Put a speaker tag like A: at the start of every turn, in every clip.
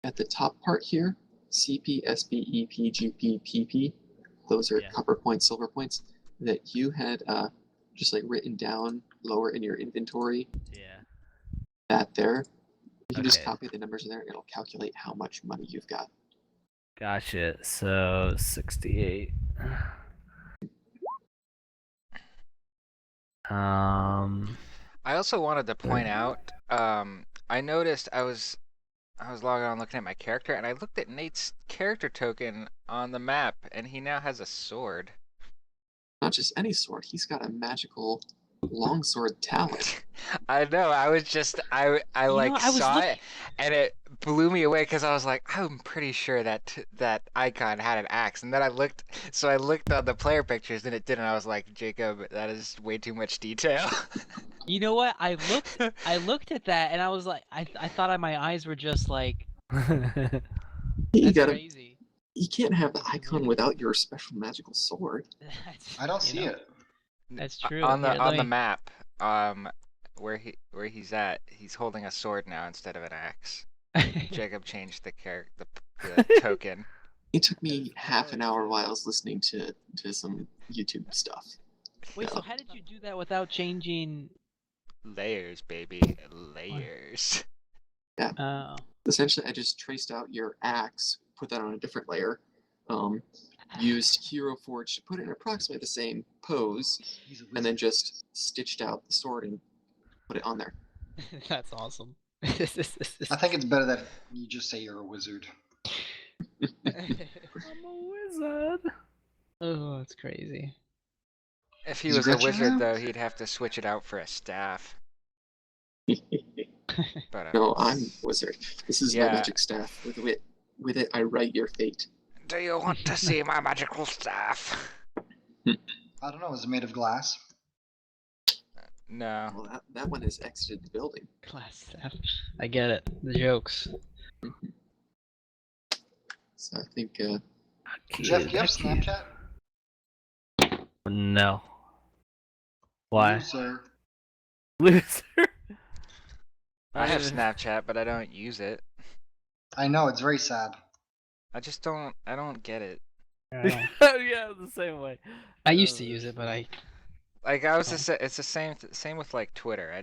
A: at the top part here, CP, SP, EP, GP, PP, those are copper points, silver points, that you had just like written down lower in your inventory.
B: Yeah.
A: That there. You can just copy the numbers in there, and it'll calculate how much money you've got.
B: Gotcha. So 68.
C: I also wanted to point out, I noticed I was logging on looking at my character, and I looked at Nate's character token on the map, and he now has a sword.
A: Not just any sword, he's got a magical longsword talent.
C: I know, I was just, I saw it, and it blew me away, because I was like, I'm pretty sure that icon had an axe, and then I looked on the player pictures, and it didn't. I was like, Jacob, that is way too much detail.
D: You know what? I looked at that, and I was like, I thought my eyes were just like, that's crazy.
A: You can't have the icon without your special magical sword.
E: I don't see it.
D: That's true.
C: On the map, where he's at, he's holding a sword now instead of an axe. Jacob changed the token.
A: It took me half an hour while I was listening to some YouTube stuff.
D: Wait, so how did you do that without changing?
C: Layers, baby, layers.
A: Yeah.
D: Oh.
A: Essentially, I just traced out your axe, put that on a different layer, used Hero Forge to put it in approximately the same pose, and then just stitched out the sword and put it on there.
D: That's awesome.
E: I think it's better that you just say you're a wizard.
B: I'm a wizard.
D: Oh, that's crazy.
C: If he was a wizard, though, he'd have to switch it out for a staff. But,
A: no, I'm a wizard. This is my magic staff. With it, I write your fate.
C: Do you want to see my magical staff?
E: I don't know. Is it made of glass?
C: No.
A: Well, that one has exited the building.
D: Glass staff. I get it. The jokes.
A: So I think.
E: Jeff, do you have Snapchat?
B: No. Why?
E: Loser.
C: I have Snapchat, but I don't use it.
E: I know, it's very sad.
C: I don't get it.
B: Yeah, the same way.
D: I used to use it, but
C: it's the same with like Twitter. I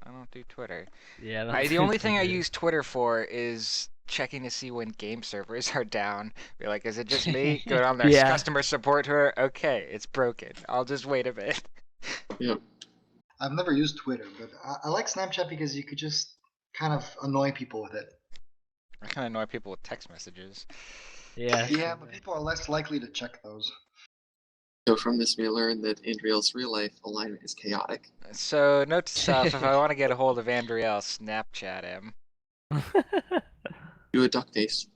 C: don't do Twitter.
B: Yeah.
C: The only thing I use Twitter for is checking to see when game servers are down. Be like, is it just me? Go on their customer support Twitter. Okay, it's broken. I'll just wait a bit.
A: Yeah.
E: I've never used Twitter, but I like Snapchat because you could just kind of annoy people with it.
C: I kind of annoy people with text messages.
B: Yeah.
E: Yeah, but people are less likely to check those.
A: So from this, we learned that Andriel's real life alignment is chaotic.
C: So note to self: if I want to get a hold of Andriel, Snapchat him.
A: Do a duck face.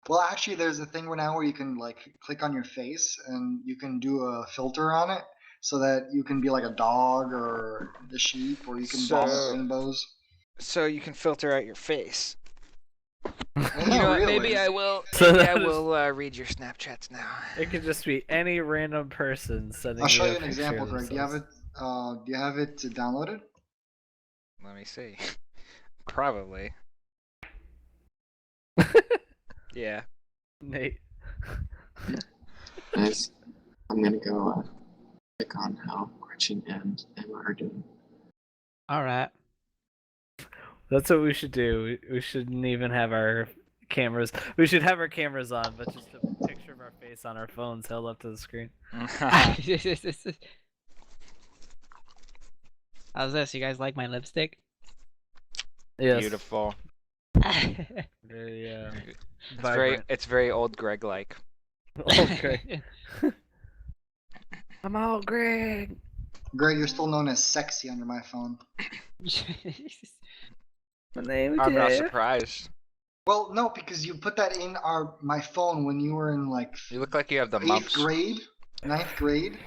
E: Well, actually, there's a thing now where you can like click on your face and you can do a filter on it, so that you can be like a dog or a sheep, or you can vomit rainbows.
C: So you can filter out your face.
E: Well,
C: You know what,
E: really.
C: maybe I will.
B: So
C: Maybe
B: that
C: I
B: is-
C: will read your Snapchats now.
B: It could just be any random person sending.
E: I'll show
B: you
E: you
B: a
E: an
B: picture
E: example,
B: of
E: Greg. Do you have
B: themselves.
E: it? Do you have it downloaded?
C: Let me see. Probably. Yeah.
B: Nate.
A: Guys, I'm gonna go click on how Gretchen and Emma are doing.
D: Alright.
B: That's what we should do. We shouldn't even have our cameras. We should have our cameras on, but just a picture of our face on our phones held up to the screen.
D: How's this? You guys like my lipstick?
B: Yes.
C: Beautiful.
B: Very,
C: It's very old Greg-like.
B: Okay. I'm out, Greg.
E: Greg, you're still known as sexy under my phone.
B: My name
C: I'm not
B: is
C: surprised.
E: Well, no, because you put that in my phone when you were in like
C: You look like you have the
E: 8th
C: mumps.
E: grade, 9th grade.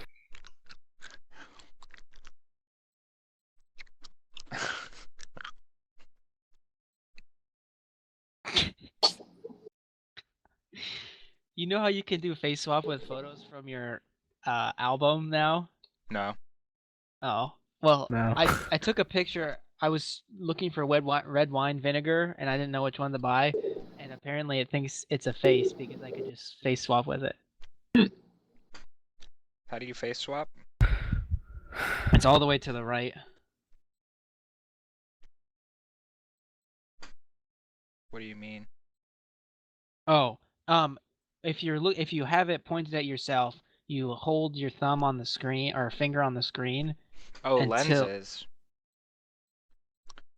D: You know how you can do face swap with photos from your album now?
C: No.
D: Oh. Well,
B: No.
D: I took a picture I was looking for red wine vinegar, and I didn't know which one to buy. And apparently, it thinks it's a face because I could just face swap with it.
C: How do you face swap?
D: It's all the way to the right.
C: What do you mean?
D: Oh, if you have it pointed at yourself, you hold your thumb on the screen or finger on the screen.
C: Oh,
D: Until-
C: lenses.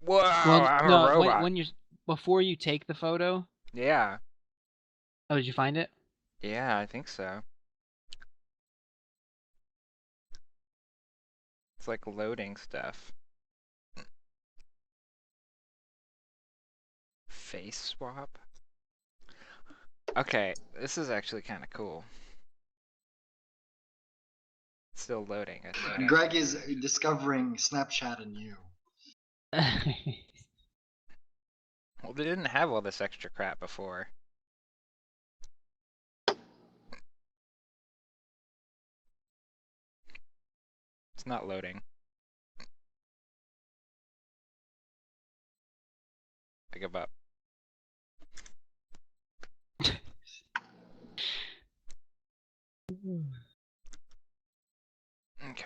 C: Whoa,
D: Well,
C: I'm
D: no,
C: a robot.
D: when before you take the photo.
C: Yeah.
D: Oh, did you find it?
C: Yeah, I think so. It's like loading stuff. Face swap? Okay, this is actually kind of cool. It's still loading, I think.
E: Greg is discovering Snapchat in you.
C: Well, they didn't have all this extra crap before. It's not loading. I give up. Okay.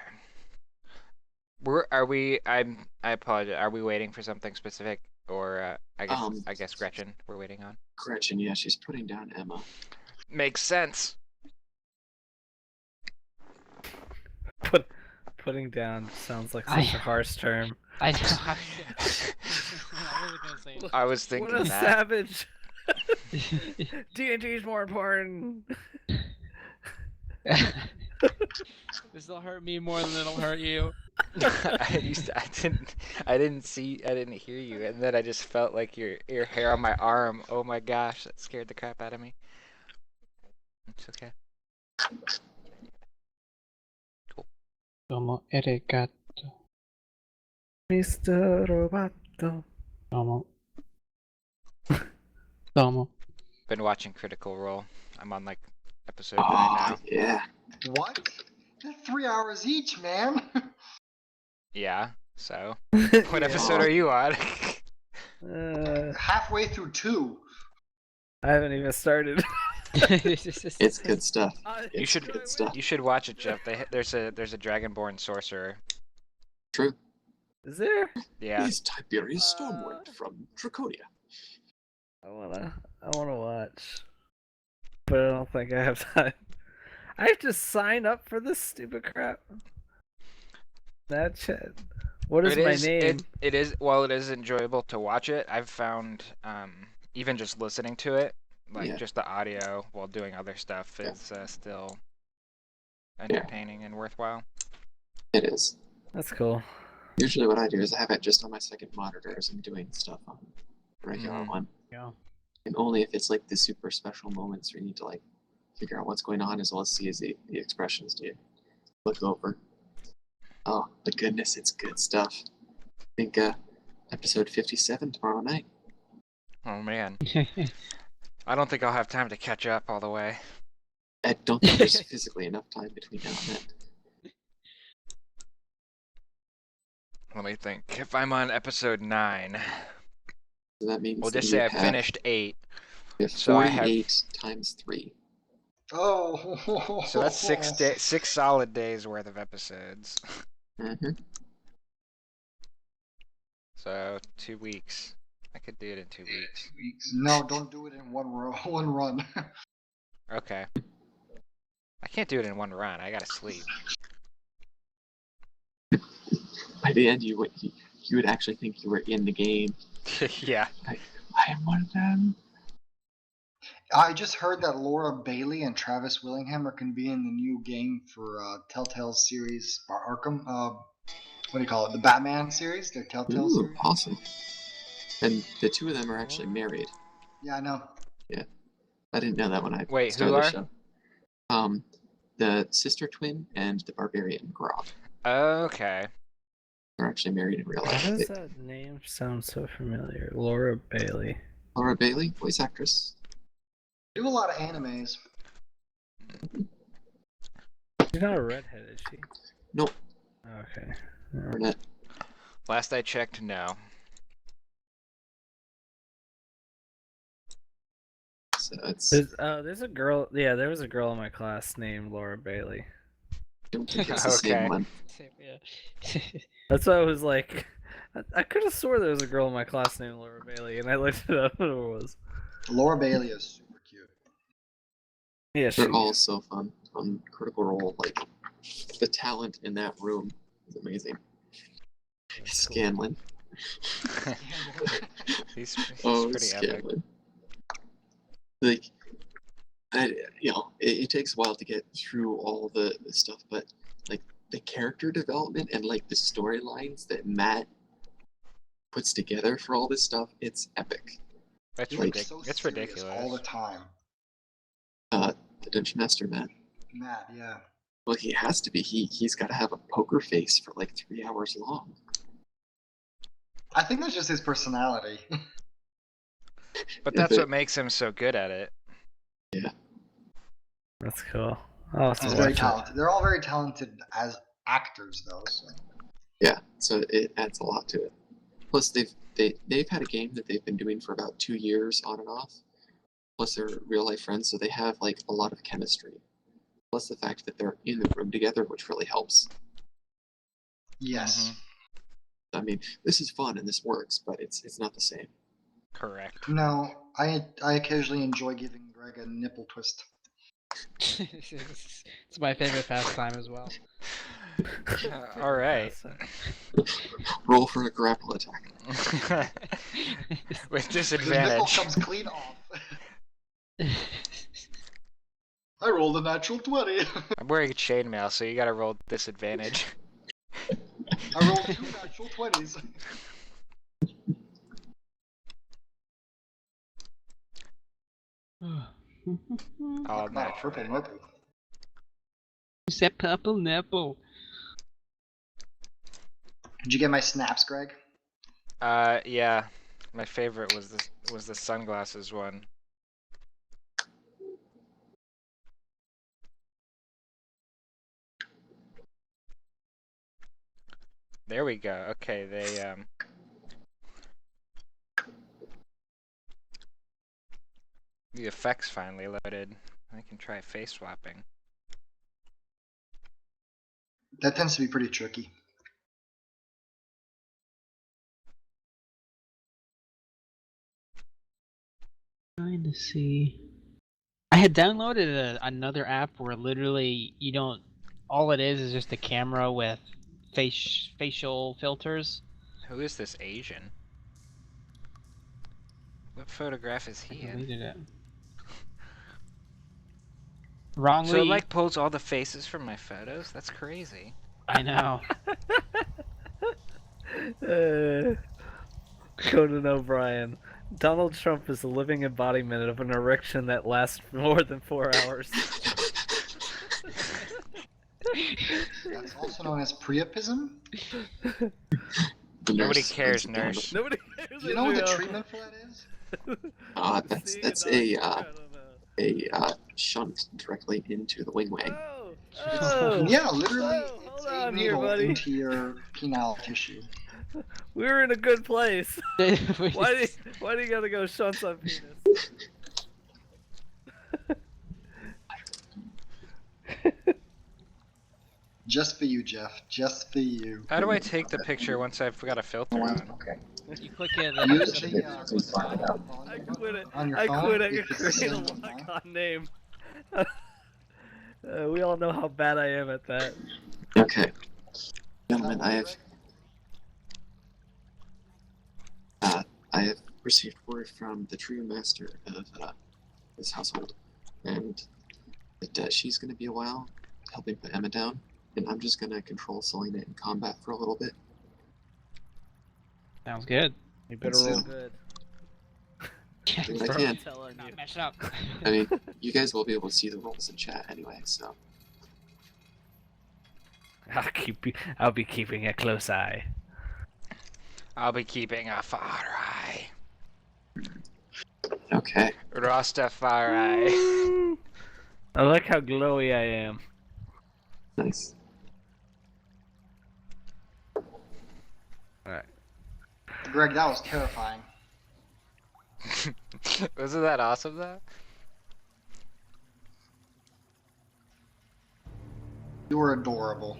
C: Are we? I apologize. Are we waiting for something specific, or I guess Gretchen we're waiting on.
A: Gretchen, yeah, she's putting down Emma.
C: Makes sense.
B: Putting down sounds like such a harsh term.
D: I know. I wasn't gonna say
C: I was thinking
B: What a
C: that.
B: savage!
D: it.
B: D&D is more important.
D: This will hurt me more than it'll hurt you.
C: I didn't hear you, and then I just felt like your hair on my arm. Oh my gosh, that scared the crap out of me. It's okay.
D: Domo arigato.
B: Mr. Roboto.
D: Domo. Domo.
C: Been watching Critical Role. I'm on like episode 9
A: Oh,
C: now.
A: yeah.
E: What? They're 3 hours each, man.
C: Yeah. So, what episode are you on?
E: Halfway through 2.
B: I haven't even started.
A: It's good stuff.
C: You
A: It's
C: should
A: good stuff.
C: you should watch it, Jeff. There's a Dragonborn sorcerer.
A: True.
B: Is there?
C: Yeah.
A: He's Tiberius Stormwind from Draconia.
B: I wanna watch, but I don't think I have time. I have to sign up for this stupid crap. Snapchat. What is my name?
C: It is, while it is enjoyable to watch it, I've found even just listening to it, like
A: Yeah.
C: just the audio while doing other stuff is still entertaining and worthwhile.
A: It is.
B: That's cool.
A: Usually what I do is I have it just on my second monitor as I'm doing stuff on the regular
C: Mhm.
A: one.
D: Yeah.
A: And only if it's like the super special moments where you need to like figure out what's going on as well as see as the expressions do you look over. Oh, but goodness, it's good stuff. I think episode 57 tomorrow night.
C: Oh man, I don't think I'll have time to catch up all the way.
A: I don't think there's physically enough time between now and then.
C: Let me think. If I'm on episode 9,
A: So that means
C: we'll
A: that
C: just
A: you
C: say I
A: have,
C: finished 8.
A: you have
C: so I have-
A: 48 times 3.
E: Oh.
C: So that's 6 solid days worth of episodes.
A: Mm-hmm.
C: So 2 weeks. I could do it in 2 weeks.
E: No, don't do it in one run.
C: Okay. I can't do it in one run. I gotta sleep.
A: By the end, you would actually think you were in the game.
C: Yeah.
A: I am one of them.
E: I just heard that Laura Bailey and Travis Willingham are going to be in the new game for Telltale's series Arkham. What do you call it? The Batman series, their Telltale
A: Ooh,
E: series.
A: awesome. And the two of them are actually married.
E: Yeah, I know.
A: I didn't know that when I
C: Wait, who
A: started the
C: are?
A: show. The sister twin and the barbarian Grob
C: Okay.
A: are actually married in real
B: Why
A: life.
B: does that name sound so familiar? Laura Bailey.
A: Laura Bailey, voice actress.
E: Do a lot of animes.
B: She's not a redhead, is she?
A: Nope.
B: Okay.
A: Burnett.
C: Last I checked, no.
A: So it's
B: There's a girl. Yeah, there was a girl in my class named Laura Bailey.
A: I don't think it's the same
C: Okay.
A: one.
D: Yeah.
B: That's why I was like, I could have swore there was a girl in my class named Laura Bailey, and I looked it up, and it was.
E: Laura Bailey is super cute.
B: Yeah, she.
A: They're all so fun on Critical Role. Like the talent in that room is amazing. Scanlan.
C: He's
A: Oh,
C: pretty epic.
A: Scanlan. Like, it takes a while to get through all the stuff, but like the character development and like the storylines that Matt puts together for all this stuff, it's epic.
C: It's,
E: He looks so
C: it's
E: serious
C: ridiculous.
E: all the time.
A: The Dungeon Master Matt.
E: Matt, yeah.
A: Well, he has to be. He's got to have a poker face for like 3 hours long.
E: I think that's just his personality.
C: But that's what makes him so good at it.
B: That's cool. Oh,
E: He's
B: so
E: very
B: watch it.
E: talented. They're all very talented as actors, though. So.
A: Yeah, so it adds a lot to it. Plus, they've had a game that they've been doing for about 2 years on and off. Plus, they're real life friends, so they have like a lot of chemistry. Plus, the fact that they're in the room together, which really helps.
E: Yes.
C: Mhm.
A: I mean, this is fun and this works, but it's not the same.
C: Correct.
E: No, I occasionally enjoy giving Greg a nipple twist.
D: It's my favorite pastime as well.
C: All right.
A: Roll for a grapple attack.
C: With
E: His nipple
C: disadvantage.
E: comes clean off. I rolled a natural 20.
C: I'm wearing chainmail, so you gotta roll disadvantage.
E: I rolled 2 natural 20s.
C: Oh,
E: Not a
C: no.
E: purple nipple.
D: It's that purple nipple.
E: Did you get my snaps, Greg?
C: Yeah. My favorite was the sunglasses one. There we go. Okay, the effects finally loaded. I can try face swapping.
E: That tends to be pretty tricky.
D: Trying to see. I had downloaded another app where literally you don't. All it is just a camera with facial filters.
C: Who is this Asian? What photograph is
D: I
C: he in?
D: deleted it. Wrongly.
C: So it like pulls all the faces from my photos? That's crazy.
D: I know.
B: Conan O'Brien. Donald Trump is the living embodiment of an erection that lasts more than 4 hours.
E: That's also known as priapism.
A: The
C: Nobody
A: nurse
C: cares,
A: runs it down.
C: nurse.
B: Nobody cares.
E: Do you know what the
B: anymore.
E: treatment for that is?
A: That's
B: Seeing
A: a shunt directly into the wing wang.
B: Oh,
E: Yeah, literally,
B: Oh,
E: it's
B: hold
E: a
B: on here,
E: needle
B: buddy.
E: into your penile tissue.
B: we were in a good place. Why do you gotta go shunts on penis?
E: Just for you, Jeff. Just for you.
C: How do I take the picture once I've got a filter on?
E: Okay.
D: You click it.
E: Use
D: the-
E: the
B: I quit it.
E: on your
B: I
E: phone.
B: quit. I
E: if
B: could
E: it's
B: create a
E: on your phone.
B: lock-on name. We all know how bad I am at that.
A: Okay,
E: Is
A: gentlemen,
E: that
A: I
E: right,
A: have
E: Greg?
A: I have received word from the trio master of this household, and that she's going to be a while helping put Emma down, and I'm just going to control Selena in combat for a little bit.
D: Sounds good.
B: You better
A: Let's
B: roll
A: see.
B: good.
A: Do what I
B: Bro,
A: can.
B: I'm telling you.
D: Mash it up.
A: I mean, you guys will be able to see the rolls in chat anyway, so
B: I'll be keeping a close eye.
C: I'll be keeping a far eye.
A: okay.
C: Rastafari.
B: I like how glowy I am.
A: Nice.
B: Alright.
E: Greg, that was terrifying.
C: Wasn't that awesome though?
E: You were adorable.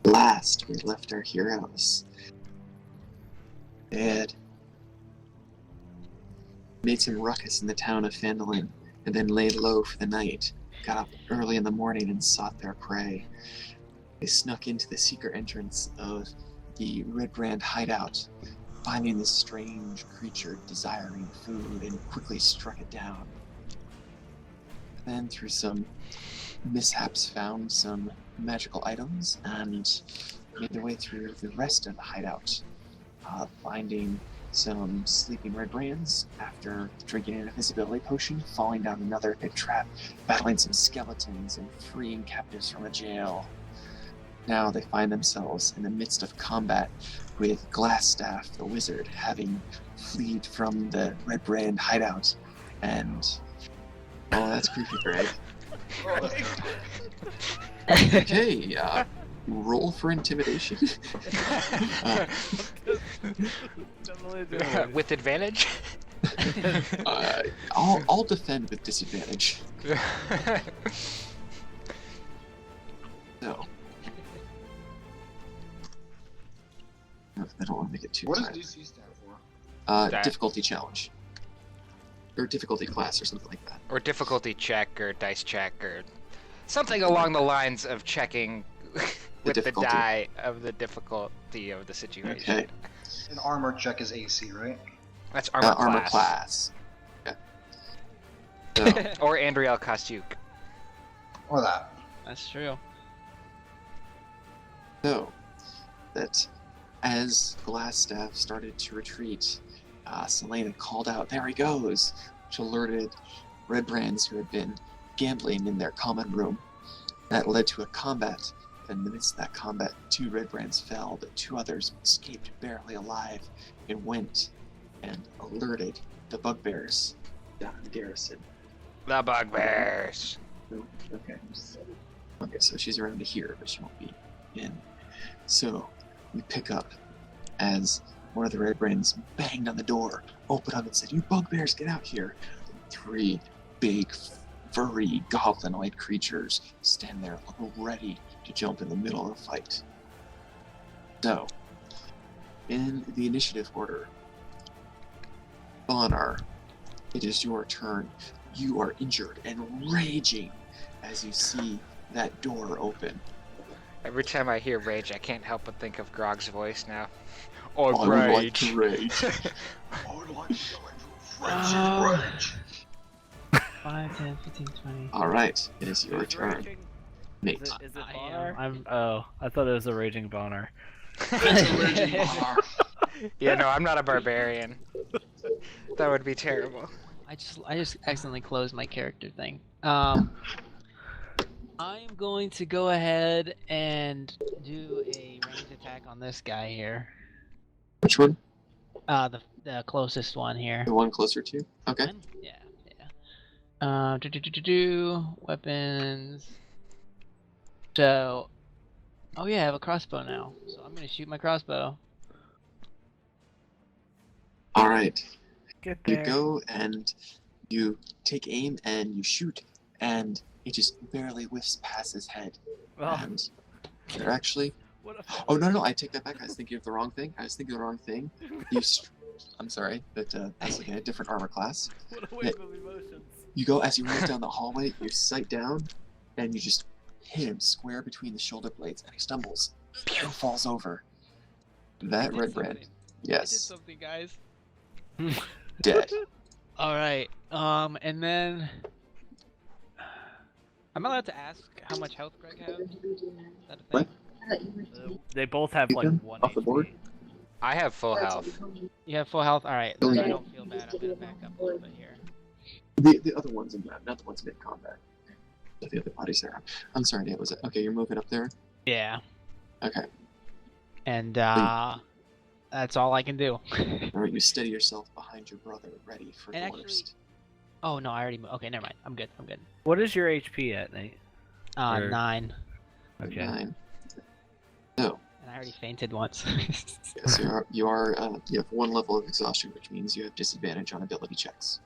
A: Last, we left our heroes. They had made some ruckus in the town of Phandalin, and then laid low for the night. Got up early in the morning and sought their prey. They snuck into the secret entrance of the Red Brand hideout, finding this strange creature desiring food, and quickly struck it down. Then, through some mishaps, found some magical items and made their way through the rest of the hideout, finding some sleeping red brands after drinking an invisibility potion, falling down another pit trap, battling some skeletons, and freeing captives from a jail. Now they find themselves in the midst of combat with Glassstaff, the wizard, having fled from the Red Brand hideout. And oh, that's creepy, Greg. Okay, roll for intimidation.
B: Definitely do it.
C: With advantage?
A: I'll defend with disadvantage. So. I don't want to make it too
E: What does
A: hard.
E: DC stand for?
C: That-
A: Difficulty challenge. Or difficulty class or something like that.
C: Or difficulty check, or dice check, or something along the lines of checking with the
A: difficulty.
C: die of the difficulty of the situation.
A: Okay.
E: An armor check is AC, right?
C: That's armor class.
A: Armor class. Okay. So,
C: Or Andriel Kostyuk.
E: Or that.
D: That's true.
A: so that as Glassstaff started to retreat, Selena called out, "There he goes!" which alerted Red Brands who had been gambling in their common room. That led to a combat. In the midst of that combat, 2 Red Brands fell, but 2 others escaped barely alive and went and alerted the bugbears down in the garrison.
C: The Bugbears.
A: Okay. Okay, so she's around here, but she won't be in. So we pick up as one of the Red Brands banged on the door, opened up and said, "You bugbears, get out here!" 3 big, furry, goblinoid creatures stand there ready to jump in the middle of the fight. So, in the initiative order, Bonar, it is your turn. You are injured and raging as you see that door open.
C: Every time I hear rage, I can't help but think of Grog's voice now.
A: I
C: Or
A: would like
C: rage.
A: to rage.
E: I would like to go into
D: Oh.
E: rage.
D: 5, 10, 15, 20.
A: All right, it is your
B: Who's
A: turn,
B: raging?
A: Nate.
B: Is it
D: I
B: Bonar?
D: am.
B: I thought it was a raging boner.
E: It's a raging bar.
C: Yeah, no, I'm not a barbarian. That would be terrible.
D: I just accidentally closed my character thing. I'm going to go ahead and do a ranged attack on this guy here.
A: Which one?
D: The closest one here.
A: The one closer to you? Okay.
D: One? Yeah. Weapons. So, oh yeah, I have a crossbow now. So I'm gonna shoot my crossbow.
A: All right.
B: Get
A: You
B: there.
A: go and you take aim and you shoot, and it just barely whiffs past his head.
B: Oh,
A: And they're actually.
B: what a
A: Oh no, I take that back. I was thinking of the wrong thing. You. I'm sorry, but I was looking at a different armor class.
B: what a wave of emotions.
A: You go as you move down the hallway. You sight down, and you just hit him square between the shoulder blades, and he stumbles and falls over. That Red Brand,
D: I did
A: yes,
D: something, guys.
A: dead.
D: All right. And then I'm allowed to ask how much health Greg has. Is that a thing?
A: What?
B: They both have
A: Keep
B: like
A: them
B: 1
A: off the board.
B: HP.
C: I have full health.
D: You have full health. All right.
A: Oh,
D: Then
A: yeah.
D: I don't feel bad. I'm gonna back up a little bit here.
A: The other ones in that, not the ones mid combat. The other bodies there. I'm sorry, Nate. Was it okay? You're moving up there.
D: Yeah.
A: Okay.
D: And that's all I can do.
A: All right. You steady yourself behind your brother, ready for
D: And
A: the
D: actually-
A: worst.
D: Oh no, I already moved. Okay, never mind. I'm good.
B: What is your HP at, Nate? Or-
D: 9.
B: Okay.
A: 9. So
D: And I already fainted once.
A: Yes, you have 1 level of exhaustion, which means you have disadvantage on ability checks.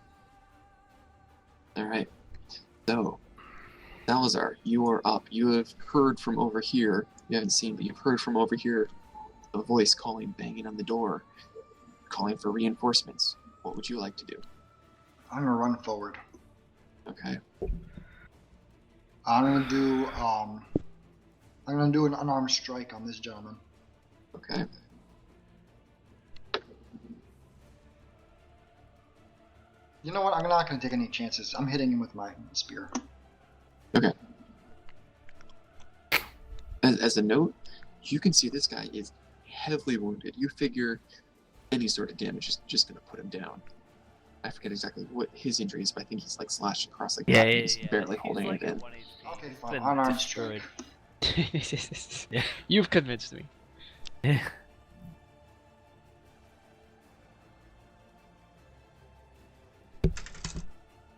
A: All right. So, Salazar, you are up. You have heard from over here. You haven't seen, but you've heard from over here a voice calling, banging on the door, calling for reinforcements. What would you like to do?
E: I'm gonna run forward.
A: Okay.
E: I'm gonna do an unarmed strike on this gentleman.
A: Okay.
E: You know what? I'm not gonna take any chances. I'm hitting him with my spear.
A: Okay. As a note, you can see this guy is heavily wounded. You figure any sort of damage is just going to put him down. I forget exactly what his injury is, but I think he's like slashed across like that. He's barely holding
B: like
A: it in.
E: Okay,
B: He's
E: fine.
B: been
E: Unarmed
B: destroyed.
E: strike.
B: Yeah.
D: You've convinced me.
B: Yeah.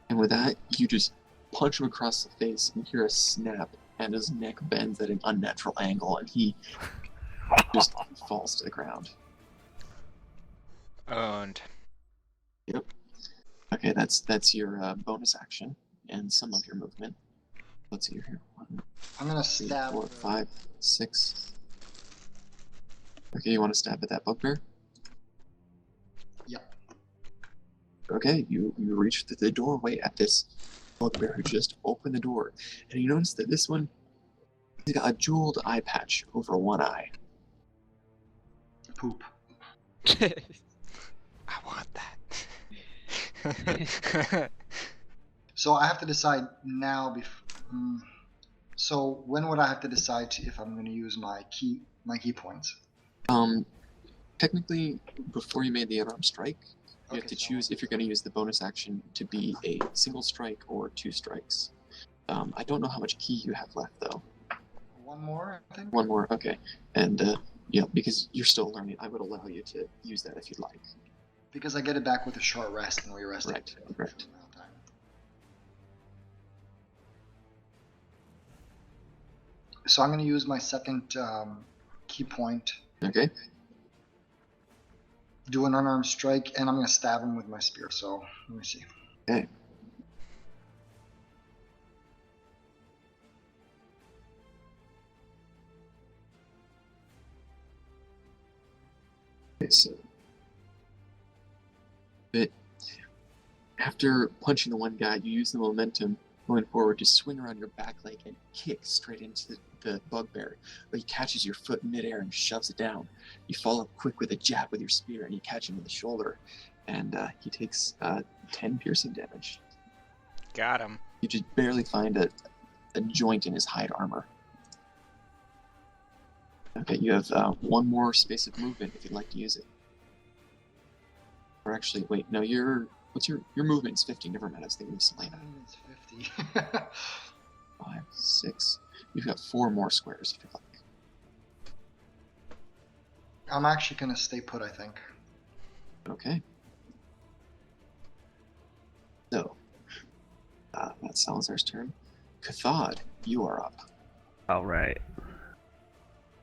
A: And with that, you just punch him across the face and hear a snap, and his neck bends at an unnatural angle, and he just falls to the ground.
C: Owned.
A: Okay, that's your bonus action and some of your movement. Let's see here. 1,
E: I'm gonna
A: 3,
E: stab.
A: 4, 5, 6. Okay, you want to stab at that bugbear?
E: Yep.
A: Okay, you reach the doorway at this bugbear who just opened the door, and you notice that this one, he's got a jeweled eye patch over one eye.
E: Poop.
C: I want that.
E: So I have to decide now. So when would I have to decide if I'm going to use my key points?
A: Technically, before you made the unarmed strike, you have
E: Okay,
A: to
E: so-
A: choose if you're going to use the bonus action to be a single strike or 2 strikes. I don't know how much key you have left though.
E: One more, I think.
A: 1 more, okay. And yeah, because you're still learning, I would allow you to use that if you'd like.
E: Because I get it back with a short rest and we rest
A: Right,
E: it.
A: right.
E: Time. So I'm going to use my second key point,
A: Okay.
E: do an unarmed strike, and I'm going to stab him with my spear. So let me see.
A: Okay. Okay, so but after punching the one guy, you use the momentum going forward to swing around your back leg and kick straight into the bugbear. But he catches your foot midair and shoves it down. You follow quick with a jab with your spear, and you catch him in the shoulder, and he takes 10 piercing damage.
C: Got him.
A: You just barely find a joint in his hide armor. Okay, you have 1 more space of movement if you'd like to use it. Or actually, wait, no, your movement is 50. Never mind, I was thinking of Selena.
E: It's 50.
A: 5, 6. You've got 4 more squares if you'd like.
E: I'm actually going to stay put, I think.
A: Okay. So, that's Salazar's turn. Cathod, you are up.
B: All right.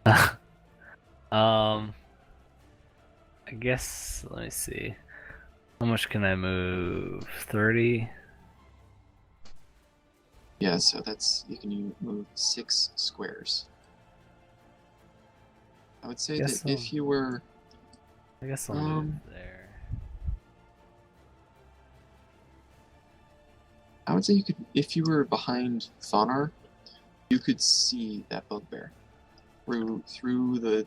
B: I guess let me see. How much can I move? 30.
A: Yeah, so you can move 6 squares. I would say
B: Guess
A: that if you were,
B: I guess I'll move there.
A: I would say you could, if you were behind Thonar, you could see that bugbear through the.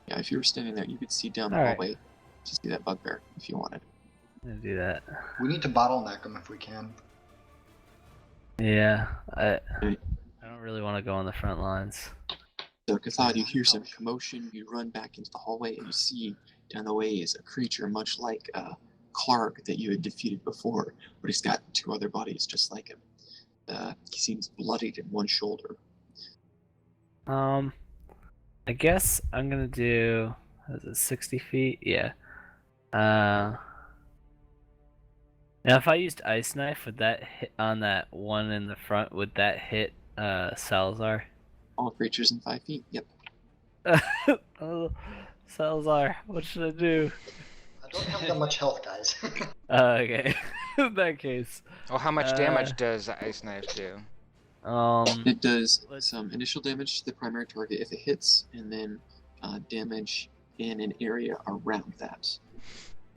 A: Yeah, if you were standing there, you could see down the
B: All right.
A: hallway to see that bugbear if you wanted.
B: I'm gonna do that.
E: We need to bottleneck them if we can.
B: Yeah, I
A: Right.
B: don't really want to go on the front lines.
A: So Cathod, you hear some commotion. You run back into the hallway, and you see down the ways a creature much like Clark that you had defeated before, but he's got 2 other bodies just like him. He seems bloodied in one shoulder.
B: I guess I'm gonna do. Is it 60 feet? Yeah. Now, if I used Ice Knife, would that hit on that one in the front? Would that hit Salazar?
A: All creatures in 5 feet. Yep.
B: Oh, Salazar, what should I do?
E: I don't have that much health, guys.
B: Okay. In that case,
C: Well, how much
B: Uh,
C: damage does Ice Knife do?
A: It does
B: Let's-
A: some initial damage to the primary target if it hits, and then damage in an area around that.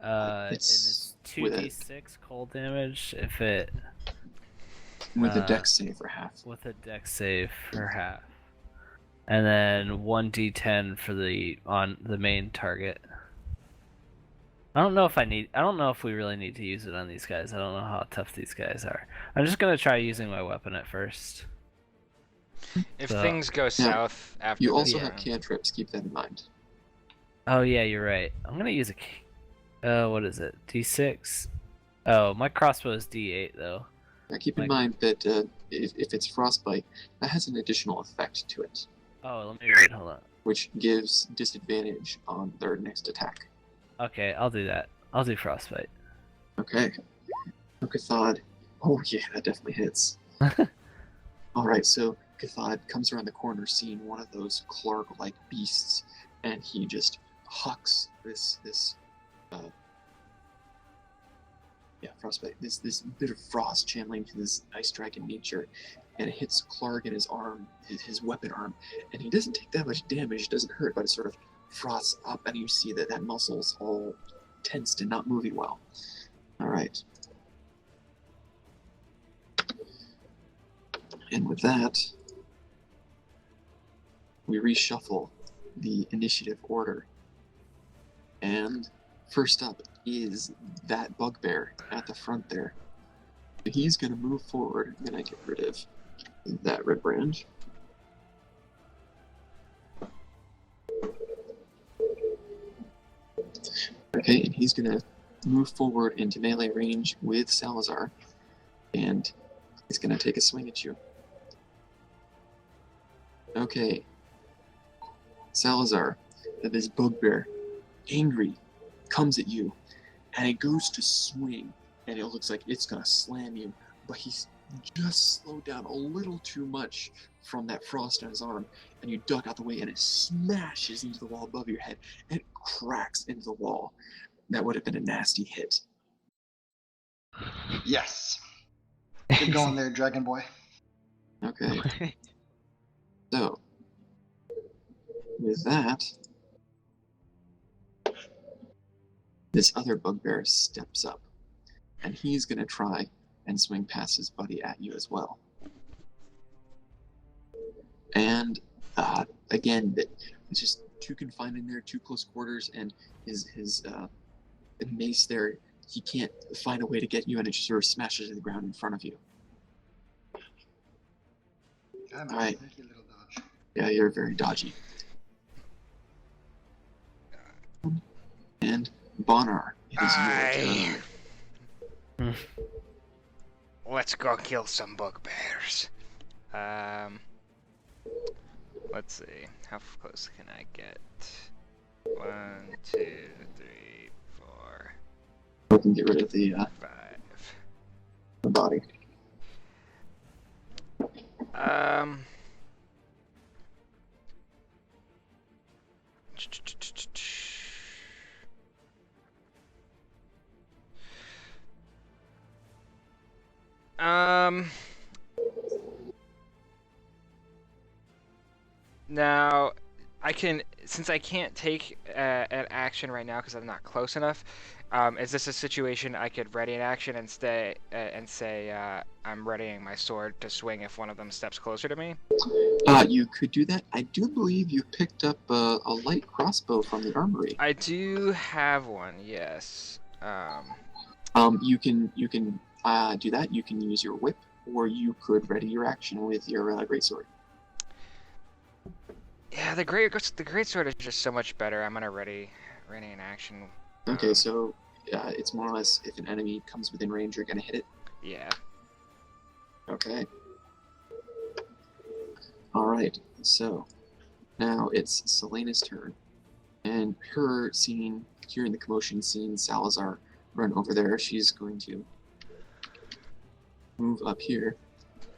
B: and
A: it's
B: it's
A: with a-
B: 2d6 cold damage if it
A: With a
B: Uh,
A: dex save for half.
B: with a dex save for half, and then 1d10 for the on the main target. I don't know if we really need to use it on these guys. I don't know how tough these guys are. I'm just gonna try using my weapon at first.
C: If
B: So-
C: things go south after
A: You
C: this
A: also
B: Yeah.
A: have
C: round-
A: cantrips, keep that in mind.
B: Oh yeah, you're right. I'm gonna use what is it? D6. Oh, my crossbow is D8 though.
A: Now keep in
B: Like-
A: mind that if it's frostbite, that has an additional effect to it,
B: Oh, let me read. Hold on.
A: which gives disadvantage on their next attack.
B: Okay, I'll do that. I'll do frostbite.
A: Okay. Cathod. Oh yeah, that definitely hits. Alright, so Cathod comes around the corner seeing one of those Clark-like beasts, and he just hucks this frostbite, this bit of frost channeling to this ice dragon nature, and it hits Clark in his arm, his weapon arm, and he doesn't take that much damage, it doesn't hurt, but it sort of frosts up, and you see that muscle's all tensed and not moving well. Alright. And with that, we reshuffle the initiative order. And first up is that bugbear at the front there. He's going to move forward. I'm going to get rid of that red brand. Okay, and he's going to move forward into melee range with Salazar. And he's going to take a swing at you. Okay. Salazar, this bugbear, angry, comes at you, and it goes to swing, and it looks like it's gonna slam you, but he's just slowed down a little too much from that frost on his arm, and you duck out the way, and it smashes into the wall above your head, and it cracks into the wall. That would have been a nasty hit.
E: Yes. Good going there, Dragon Boy.
A: Okay, so with that, this other bugbear steps up, and he's gonna try and swing past his buddy at you as well. And again, it's just too confined in there, too close quarters, and his mace there, he can't find a way to get you, and it just sort of smashes to the ground in front of you.
E: God,
A: Alright.
E: thank you, little dodge.
A: Yeah, you're very dodgy. And Bonar, it is your turn.
C: Let's go kill some bugbears. Let's see. How close can I get? 1, 2, 3, 4,
A: We can get rid of the
C: 5.
A: body.
C: Now, since I can't take an action right now because I'm not close enough. Is this a situation I could ready an action and say I'm readying my sword to swing if one of them steps closer to me?
A: You could do that. I do believe you picked up a light crossbow from the armory.
C: I do have one, yes.
A: You can do that. You can use your whip, or you could ready your action with your greatsword.
C: Yeah, the greatsword is just so much better. I'm gonna ready an action.
A: Okay, so it's more or less if an enemy comes within range, you're gonna hit it.
C: Yeah.
A: Okay. All right. So now it's Selena's turn, and her hearing the commotion, seeing Salazar run over there, she's going to move up here,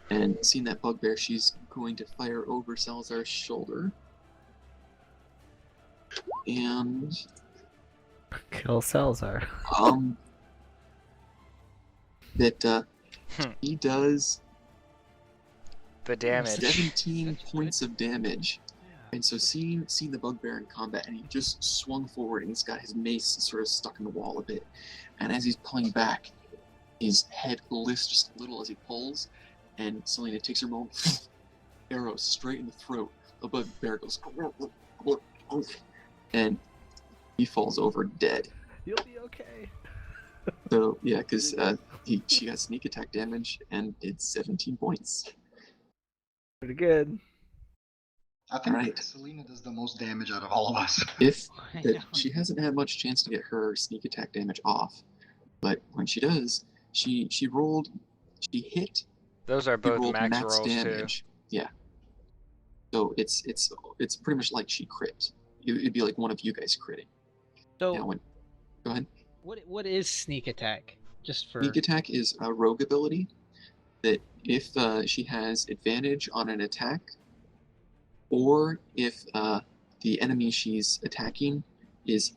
A: and seeing that bugbear, she's going to fire over Salazar's shoulder. And
B: Kill Salazar.
A: that
C: Hmm.
A: he does
C: The damage.
A: 17
D: Such
A: points
D: good-
A: of damage.
D: Yeah.
A: And so seeing the bugbear in combat, and he just swung forward, and he's got his mace sort of stuck in the wall a bit. And as he's pulling back, his head lifts just a little as he pulls, and Selena takes her moment, arrow straight in the throat. The bugbear goes, and he falls over dead.
B: You'll be okay.
A: So yeah, because she got sneak attack damage and did 17 points.
B: Pretty good.
E: I think
A: Right.
E: Selena does the most damage out of all of us.
A: If
D: I
A: that
D: know.
A: she hasn't had much chance to get her sneak attack damage off, but when she does, she hit.
C: Those are
A: She
C: both
A: rolled
C: max
A: max
C: rolls too.
A: damage. Yeah. So it's pretty much like she crit. It'd be like one of you guys critting.
D: So
A: Now when go ahead.
D: what is sneak attack? Just for
A: Sneak attack is a rogue ability that if she has advantage on an attack, or if the enemy she's attacking is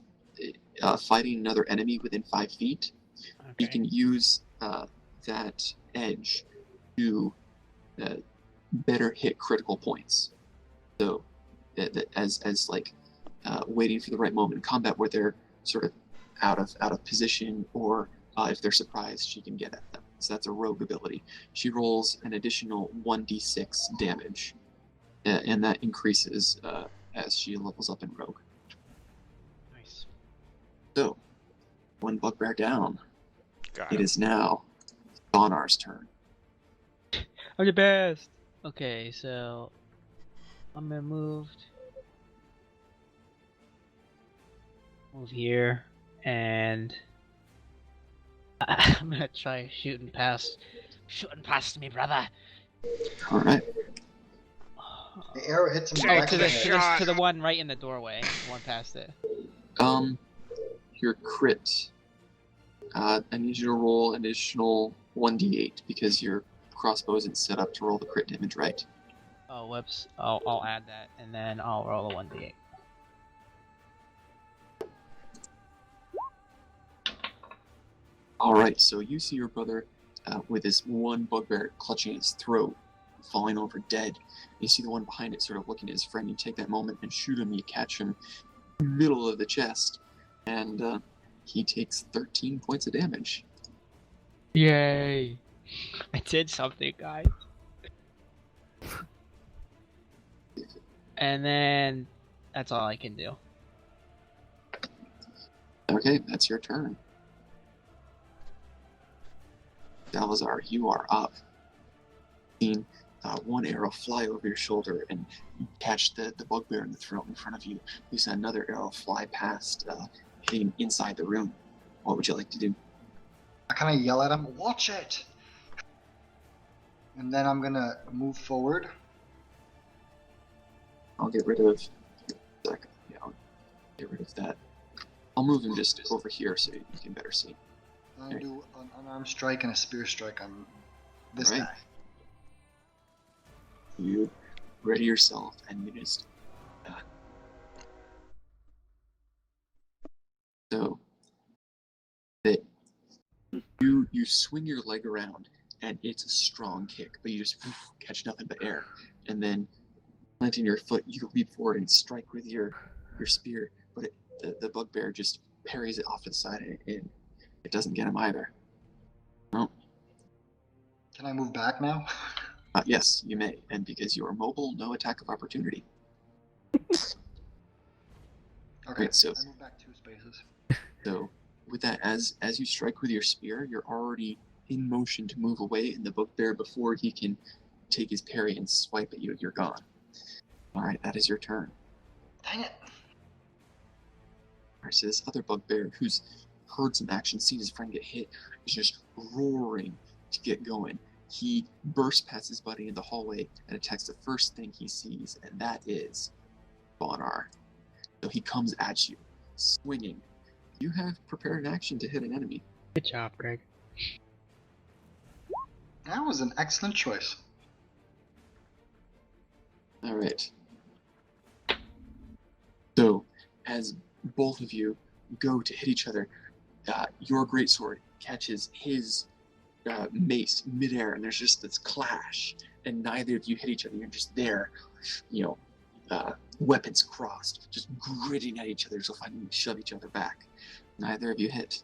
A: fighting another enemy within 5 feet, you
D: okay.
A: can use that edge to better hit critical points. So as like waiting for the right moment in combat where they're sort of out of position, or if they're surprised, she can get at them. So that's a rogue ability. She rolls an additional 1d6 damage, and that increases as she levels up in rogue.
D: Nice.
A: So, one bugbear down.
C: Got
A: It
C: it.
A: is now Donar's turn.
D: I'm the best. Okay, so I'm gonna move here, and I'm gonna try shooting past me, brother.
A: All right.
E: The arrow hits him in the
C: Take
E: back
D: To
E: of
C: the
E: the head.
C: shot.
D: to the one right in the doorway, one past it.
A: Your crit. I need you to roll an additional 1d8 because your crossbow isn't set up to roll the crit damage right.
D: Oh, whoops. I'll add that, and then I'll roll a 1d8.
A: All right, so you see your brother with this one bugbear clutching his throat, falling over dead. You see the one behind it sort of looking at his friend. You take that moment and shoot him. You catch him in the middle of the chest, and he takes 13 points of damage.
D: Yay! I did something, guys. And then that's all I can do.
A: Okay, that's your turn. Salazar, you are up. Seeing one arrow fly over your shoulder and you catch the bugbear in the throat in front of you. You see another arrow fly past, hitting inside the room. What would you like to do?
E: I kind of yell at him, "Watch it!" And then I'm gonna move forward.
A: I'll get rid of. Yeah, I'll get rid of that. I'll move him just over here so you can better see.
E: And I'll do an unarmed strike and a spear strike on this
A: Alright.
E: guy.
A: You ready yourself, and you just. So that you swing your leg around, and it's a strong kick, but you just catch nothing but air, and then planting your foot, you leap forward and strike with your spear, but the bugbear just parries it off to the side, and it doesn't get him either. No.
E: Can I move back now?
A: Yes, you may, and because you are mobile, no attack of opportunity.
E: Okay,
A: Right, so
E: I move back 2 spaces.
A: So with that, as you strike with your spear, you're already in motion to move away, and the bugbear, before he can take his parry and swipe at you, you're gone. All right, that is your turn.
E: Dang it!
A: All right, so this other bugbear, who's heard some action, seen his friend get hit, is just roaring to get going. He bursts past his buddy in the hallway and attacks the first thing he sees, and that is Bonar. So he comes at you, swinging. You have prepared an action to hit an enemy.
D: Good job, Greg.
E: That was an excellent choice.
A: All right. So, as both of you go to hit each other, your greatsword catches his mace midair, and there's just this clash, and neither of you hit each other. You're just there, weapons crossed, just gritting at each other to finally shove each other back. Neither of you hit.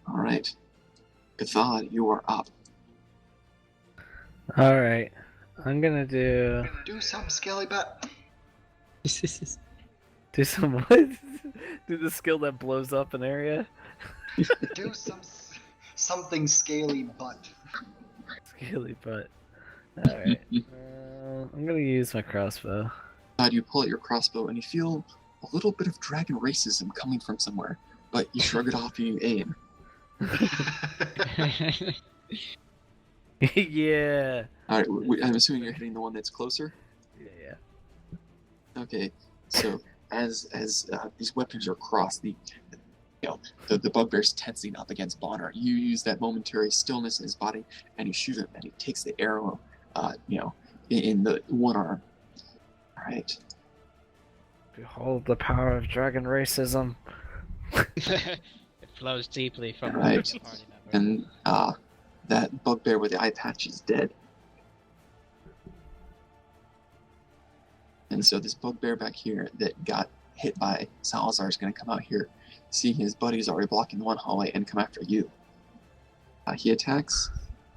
A: All right, Cathod, you are up.
B: All right, I'm gonna do
E: some scaly butt.
B: do some what? Do the skill that blows up an area.
E: Do something scaly butt.
B: Scaly butt. All right. I'm gonna use my crossbow.
A: You pull out your crossbow and you feel a little bit of dragon racism coming from somewhere, but you shrug it off and you aim.
B: Yeah.
A: All right, I'm assuming you're hitting the one that's closer.
B: Yeah.
A: Okay, so as these weapons are crossed, the bugbear's tensing up against Bonner. You use that momentary stillness in his body, and you shoot him, and he takes the arrow, in the one arm. All right.
B: Behold the power of dragon racism.
D: It flows deeply from
A: Right.
D: the party member.
A: And that bugbear with the eye patch is dead. And so this bugbear back here that got hit by Salazar is going to come out here, see his buddies already blocking the one hallway, and come after you. He attacks.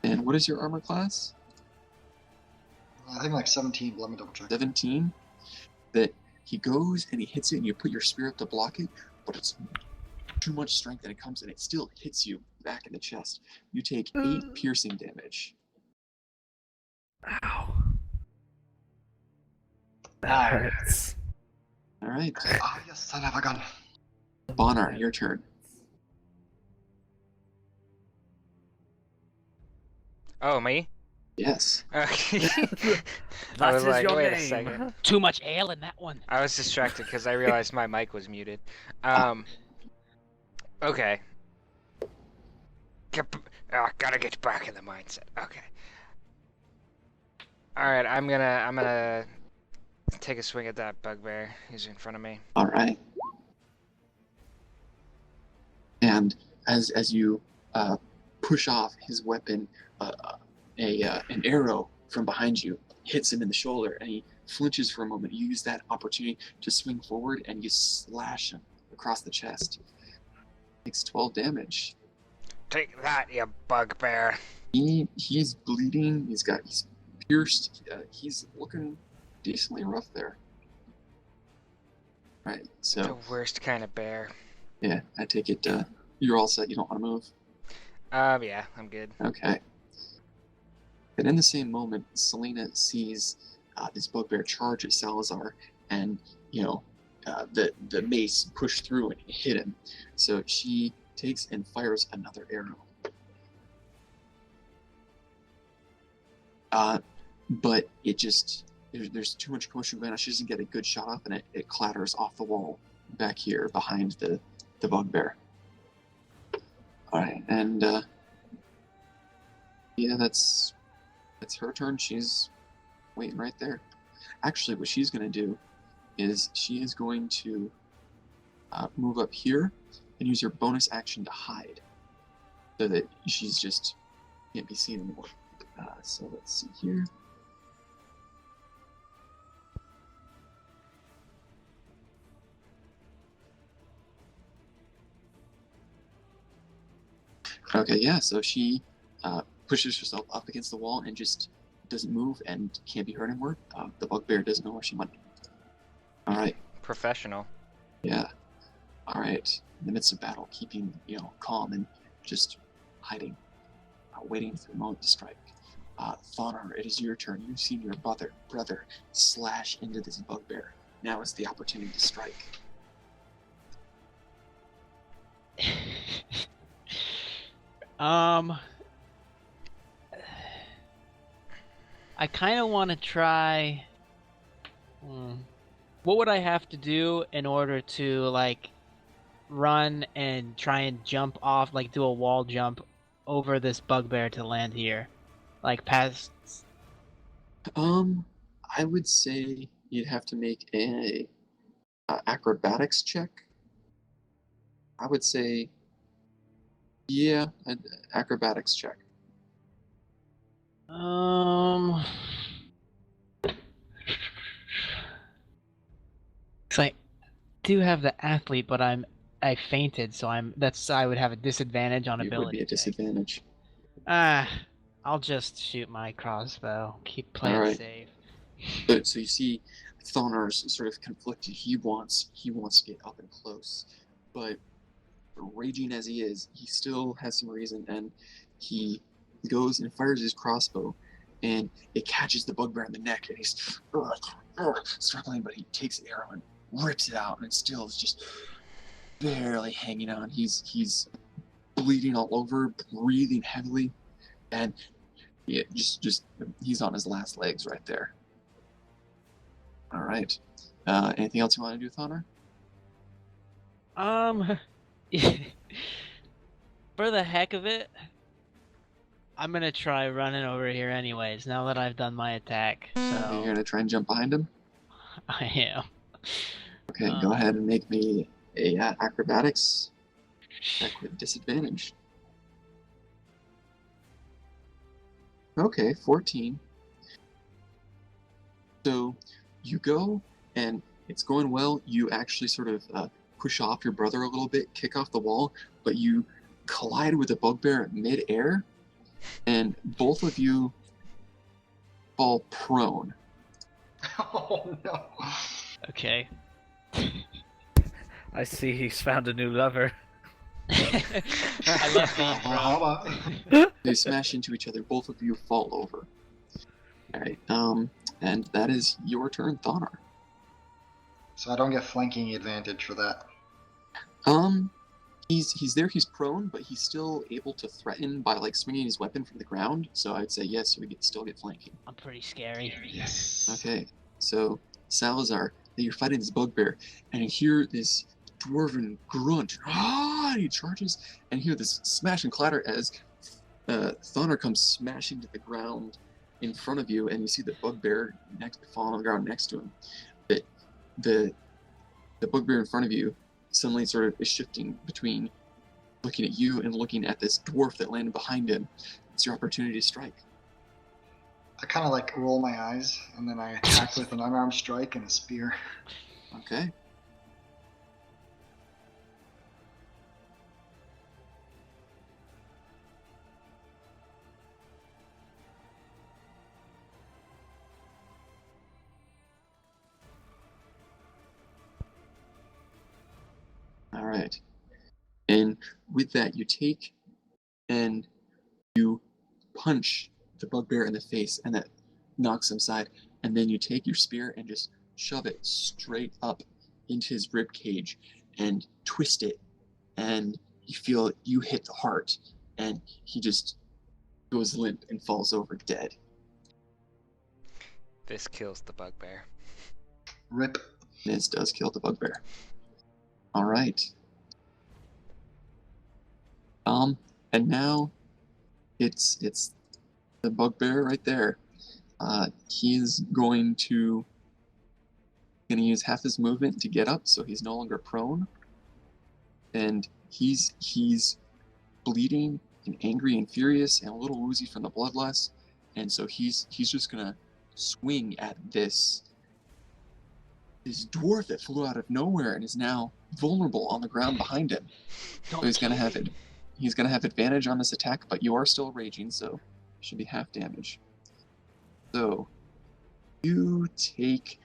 A: And what is your armor class?
E: I think like 17, but let me double check.
A: 17. That he goes and he hits it, and you put your spear up to block it, but it's too much strength, and it comes and it still hits you back in the chest. You take 8 piercing damage.
B: Ow. That hurts.
A: All right,
E: Ah, you son of a gun.
A: Bonner, your turn.
C: Oh, me?
A: Yes.
C: Okay. I
B: That
C: was
B: is
C: like,
B: your
C: wait a
B: name.
C: second.
D: Too much ale in that one.
C: I was distracted because I realized my mic was muted. Okay. Gotta get back in the mindset. Okay. All right, I'm gonna take a swing at that bugbear who's in front of me.
A: All right. And as you push off his weapon, an arrow from behind you hits him in the shoulder, and he flinches for a moment. You use that opportunity to swing forward, and you slash him across the chest. Takes 12 damage.
C: Take that, you bugbear.
A: He's bleeding. He's pierced. He's looking decently rough there. Right.
C: The
A: So
C: worst kind of bear.
A: yeah, I take it. You're all set. You don't want to move.
C: Yeah, I'm good.
A: Okay. And in the same moment, Selena sees this bugbear charge at Salazar, and the mace push through and hit him. So she takes and fires another arrow. But it just there's too much commotion going on. She doesn't get a good shot off, and it clatters off the wall back here behind the bugbear. All right, and yeah, that's her turn. She's waiting right there. Actually, what she's going to do is she is going to move up here and use her bonus action to hide, so that she's just can't be seen anymore. So let's see here. Okay, yeah, so she pushes herself up against the wall and just doesn't move and can't be heard anymore. The bugbear doesn't know where she went. All right,
C: Professional.
A: yeah. All right, in the midst of battle, keeping calm and just hiding, waiting for the moment to strike. Thonar, it is your turn. You've seen your brother slash into this bugbear. Now is the opportunity to strike.
D: I kind of want to try. What would I have to do in order to like run and try and jump off, like do a wall jump over this bugbear to land here, like past?
A: I would say you'd have to make a acrobatics check. I would say, yeah, an acrobatics check.
D: Cause I do have the athlete, but I fainted, so I would have a disadvantage on
A: It would
D: ability
A: be a
D: checks.
A: disadvantage.
D: I'll just shoot my crossbow. Keep
A: All
D: playing
A: right.
D: safe.
A: So you see, Thonar's sort of conflicted. He wants to get up and close, but raging as he is, he still has some reason, and he goes and fires his crossbow, and it catches the bugbear in the neck, and he's struggling, but he takes the arrow and rips it out, and it still is just barely hanging on. He's bleeding all over, breathing heavily, and yeah, just he's on his last legs right there. All right. Anything else you want to do, Thonar?
D: For the heck of it, I'm gonna try running over here anyways, now that I've done my attack.
A: You're
D: So
A: gonna try and jump behind him.
D: I am.
A: Okay, go ahead and make me a acrobatics check with disadvantage. Okay, 14. So you go, and it's going well. You actually sort of push off your brother a little bit, kick off the wall, but you collide with a bugbear mid-air, and both of you fall prone.
E: Oh no.
D: Okay.
B: I see he's found a new lover.
D: I love being
E: Hold
D: prone.
E: on.
A: They smash into each other. Both of you fall over. All right. And that is your turn, Thonar.
E: So I don't get flanking advantage for that.
A: He's there. He's prone, but he's still able to threaten by like swinging his weapon from the ground. So I'd say yes, you would still get flanking.
D: I'm pretty scary.
E: Yes.
A: Okay. So Salazar, you're fighting this bugbear, and you hear this dwarven grunt. Ah! And he charges, and you hear this smash and clatter as Thonar comes smashing to the ground in front of you, and you see the bugbear falling on the ground next to him. But the bugbear in front of you suddenly sort of is shifting between looking at you and looking at this dwarf that landed behind him. It's your opportunity to strike.
E: I kind of like roll my eyes, and then I attack with an unarmed strike and a spear.
A: Okay. All right. And with that, you take and you punch the bugbear in the face, and that knocks him aside. And then you take your spear and just shove it straight up into his rib cage and twist it. And you feel you hit the heart, and he just goes limp and falls over dead.
C: This kills the bugbear.
E: Rip.
A: This does kill the bugbear. All right. And now it's the bugbear right there. He's going to use half his movement to get up, so he's no longer prone. And he's bleeding and angry and furious and a little woozy from the bloodlust. And so he's just gonna swing at this dwarf that flew out of nowhere and is now vulnerable on the ground behind him. So he's gonna have advantage on this attack, but you are still raging, so it should be half damage. So you take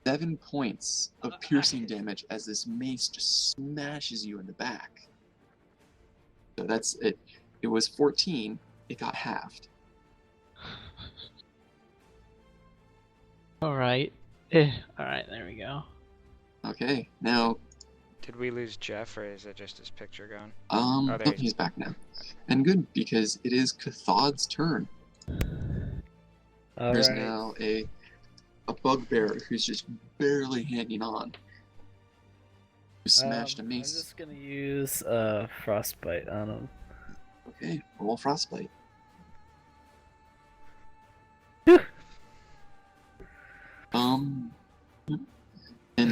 A: 7 points of piercing damage as this mace just smashes you in the back. So that's it. It was 14. It got halved.
D: All right. All right. There we go.
A: Okay. Now,
C: Did we lose Jeff, or is it just his picture gone?
A: no,
C: there-
A: he's back now, and good because it is Cathod's turn. There's
B: Alright.
A: now a bugbear who's just barely hanging on. Who smashed a
B: I'm
A: mace.
B: just gonna use frostbite on him.
A: Okay, roll frostbite.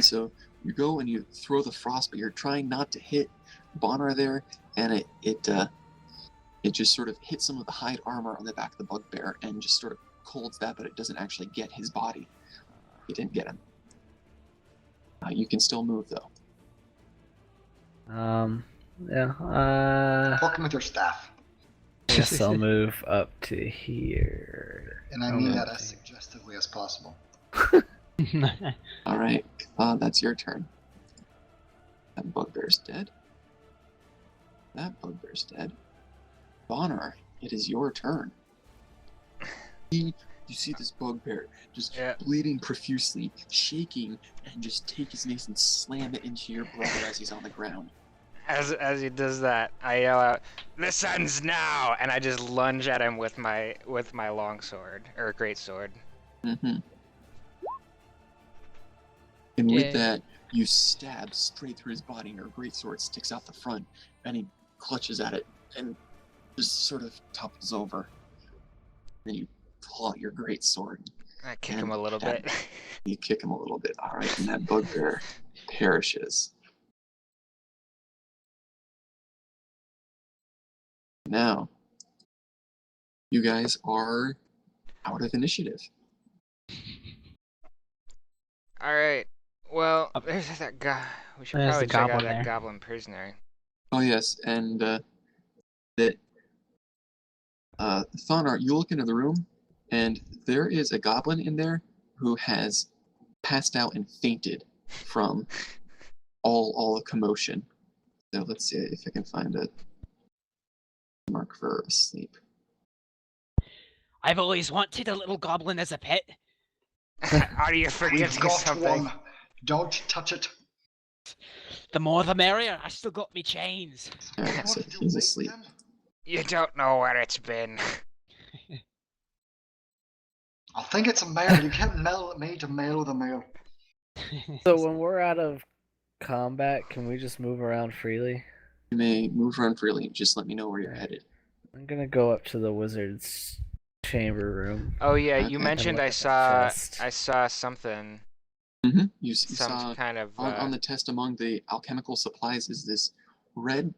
A: And so you go and you throw the frost, but you're trying not to hit Bonnar there, and it just sort of hits some of the hide armor on the back of the bugbear and just sort of colds that, but it doesn't actually get his body. It didn't get him. You can still move though.
B: Yeah.
E: Poke him with your staff.
B: I guess I'll move up to here.
E: And I mean that as suggestively as possible.
A: All right, that's your turn. That bugbear's dead. That bugbear's dead. Bonnar, it is your turn. You see this bugbear just bleeding profusely, shaking, and just take his mace and slam it into your brother as he's on the ground.
C: As he does that, I yell out, "This ends now!" and I just lunge at him with my long sword or great sword.
A: Mm-hmm. And with that, you stab straight through his body, and your greatsword sticks out the front, and he clutches at it and just sort of topples over. Then you pull out your greatsword.
C: I kick him a little bit.
A: You kick him a little bit, all right, and that bugbear perishes. Now, you guys are out of initiative.
C: All right. Well, there's that guy. We should
D: There's
C: probably
D: the
C: check out
D: goblin
C: that
D: there.
C: goblin prisoner.
A: Oh yes, and that Thonar, you look into the room, and there is a goblin in there who has passed out and fainted from all the commotion. So let's see if I can find a mark for asleep.
D: I've always wanted a little goblin as a pet.
C: Are you
E: We've
C: forgetting
E: got
C: something?
E: one. Don't touch it.
D: The more the merrier. I still got me chains.
A: Alright,
E: What
A: so
E: did you
A: he's
E: make
A: asleep.
E: them?
C: You don't know where it's been.
E: I think it's a male. You can't mate a male with a male.
B: So when we're out of combat, can we just move around freely?
A: You may move around freely. Just let me know where you're headed.
B: I'm gonna go up to the wizard's chamber room.
C: Oh yeah,
A: Okay.
C: you
A: And
C: mentioned
B: look
C: I
B: at that
C: saw
B: chest.
C: I saw something.
A: Mm-hmm. You
C: Some
A: saw
C: kind of
A: on the test among the alchemical supplies is this red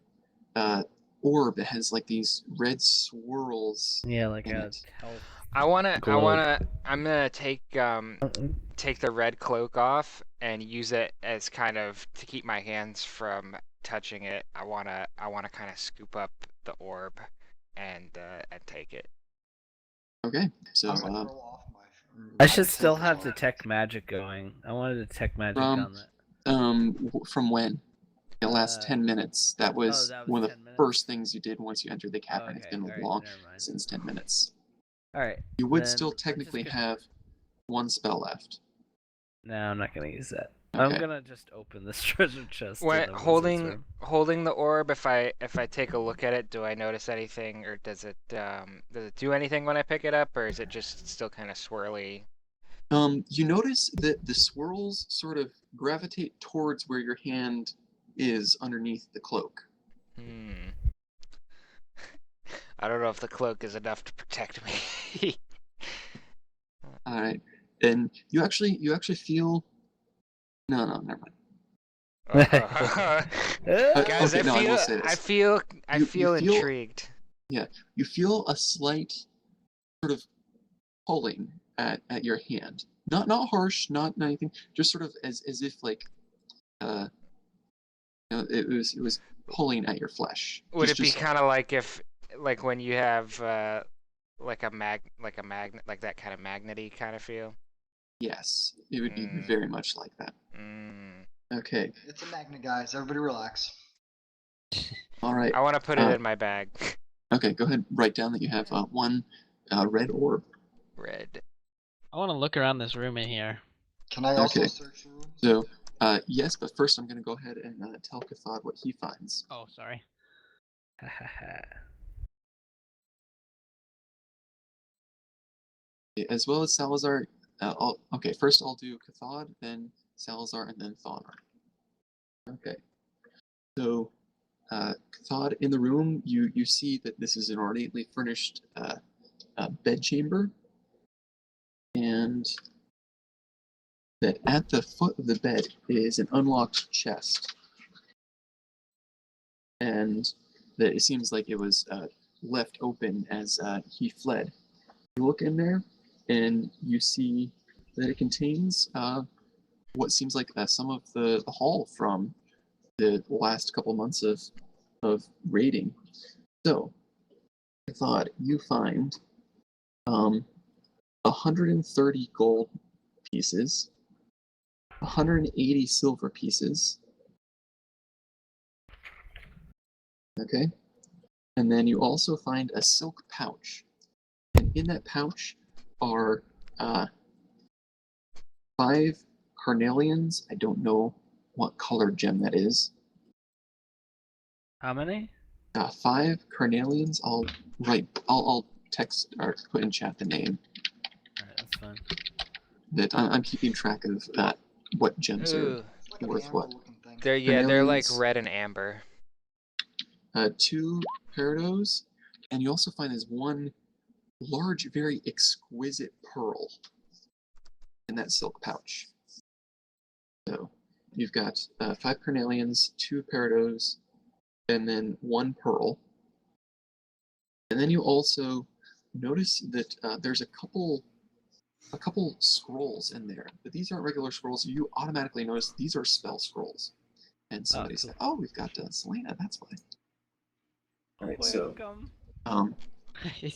A: orb that has like these red swirls.
B: Yeah, like
A: in
B: a
A: it.
C: I'm gonna take the red cloak off and use it as kind of to keep my hands from touching it. I wanna kind of scoop up the orb and take it.
A: Okay, so
E: I'm gonna throw off my.
B: I should
E: my
B: still
E: thing as
B: have
E: well.
B: detect magic going. I wanted detect magic
A: From-
B: on that.
A: from when? The last 10 minutes. That was,
B: that was
A: one of
B: 10
A: the
B: minutes?
A: first things you did once you entered the cavern. It's
B: Okay,
A: been
B: alright,
A: long
B: never mind.
A: since 10 minutes.
B: Alright.
A: You would
B: then
A: still
B: let's just
A: technically
B: get-
A: have one spell left.
B: No, I'm not gonna use that.
A: Okay.
B: I'm gonna just open this treasure chest. in
C: When
B: the wizard's room.
C: holding the orb, if I take a look at it, do I notice anything, or does it do anything when I pick it up, or is it just still kind of swirly?
A: You notice that the swirls sort of gravitate towards where your hand is underneath the cloak.
C: I don't know if the cloak is enough to protect me.
A: All right, and you actually feel. No, never mind.
C: Guys,
A: okay, no, I will say
C: I
A: this.
C: feel
A: You feel-
C: intrigued.
A: You feel a slight sort of pulling at your hand. Not harsh, not anything. Just sort of as if like, it was pulling at your flesh.
C: Would it be
A: Just-
C: kind of like when you have like a magnet, like that kind of magnety kind of feel?
A: Yes, it would be
C: Mm.
A: very much like that. Okay,
E: It's a magnet, guys. Everybody relax.
A: all right.
C: I want to put it in my bag.
A: Okay, go ahead. Write down that you have one red orb.
C: Red.
D: I want to look around this room in here.
E: Can I also
A: Okay.
E: search the room?
A: So, yes, but first I'm going to go ahead and tell Cathod what he finds.
D: Oh, sorry.
A: As well as Salazar. Okay, first I'll do Cathod, then Salazar, and then Thonar. Okay. So, Cathod, in the room, you see that this is an ornately furnished bedchamber. And that at the foot of the bed is an unlocked chest, and that it seems like it was left open as he fled. You look in there, and you see that it contains what seems like some of the haul from the last couple months of raiding. So I thought you find 130 gold pieces, 180 silver pieces. Okay. And then you also find a silk pouch. And in that pouch are 5 carnelians. I don't know what color gem that is.
B: How many?
A: 5 carnelians. I'll text or put in chat the name.
B: Alright, that's fine.
A: That I'm keeping track of what gems are
C: Ooh,
E: It's like an
A: worth what.
E: amber-looking thing.
C: they're like
A: Carnelians.
C: red and amber.
A: 2 peridot, and you also find this one large, very exquisite pearl in that silk pouch. So you've got 5 carnelians, 2 peridots, and then 1 pearl. And then you also notice that there's a couple scrolls in there, but these aren't regular scrolls. You automatically notice these are spell scrolls. And somebody
B: cool.
A: said, "Oh, we've got Selena. That's why." All right, so
B: Welcome.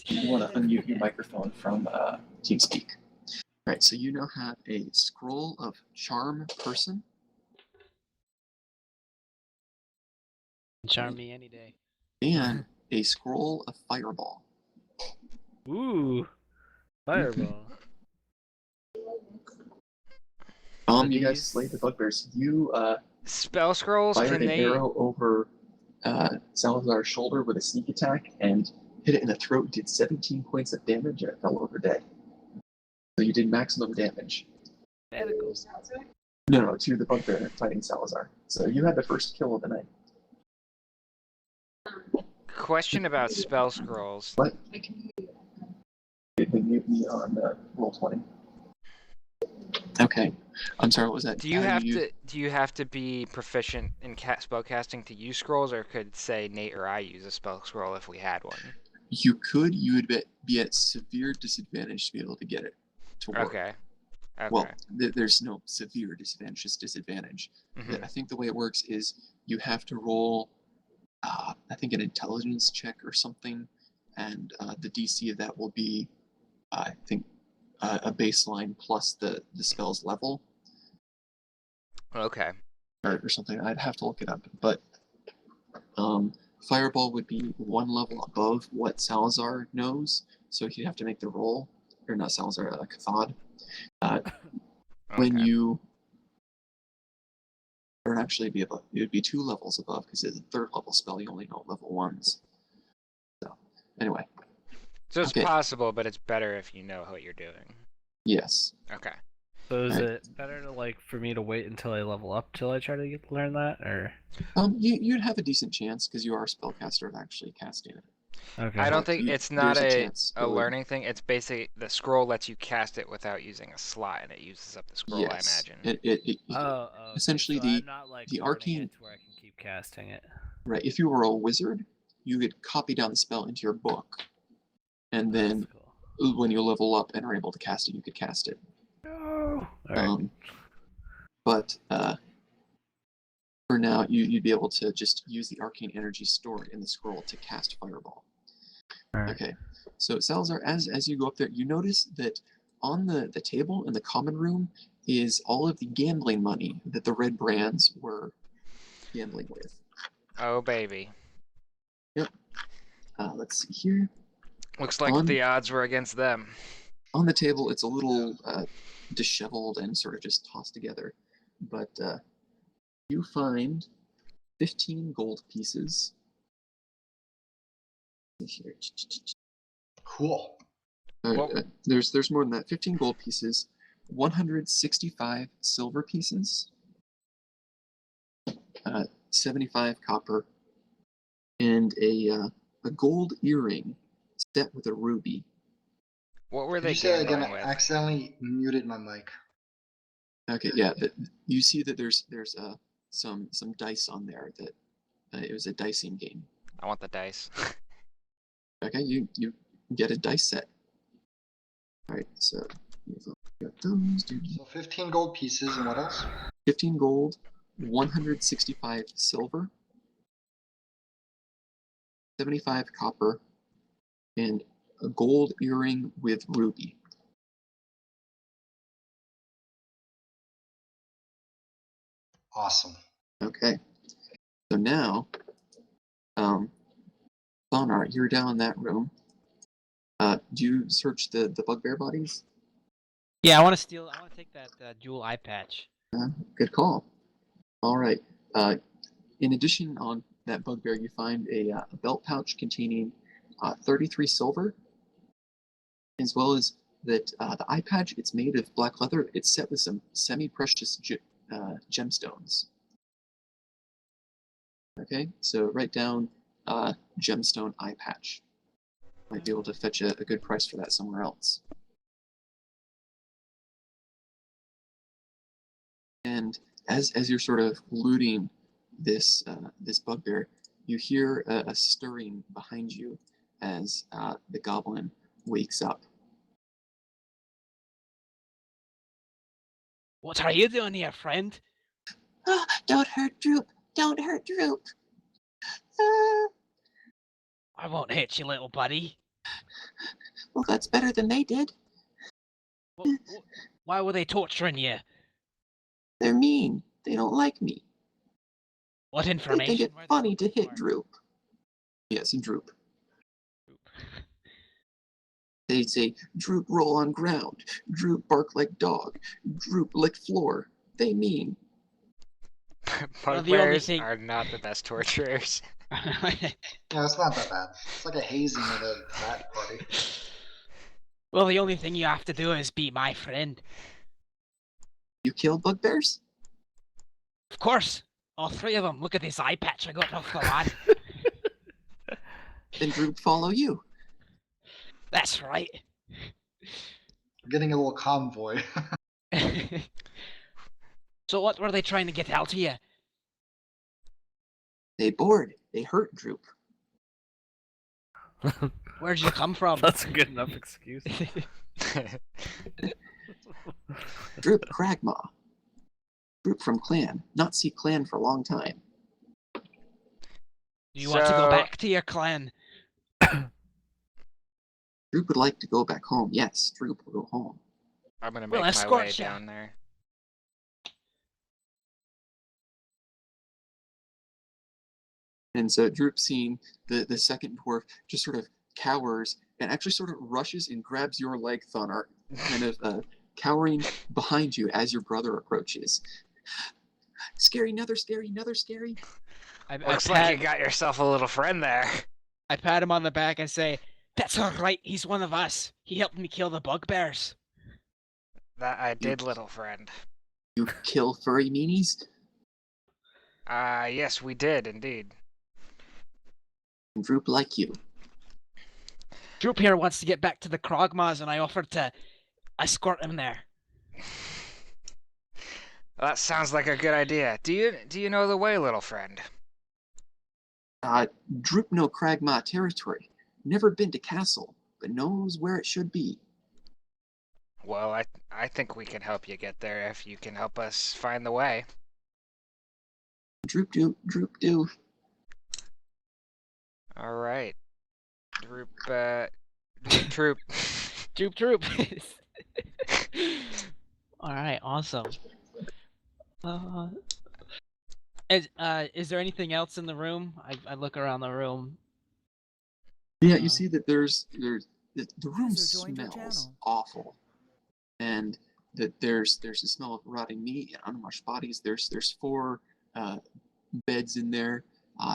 A: you want to unmute your microphone from TeamSpeak. All right, so you now have a scroll of charm person.
D: Charm me any day.
A: And a scroll of fireball.
B: Ooh. Fireball.
A: You guys
B: these-
A: slayed the bugbears. You
C: Spell scrolls,
A: fired
C: can
A: an
C: they?
A: arrow over Salazar's shoulder with a sneak attack and hit it in the throat, did 17 points of damage, and it fell over dead. So you did maximum damage.
B: Medical.
A: No, to the bugbear fighting Salazar. So you had the first kill of the night.
C: Question about spell scrolls.
A: What? They mute me on Roll20. Okay. I'm sorry, what was that?
C: Do you
A: How
C: have
A: use-
C: to be proficient in spell casting to use scrolls, or could say Nate or I use a spell scroll if we had one?
A: You would be at severe disadvantage to be able to get it to work.
C: Okay. Okay.
A: Well, there's no severe disadvantage, just disadvantage.
C: Mhm.
A: I think the way it works is you have to roll, I think, an intelligence check or something, and the DC of that will be, I think, a baseline plus the spell's level
C: Okay.
A: or something. I'd have to look it up, but Fireball would be 1 level above what Salazar knows, so he'd have to make the roll, or not Salazar, Cathod. When
C: Okay.
A: you, or actually be above, it would be 2 levels above because it's a 3rd level spell. You only know level 1s. So anyway,
C: So it's
A: okay.
C: possible, but it's better if you know what you're doing.
A: yes.
C: Okay.
B: So is
A: Alright.
B: it better to for me to wait until I level up till I try to learn that, or?
A: You'd have a decent chance because you are a spellcaster of actually casting it.
B: Okay.
C: I don't
A: But
C: think it's not
A: there's
C: a
A: chance it would-
C: learning thing. It's basically the scroll lets you cast it without using a slot, and it uses up the scroll.
A: Yes.
C: I imagine.
A: It
B: Oh, okay.
A: essentially
B: so
A: the-
B: I'm not
A: the
B: learning
A: arcane-
B: it to where I can keep casting it.
A: right. If you were a wizard, you could copy down the spell into your book, and then
B: That's cool.
A: when you level up and are able to cast it, you could cast it.
B: No. Alright.
A: But for now, you'd be able to just use the arcane energy stored in the scroll to cast Fireball.
B: Alright.
A: Okay, so Salazar, as you go up there, you notice that on the table in the common room is all of the gambling money that the Red Brands were gambling with.
C: Oh baby.
A: Let's see here.
C: Looks like
A: On-
C: the odds were against them.
A: On the table, it's a little disheveled and sort of just tossed together. But you find 15 gold pieces. Here.
E: Cool.
C: Well-
A: There's more than that. 15 gold pieces, 165 silver pieces, 75 copper, and a gold earring set with a ruby.
C: What were
E: Did
C: they
E: you say again?
C: gambling
E: I
C: with?
E: accidentally muted my mic.
A: Okay, yeah. You see that there's some dice on there that it was a dicing game.
C: I want the dice.
A: Okay, you get a dice set. All right, so you've got those.
E: So 15 gold pieces, and what else?
A: 15 gold, 165 silver, 75 copper, and a gold earring with ruby.
E: Awesome.
A: Okay, so now, Sonar, you're down in that room. Do you search the bugbear bodies?
D: Yeah, I want to steal. I want to take that jewel eye patch.
A: Good call. All right. In addition, on that bugbear, you find a belt pouch containing 33 silver, as well as that the eye patch. It's made of black leather. It's set with some semi-precious gemstones. Okay, so write down gemstone eye patch. Might be able to fetch a good price for that somewhere else. And as you're sort of looting this this bugbear, you hear a stirring behind you as the goblin wakes up.
D: What are you doing here, friend?
A: Don't hurt Droop! Don't hurt Droop!
D: I won't hit you, little buddy.
A: Well, that's better than they did.
D: Why were they torturing you?
A: They're mean. They don't like me.
D: What
A: They
D: information?
A: think it's
D: were they
A: funny to
D: looking
A: hit
D: for?
A: Droop. Yes, and Droop. They say, Droop roll on ground, Droop bark like dog, Droop lick floor. They mean.
D: Well, the only
C: Bugbears
D: thing-
C: are not the best torturers.
E: Yeah, it's not that bad. It's like a hazing at a frat party.
D: Well, the only thing you have to do is be my friend.
A: You kill bugbears?
D: Of course. All three of them. Look at this eye patch I got off the lad.
A: Then Droop follow you.
D: That's right.
E: We're getting a little convoy.
D: So what were they trying to get out of you?
A: They bored. They hurt Droop.
D: Where'd you come from?
B: That's a good enough excuse.
A: Droop Cragmaw. Droop from clan. Not see clan for a long time.
D: Do you want to go
C: So-
D: back to your clan?
A: Droop would like to go back home. Yes, Droop will go home.
C: I'm gonna
D: We'll
C: make my way
D: escort ya.
C: down there.
A: And so Droop, seeing the second dwarf, just sort of cowers and actually sort of rushes and grabs your leg, Thonar, kind of cowering behind you as your brother approaches. Scary, another scary, another scary.
C: Looks like you got yourself a little friend there.
D: I pat him on the back and say, "That's all right. He's one of us. He helped me kill the bugbears."
C: That I did, little friend.
A: You kill furry meanies?
C: Yes, we did indeed.
A: And Droop like you.
D: Droop here wants to get back to the Krogmaws, and I offered to escort him there.
C: Well, that sounds like a good idea. Do you know the way, little friend?
A: Droop no Cragmaw territory. Never been to castle, but knows where it should be.
C: Well, I think we can help you get there if you can help us find the way.
A: Droop do, Droop do.
C: All right. Droop, troop.
D: Droop, droop. All right, awesome. Is there anything else in the room? I look around the room.
A: Yeah, you see that there's the room
F: User joined your
A: smells
F: channel.
A: awful, and that there's the smell of rotting meat and unwashed bodies. There's 4 beds in there,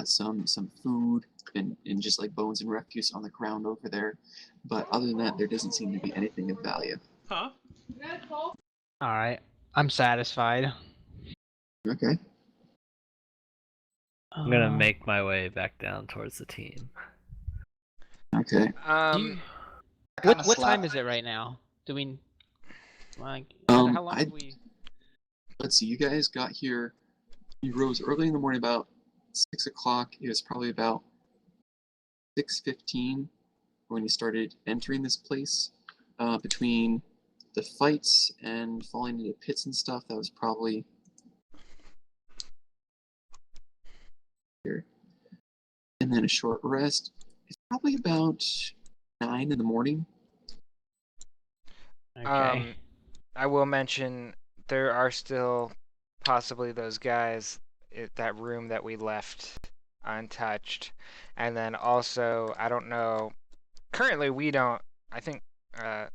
A: some food and just like bones and refuse on the ground over there. But other than that, there doesn't seem to be anything of value.
F: Huh?
D: All right, I'm satisfied.
A: Okay.
B: I'm gonna make my way back down towards the team.
A: Okay.
D: What time is it right now? Do we like?
A: Um,
D: how long
A: I-
D: have we?
A: let's see, you guys got here. You rose early in the morning, about 6 o'clock. It was probably about 6:15 when you started entering this place. Between the fights and falling into pits and stuff, that was probably here. And then a short rest. It's probably about 9 in the morning.
D: Okay.
C: I will mention there are still possibly those guys at that room that we left untouched. And then also, I don't know, currently we don't, I think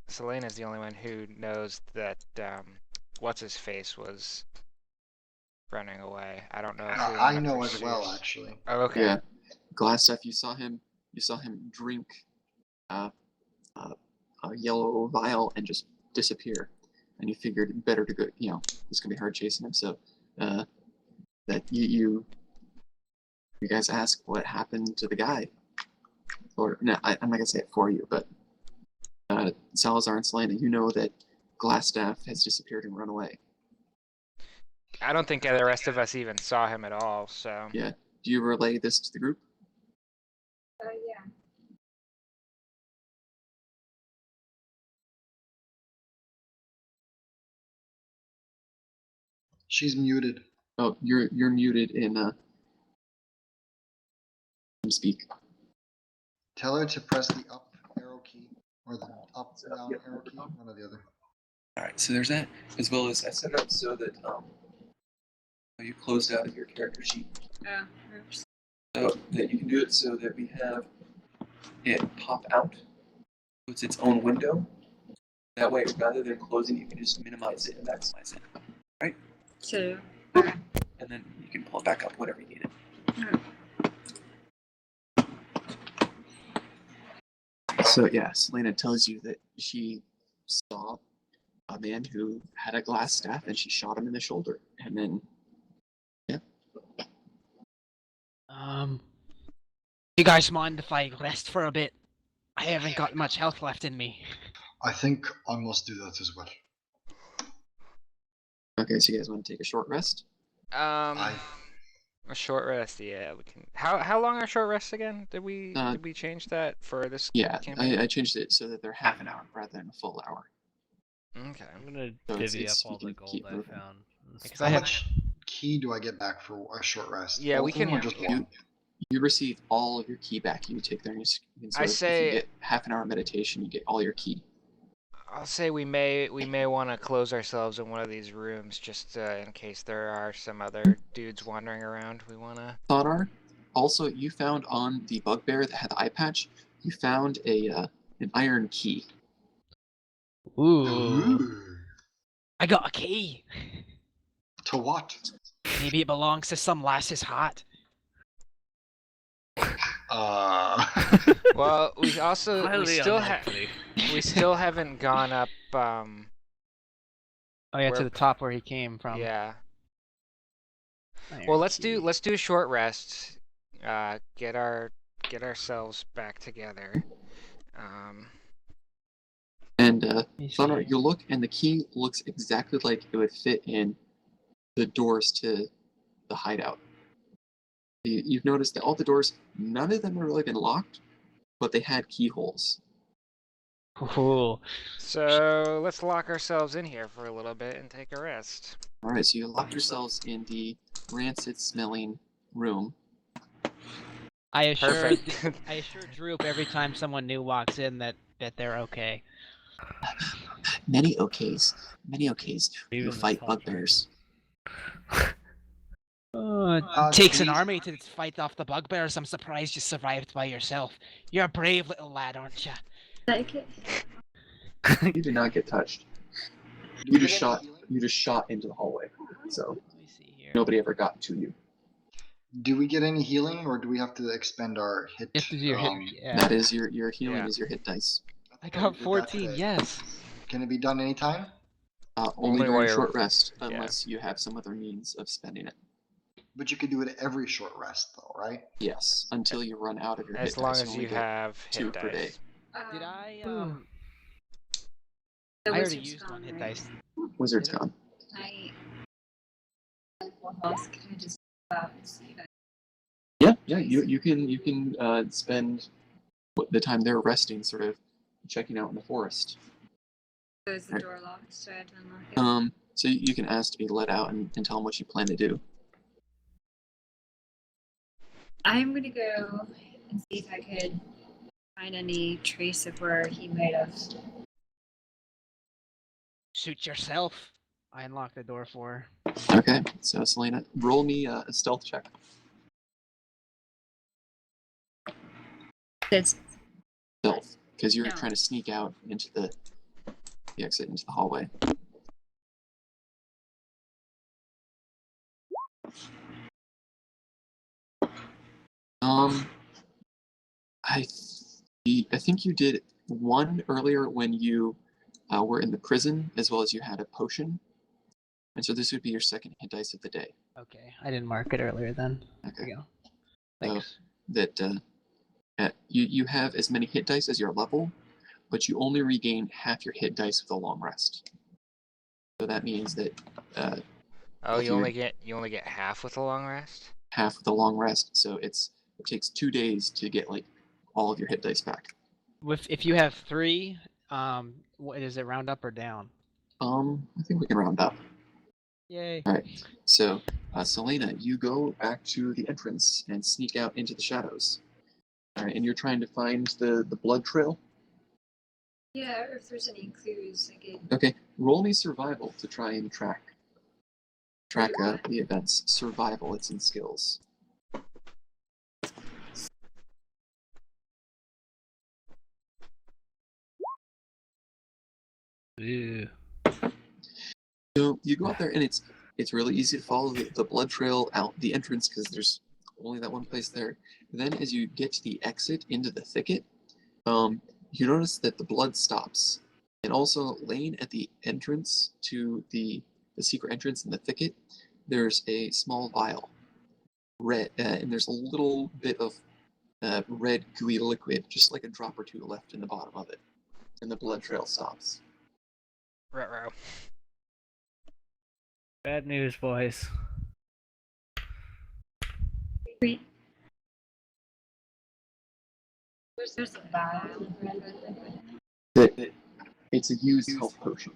C: Selena's the only one who knows that what's his face was running away. I don't know if we
E: I
C: wanna
E: know as
C: pursue-
E: well, actually.
C: Oh, okay.
A: Yeah, Glass stuff. You saw him drink a yellow vial and just disappear. And you figured better to go. It's gonna be hard chasing him. So that you guys ask what happened to the guy. Or no, I'm not gonna say it for you, but Salazar and Selena, you know that Glassstaff has disappeared and run away.
C: I don't think the rest of us even saw him at all, so.
A: Yeah. Do you relay this to the group?
F: Yeah.
E: She's muted.
A: Oh, you're muted in speak.
E: Tell her to press the up arrow key or the up down arrow key, one or the other.
A: All right, so there's that, as well as I set it up so that you closed out of your character sheet,
F: Oh.
A: so that you can do it so that we have it pop out. So it's its own window. That way, rather than closing, you can just minimize it and maximize it,
F: So.
A: and then you can pull it back up whenever you need it. So yeah, Selena tells you that she saw a man who had a glass staff and she shot him in the shoulder, and then
D: You guys mind if I rest for a bit? I haven't got much health left in me.
E: I think I must do that as well.
A: okay, so you guys want to take a short rest?
E: I
C: A short rest, yeah, we can. How long are short rests again? Did we
A: Uh,
C: change that for this
A: Yeah,
C: campaign?
A: I changed it so that they're half an hour rather than a full hour.
C: Okay.
B: I'm gonna
A: So it's-
B: divvy up
A: it's-
B: all
A: you
B: the
A: can
B: gold
A: keep
B: I
A: moving.
B: found.
D: Because
E: how
D: I have
E: much key do I get back for a short rest?
C: Yeah,
E: Both
C: we
E: of them
C: can-
E: or just
A: You-
E: one.
A: You receive all of your key back. You take there and so
C: I
A: if
C: say-
A: you get half an hour meditation, you get all your key.
C: I'll say we may want to close ourselves in one of these rooms just in case there are some other dudes wandering around. We wanna.
A: Thonar, also you found on the bugbear that had the eye patch, you found an iron key.
D: Ooh.
E: Ooh.
D: I got a key.
E: To what?
D: Maybe it belongs to some lass's heart.
C: Well, we also we
B: Highly
C: still
B: unlikely.
C: we still haven't gone up.
D: Oh yeah,
C: Where-
D: to the top where he came from.
C: Yeah.
D: Iron
C: Well, let's
D: key.
C: do a short rest. Get ourselves back together.
A: And
D: Let me
A: Thonar,
D: see.
A: you look, and the key looks exactly like it would fit in the doors to the hideout. You've noticed that all the doors, none of them have really been locked, but they had keyholes.
D: Ooh.
C: So let's lock ourselves in here for a little bit and take a rest.
A: All right, so you lock yourselves in the rancid-smelling room.
D: I assure
C: Perfect.
D: I assure Droop every time someone new walks in that they're okay.
A: Many okays. You
B: Even the
A: fight
B: tall
A: bugbears.
D: It takes an
E: please.
D: army to fight off the bugbears. I'm surprised you survived by yourself. You're a brave little lad, aren't you?
F: Like it.
A: You did not get touched.
E: Do we
A: You just
E: get any
A: shot.
E: healing?
A: You just shot into the hallway. So
D: Let me see here.
A: nobody ever got to you.
E: Do we get any healing, or do we have to expend our hit?
D: You have to do your hit. Yeah.
A: That is your healing
C: Yeah.
A: is your hit dice.
D: I
E: thought we
D: got
E: did that
D: 14.
E: today.
D: Yes.
E: Can it be done anytime?
A: Only
C: Only
A: during
C: while you're-
A: short rest,
C: yeah.
A: unless you have some other means of spending it.
E: But you could do it every short rest, though, right?
A: Yes, until you run out of your hit
C: As long
A: dice.
C: as
A: only
C: you
A: get
C: have
A: two
C: hit
A: per day.
C: dice.
D: Did I
F: The
D: I already
F: wizard's
D: used
F: gone,
D: one hit
F: right?
D: dice.
A: Wizard's
D: Did it?
A: gone.
F: I full health, can I just go out and see that?
A: Yeah. You can spend the time there resting, sort of checking out in the forest.
F: So is the
A: Right.
F: door locked? So I have to unlock it.
A: So you can ask to be let out and tell them what you plan to do.
F: I'm gonna go and see if I could find any trace of where he might have.
D: Shoot yourself. I unlocked the door for her.
A: Okay, so Selena, roll me a stealth check.
F: It's
A: Stealth, because you're
F: No.
A: trying to sneak out into the exit into the hallway. I think you did one earlier when you were in the prison, as well as you had a potion, and so this would be your second hit dice of the day.
D: Okay, I didn't mark it earlier then. There
A: Okay,
D: we go. Thanks.
A: that you have as many hit dice as your level, but you only regain half your hit dice with a long rest. So that means that
C: Oh,
A: if
C: you
A: you're-
C: only get half with a long rest.
A: half with a long rest, so it takes 2 days to get like all of your hit dice back.
D: If you have 3, what is it, round up or down?
A: I think we can round up.
D: Yay.
A: All right. So, Selena, you go back to the entrance and sneak out into the shadows. All right, and you're trying to find the blood trail.
F: yeah, or if there's any clues I could.
A: Okay, roll me survival to try and track the events. Survival, it's in skills.
B: Ew.
A: So you go out there, and it's really easy to follow the blood trail out the entrance because there's only that one place there. Then, as you get to the exit into the thicket, you notice that the blood stops, and also laying at the entrance to the secret entrance in the thicket, there's a small vial, red, and there's a little bit of red gooey liquid, just like a drop or two left in the bottom of it, and the blood trail stops.
C: Ruh-roh.
B: Bad news, boys.
F: Wait. There's a vial of red liquid.
A: It's a used health potion.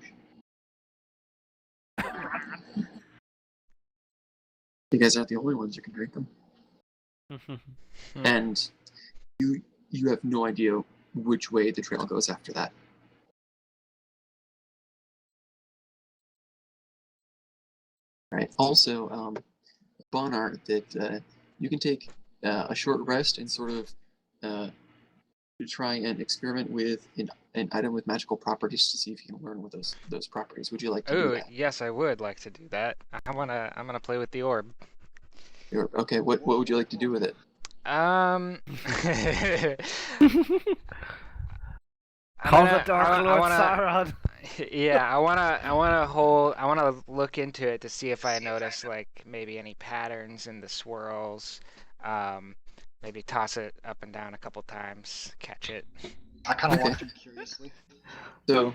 A: You guys aren't the only ones who can drink them, and you have no idea which way the trail goes after that. Right. Also, Bonar, that you can take a short rest and sort of to try and experiment with an item with magical properties to see if you can learn what those properties. Would you like to do
C: Ooh,
A: that?
C: yes, I would like to do that. I'm gonna play with the orb.
A: Okay. What would you like to do with it?
C: I'm
B: Call
C: gonna-
B: the Dark
C: I
B: Lord
C: wanna-
B: Sauron.
C: Yeah, I wanna look into it to see if I notice like maybe any patterns in the swirls. Maybe toss it up and down a couple times, catch it.
E: I kind of
A: Okay.
E: watched it curiously.
A: So,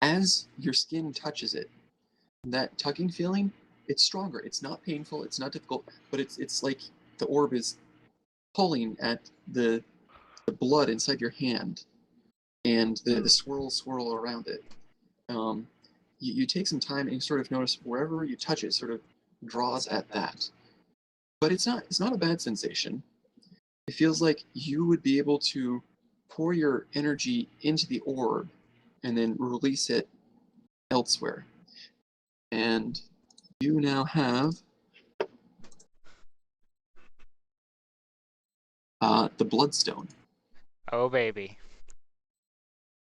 A: as your skin touches it, that tugging feeling, it's stronger. It's not painful. It's not difficult, but it's like the orb is pulling at the blood inside your hand, and the swirls swirl around it. You take some time and you sort of notice wherever you touch it, sort of draws at that. But it's not a bad sensation. It feels like you would be able to pour your energy into the orb and then release it elsewhere. And you now have the Bloodstone.
C: Oh baby.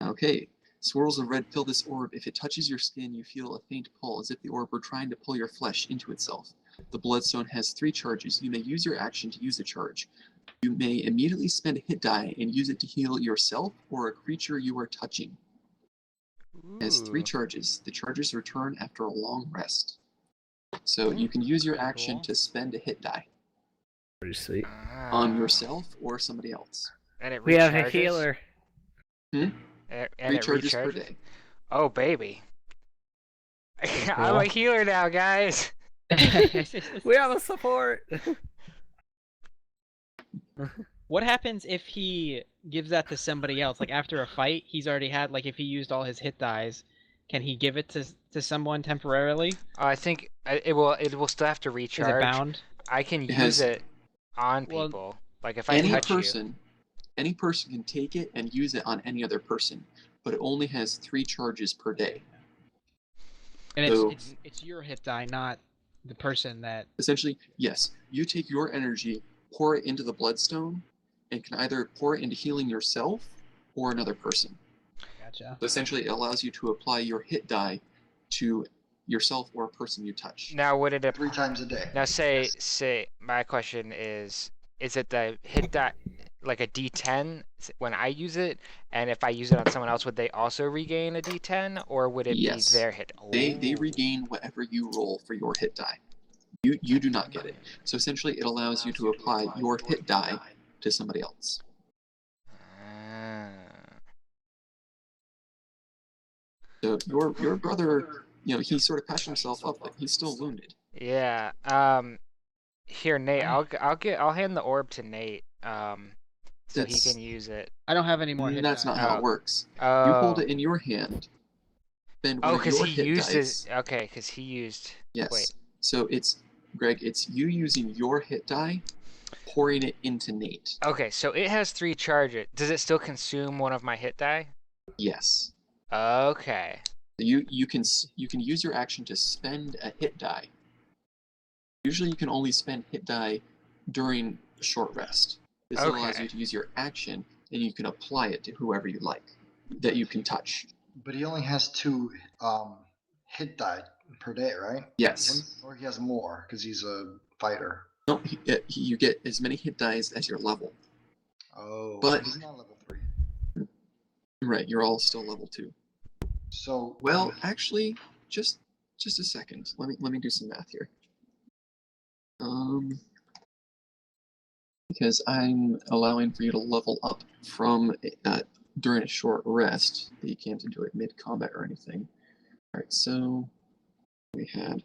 A: Okay. Swirls of red fill this orb. If it touches your skin, you feel a faint pull, as if the orb were trying to pull your flesh into itself. The Bloodstone has 3 charges. You may use your action to use a charge. You may immediately spend a hit die and use it to heal yourself or a creature you are touching. It has 3
C: Ooh.
A: charges. The charges return after a long rest. So you can use your
D: Pretty
A: action
D: cool.
A: to spend a hit die
B: Pretty sweet.
A: on
C: Ah.
A: yourself or somebody else.
C: And it
B: We have a
C: recharges?
B: healer.
C: And
A: 3
C: it
A: charges per
C: recharges?
A: day.
C: Oh baby. I'm
B: Cool.
C: a healer now, guys.
B: We have a support.
D: What happens if he gives that to somebody else? Like after a fight, he's already had. Like if he used all his hit dies, can he give it to someone temporarily?
C: I think it will still have to
D: Is it
C: recharge.
D: bound?
C: I can
A: It
C: use
A: has-
C: it on
D: Well,
C: people. Like if I
A: Any
C: touch you.
A: person can take it and use it on any other person, but it only has 3 charges per day.
D: And
A: So-
D: it's your hit die, not the person that.
A: Essentially, yes, you take your energy, pour it into the bloodstone, and can either pour it into healing yourself or another person.
D: Gotcha.
A: So essentially, it allows you to apply your hit die to yourself or a person you touch.
C: Now would it
E: 3 times a day.
C: now say my question is it the hit die like a D10 when I use it, and if I use it on someone else, would they also regain a D10, or would it
A: Yes.
C: be their hit?
A: They
C: Ooh.
A: regain whatever you roll for your hit die. You do not get it. So essentially, it allows you to apply your hit die to somebody else.
C: Ah.
A: So your brother, he sort of patched himself up, but he's still wounded.
C: Yeah. Here, Nate. I'll hand the orb to Nate. So he
A: That's-
C: can use it.
D: I don't have any more hit
A: That's
D: die.
A: not how
C: Oh.
A: it works.
C: Oh.
A: You hold it in your hand. Then one
C: Oh,
A: of
C: because
A: your
C: he
A: hit
C: used
A: dice.
C: it. Okay, because he used.
A: Yes.
C: Wait.
A: So Greg, it's you using your hit die, pouring it into Nate.
C: Okay, so it has 3 charges. Does it still consume one of my hit die?
A: Yes.
C: Okay.
A: You can use your action to spend a hit die. Usually, you can only spend hit die during a short rest. This allows
C: Okay.
A: you to use your action, and you can apply it to whoever you like that you can touch.
E: But he only has 2 hit die per day, right?
A: Yes.
E: Or he has more because he's a fighter.
A: No, you get as many hit dice as your level.
E: Oh,
A: But-
E: he's not level 3.
A: Right, you're all still level 2.
E: So
A: Well, actually, just a second. Let me do some math here. Because I'm allowing for you to level up from during a short rest. That you can't do it mid combat or anything. All right, so we had.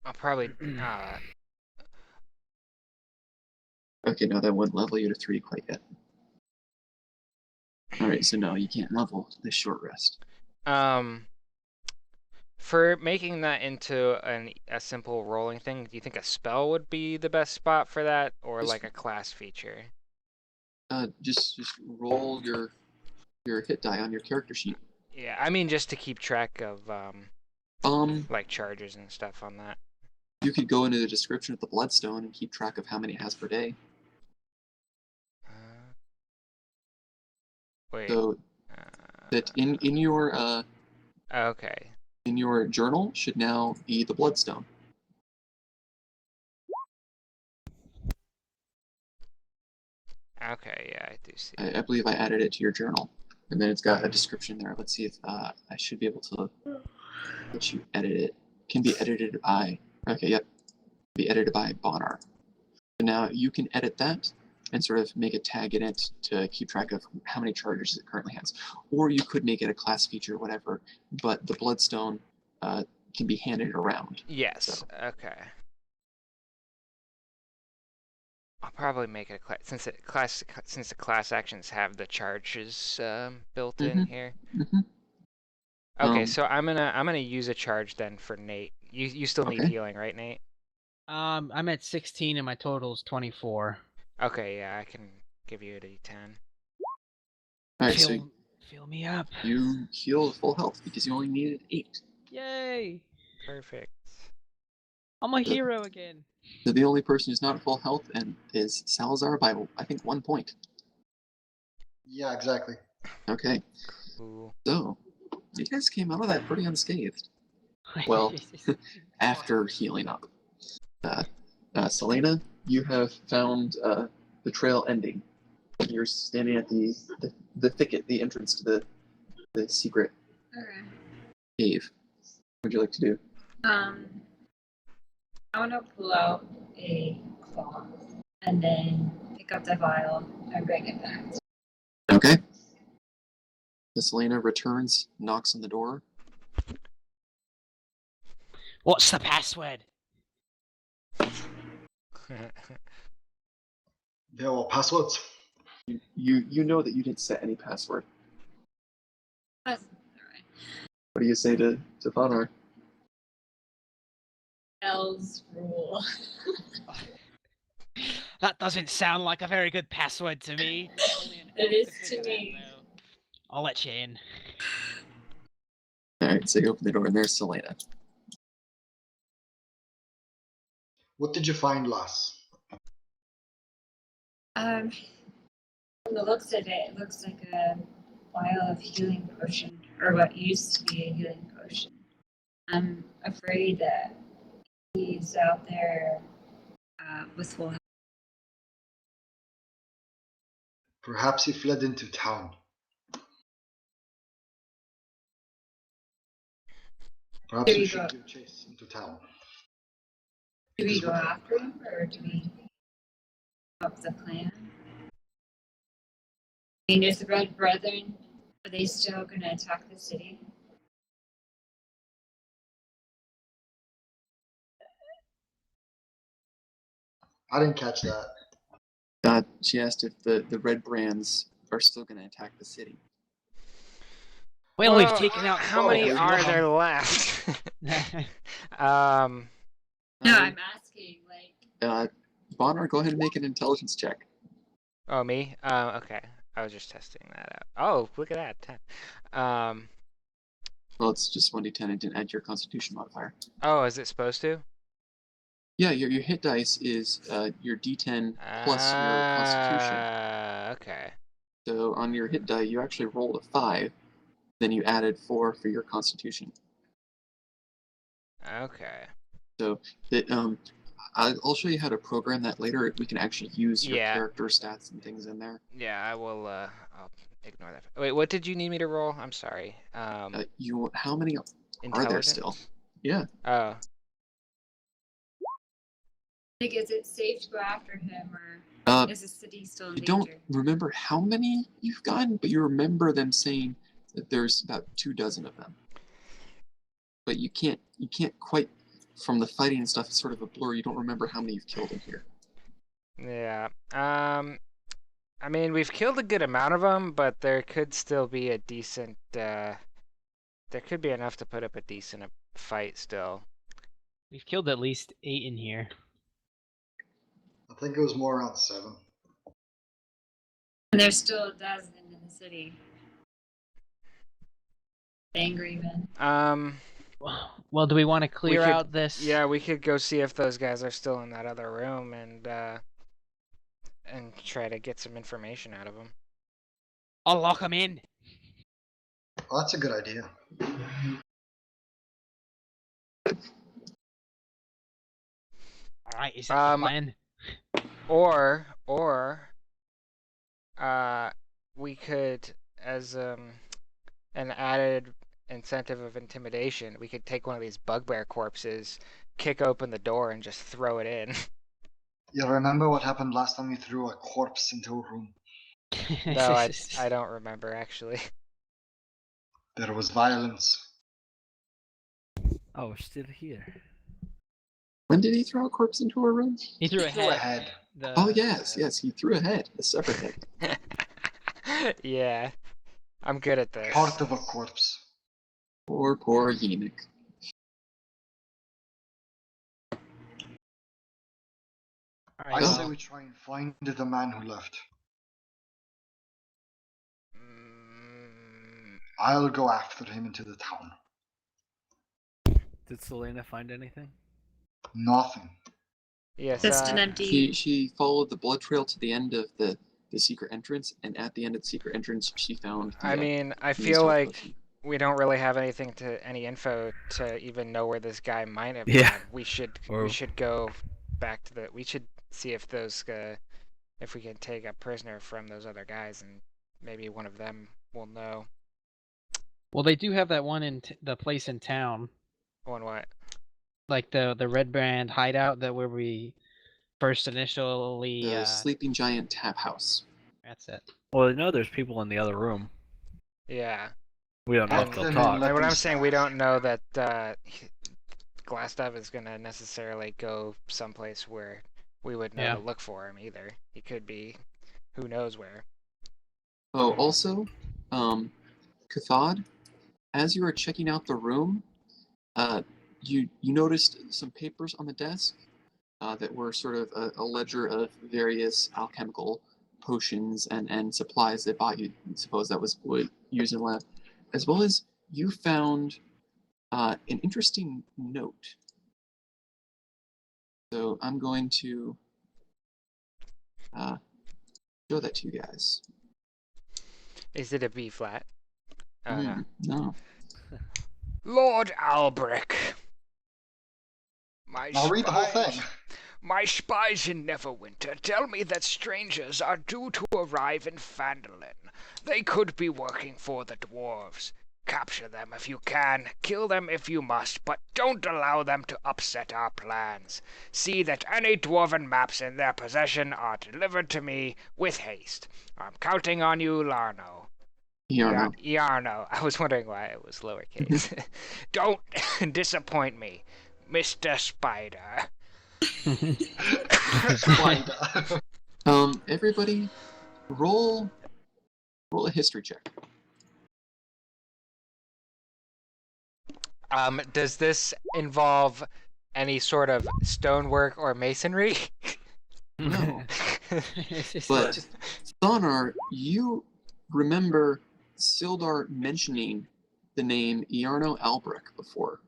C: I'll probably.
A: Okay, no, that wouldn't level you to 3 quite yet. All right, so no, you can't level this short rest.
C: For making that into a simple rolling thing, do you think a spell would be the best spot for that, or
A: Just-
C: like a class feature?
A: Just roll your hit die on your character sheet.
C: Yeah, I mean just to keep track of like charges and stuff on that.
A: You could go into the description of the bloodstone and keep track of how many it has per day.
C: Wait.
A: So that in your
C: Okay.
A: in your journal should now be the bloodstone.
C: Okay, yeah, I do see.
A: I believe I added it to your journal, and then it's got a description there. Let's see if I should be able to let you edit it. Can be edited by. Okay, yep. Be edited by Bonar. So now you can edit that and sort of make a tag in it to keep track of how many charges it currently has. Or you could make it a class feature, whatever. But the bloodstone can be handed around.
C: Yes.
A: So-
C: Okay. I'll probably make it a class since the class actions have the charges built in here.
A: Mhm.
C: Okay,
A: Um,
C: so I'm gonna use a charge then for Nate. You still need
A: Okay.
C: healing, right, Nate?
D: I'm at 16 and my total is 24.
C: Okay, yeah, I can give you a D10.
A: All right, so
D: Fill me up.
A: you heal full health because you only needed 8.
D: Yay!
C: Perfect.
D: I'm a hero again.
A: So the only person who's not at full health and is Salazar by I think 1 point.
E: yeah, exactly.
A: Okay,
C: Ooh.
A: so you guys came out of that pretty unscathed Well, after healing up. Selena, you have found the trail ending. You're standing at the thicket, the entrance to the secret
F: Okay.
A: cave. What would you like to do?
F: I want to pull out a cloth and then pick up the vial and bring it back.
A: Okay. Miss Elena returns, knocks on the door.
D: What's the password?
E: Yeah, well, passwords.
A: You know that you didn't set any password.
F: That's alright.
A: What do you say to Bonar?
F: L's rule.
D: That doesn't sound like a very good password to me.
F: It is to me.
D: I'll let you in.
A: Alright, so you open the door and there's Selena.
E: What did you find, lass?
F: From the looks of it, it looks like a vial of healing potion, or what used to be a healing potion. I'm afraid that he's out there with full health.
E: Perhaps he fled into town. Perhaps
F: There
E: we
F: you
E: should
F: go.
E: give chase into town.
F: Do we
E: This
F: go
E: way.
F: after him, or do we come up with a plan? I mean, is the Red Brethren, are they still going to attack the city?
E: I didn't catch that.
A: She asked if the Red Brands are still going to attack the city.
D: Well, we've taken out.
C: How many
E: Oh,
C: are
E: yeah.
C: there left?
F: No, I'm asking, like,
A: Bonar, go ahead and make an intelligence check.
C: Oh, me? Okay. I was just testing that out. Oh, look at that. 10.
A: Well, it's just 1d10. It didn't add your Constitution modifier.
C: Oh, is it supposed to?
A: Yeah, your hit dice is your d10 plus your Constitution.
C: Okay.
A: So on your hit die, you actually rolled a 5. Then you added 4 for your Constitution.
C: Okay.
A: So that I'll show you how to program that later. We can actually use your
C: Yeah.
A: character stats and things in there.
C: Yeah, I will. I'll ignore that. Wait, what did you need me to roll? I'm sorry.
A: How many are there
C: Intelligence?
A: still? Yeah.
C: Oh.
F: like, is it safe to go after him, or is the city still in
A: You
F: danger?
A: don't remember how many you've gotten, but you remember them saying that there's about 24 of them. But you can't quite, from the fighting and stuff, it's sort of a blur. You don't remember how many you've killed in here.
C: Yeah. I mean, we've killed a good amount of them, but there could still be a decent. There could be enough to put up a decent fight still.
D: We've killed at least 8 in here.
E: I think it was more around 7.
F: And there's still a dozen in the city. Angry men.
D: Well, do we want to clear
C: could-
D: out this?
C: Yeah, we could go see if those guys are still in that other room and try to get some information out of them.
D: I'll lock them in.
E: Oh, that's a good idea.
D: All right, is that the plan?
C: Or we could, as an added incentive of intimidation, we could take one of these bugbear corpses, kick open the door, and just throw it in.
E: You remember what happened last time you threw a corpse into a room?
C: No, I don't remember actually.
E: There was violence.
B: Oh, we're still here.
A: When did he throw a corpse into a room?
D: He threw a
E: He threw a
D: head.
E: head.
A: Oh, yes, he threw a head, a separate head.
C: Yeah, I'm good at this.
E: Part of a corpse.
A: Poor Eunuch.
D: All
E: I
D: right,
E: say
D: well,
E: we try and find the man who left.
C: Mm,
E: I'll go after him into the town.
B: Did Selena find anything?
E: Nothing.
C: yes,
F: Just an empty.
A: She followed the blood trail to the end of the secret entrance, and at the end of the secret entrance, she found.
C: I mean, I
A: the
C: feel
A: Star
C: like
A: Potion.
C: we don't really have any info to even know where this guy might have
B: Yeah.
C: gone. We should go back to we should see if those if we can take a prisoner from those other guys, and maybe one of them will know.
D: well, they do have that one in the place in town.
C: On what?
D: Like the Red Brand hideout that where we first initially.
A: The Sleeping Giant Tap House.
D: That's it.
B: Well, there's people in the other room.
C: Yeah.
B: We don't know if
C: And-
B: they'll
E: And
B: talk.
E: let
C: And what
E: them
C: I'm saying, we
E: start.
C: don't know that Glassstaff is gonna necessarily go someplace where we would know
D: Yeah.
C: to look for him either. He could be, who knows where.
A: Oh, also, Cathod, as you were checking out the room, you noticed some papers on the desk that were sort of a ledger of various alchemical potions and supplies they bought you. I suppose that was what used in the lab, as well as you found an interesting note. So I'm going to show that to you guys.
C: Is it a B flat? Oh no.
A: No.
C: Lord Albrecht.
E: I'll read the whole thing.
C: My spies in Neverwinter tell me that strangers are due to arrive in Phandalin. They could be working for the dwarves. Capture them if you can, kill them if you must, but don't allow them to upset our plans. See that any dwarven maps in their possession are delivered to me with haste. I'm counting on you, Larno.
A: Yarno.
C: Yarno. I was wondering why it was lowercase. Don't disappoint me, Mr. Spider.
E: Spider.
A: Everybody, roll a history check.
C: Does this involve any sort of stonework or masonry?
A: No.
D: It's just-
A: But Thonar, you remember Sildar mentioning the name Iarno Albrecht before.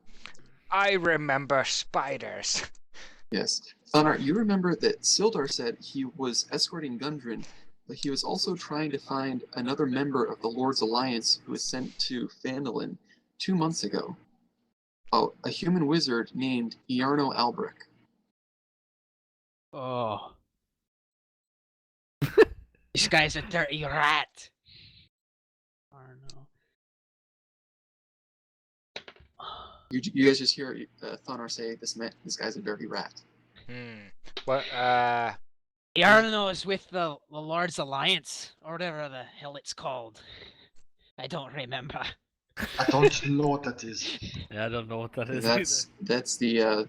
C: I remember spiders.
A: Yes. Thonar, you remember that Sildar said he was escorting Gundren, but he was also trying to find another member of the Lord's Alliance who was sent to Phandalin 2 months ago. Oh, a human wizard named Iarno Albrecht.
D: Oh. This guy's a dirty rat. Or no.
A: You guys just hear Thonar say this guy's a dirty rat.
C: What,
D: Yarno is with the Lord's Alliance, or whatever the hell it's called. I don't remember.
E: I don't know what that is.
B: Yeah, I don't know what that is
A: That's the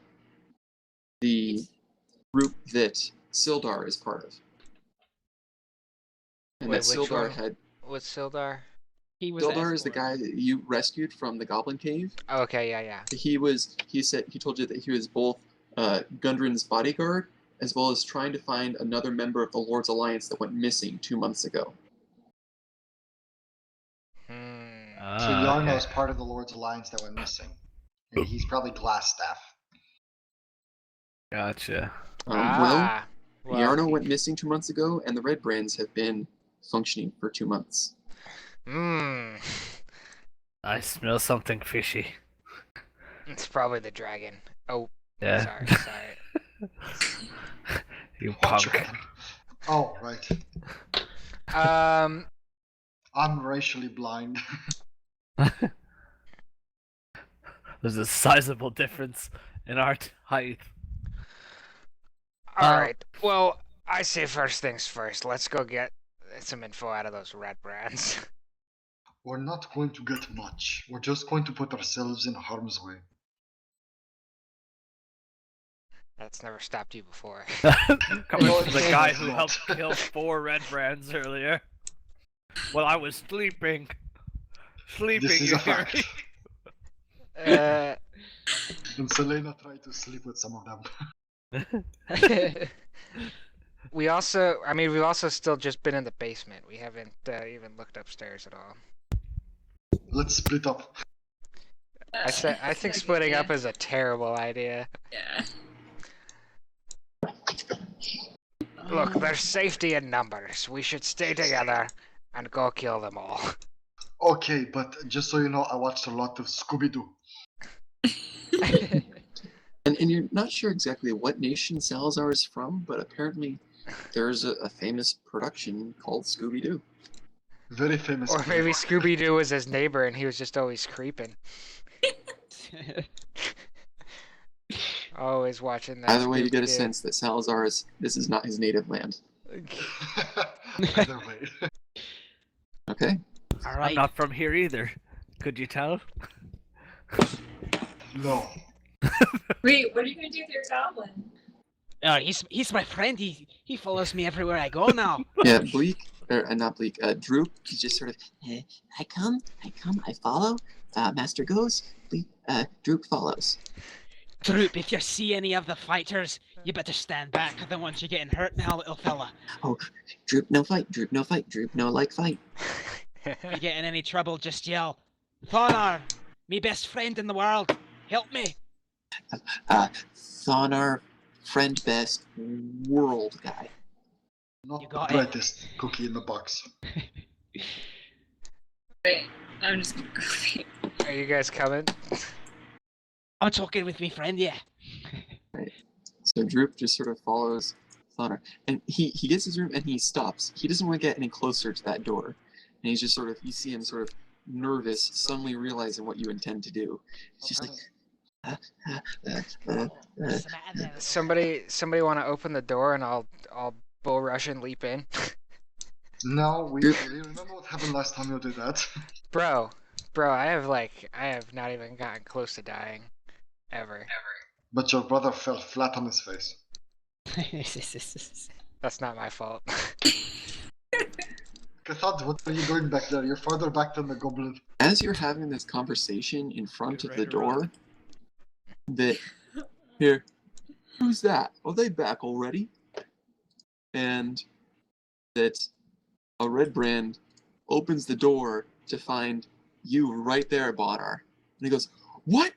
A: group that Sildar is part of. And
C: Wait,
A: that
C: which
A: Sildar
C: one?
A: had.
C: what's Sildar?
D: He was
A: Sildar is the
D: escort.
A: guy that you rescued from the Goblin Cave.
C: Oh, okay, yeah.
A: He told you that he was both Gundren's bodyguard as well as trying to find another member of the Lord's Alliance that went missing 2 months ago.
E: So
B: Ah,
E: Yarno
B: okay.
E: is part of the Lord's Alliance that went missing. And he's probably Glassstaff.
B: Gotcha.
A: Well,
C: well,
A: Yarno went missing 2 months ago, and the Red Brands have been functioning for 2 months.
B: I smell something fishy.
C: It's probably the dragon. Oh,
B: Yeah.
C: sorry.
B: You
E: What
B: punk.
E: dragon? Oh, right. I'm racially blind.
B: There's a sizable difference in our height.
C: Alright, well, I say first things first. Let's go get some info out of those red brands.
E: We're not going to get much. We're just going to put ourselves in harm's way.
C: That's never stopped you before.
B: Coming
E: Well,
B: from the
E: it
B: guy
E: has
B: who
E: not.
B: helped kill 4 red brands earlier. Well, I was sleeping.
E: This is
B: you
E: a
B: hear
E: fact.
B: me?
E: And Selena tried to sleep with some of them.
C: we've also still just been in the basement. We haven't even looked upstairs at all.
E: Let's split up.
C: I think splitting up is a terrible idea.
F: Yeah.
C: Look, there's safety in numbers. We should stay together and go kill them all.
E: Okay, but just so you know, I watched a lot of Scooby-Doo.
A: And you're not sure exactly what nation Salazar is from, but apparently there's a famous production called Scooby-Doo.
E: Very famous.
C: Or maybe
E: flavor.
C: Scooby-Doo was his neighbor and he was just always creeping. Always watching that.
A: Either way, you get a
C: Scooby-Doo.
A: sense that Salazar this is not his native land.
E: Either way.
A: Okay.
D: All
B: I'm
D: right.
B: not from here either. Could you tell?
E: No.
F: Wait, what are you gonna do with your goblin?
D: He's my friend. He follows me everywhere I go now.
A: Yeah, Bleak, or not Bleak, Droop, he's just sort of, I come, I follow, Master goes, Bleak, Droop follows.
D: Droop, if you see any of the fighters, you better stand back. I don't want you getting hurt now, little fella.
A: Oh, Droop, no fight, Droop, no fight, Droop, no like fight.
D: If you get in any trouble, just yell, Thonar, me best friend in the world, help me.
A: Thonar, friend best, world guy.
E: Not
D: You got
E: the
D: it.
E: brightest cookie in the box.
F: Wait, I'm just gonna go.
C: Are you guys coming?
D: I'm talking with me friend, yeah.
A: So Droop just sort of follows Thonar. And he gets his room and he stops. He doesn't want to get any closer to that door. And he's just sort of, you see him sort of nervous, suddenly realizing what you intend to do. He's just like,
D: What's the matter there?
C: Somebody want to open the door and I'll bull rush and leap in.
E: No, you remember what happened last time you did that?
C: Bro, I have not even gotten close to dying, ever.
E: But your brother fell flat on his face.
C: That's not my fault.
E: Cathad, what are you doing back there? You're farther back than the goblin.
A: as you're having this conversation in front of the door, that, here, who's that? Are they back already? And that a red brand opens the door to find you right there, Bonar. And he goes, what?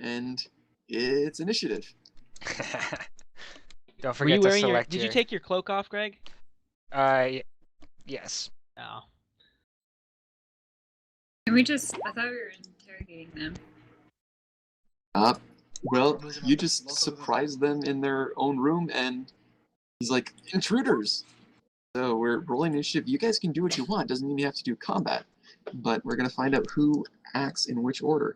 A: And it's initiative.
C: Don't
D: Were
C: forget
D: you
C: to
D: wearing your?
C: select
D: Did
C: your...
D: you take your cloak off, Greg?
C: Yes.
D: No.
F: Can we just? I thought we were interrogating them.
A: Well, you just surprise them in their own room, and he's like, intruders! So we're rolling initiative. You guys can do what you want. Doesn't mean you have to do combat. But we're going to find out who acts in which order.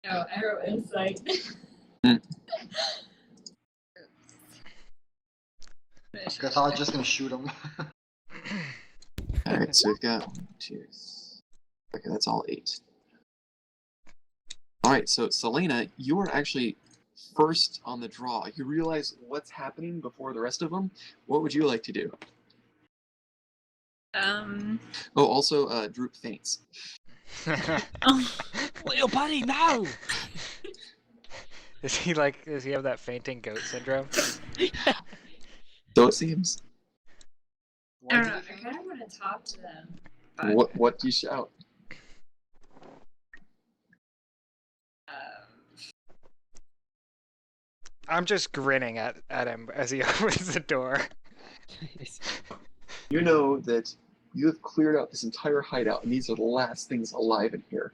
F: No, arrow insight.
E: Cathad's just gonna shoot him.
A: Alright, so we've got 1, 2, 3. Okay, that's all 8. Alright, so Selena, you are actually first on the draw. You realize what's happening before the rest of them. What would you like to do?
F: Oh,
A: Oh, also, Droop faints.
D: Little buddy, no!
C: Does he have that fainting goat syndrome?
A: So it seems.
F: I
E: Why
F: don't
E: did
F: know.
E: you
F: I
E: think?
F: kind of want to talk to them. But,
A: What do you shout?
C: I'm just grinning at him as he opens the door.
A: You know that you have cleared out this entire hideout, and these are the last things alive in here.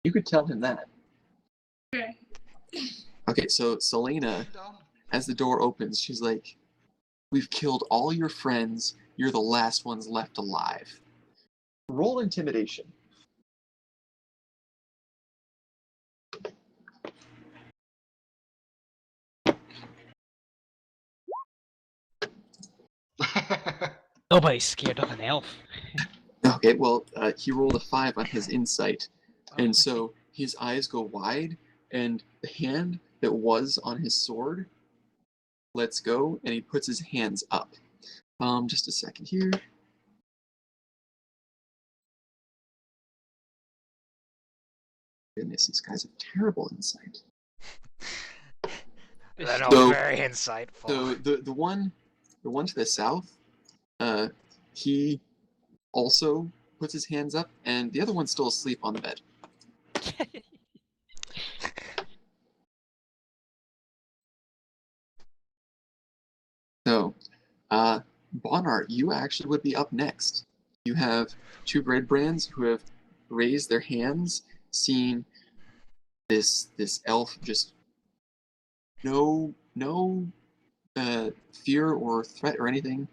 A: You could tell him that.
F: okay.
A: Okay, so Selena,
E: Down.
A: as the door opens, she's like, we've killed all your friends. You're the last ones left alive. Roll intimidation.
D: Nobody's scared of an elf.
A: Okay, well, he rolled a 5 on his insight. And so his eyes go wide, and the hand that was on his sword lets go, and he puts his hands up. Just a second here. Goodness, these guys have terrible insight.
C: That
A: So-
C: was very insightful.
A: So the one to the south, he also puts his hands up, and the other one's still asleep on the bed. So, Bonar, you actually would be up next. You have 2 red brands who have raised their hands, seeing this elf just no fear or threat or anything.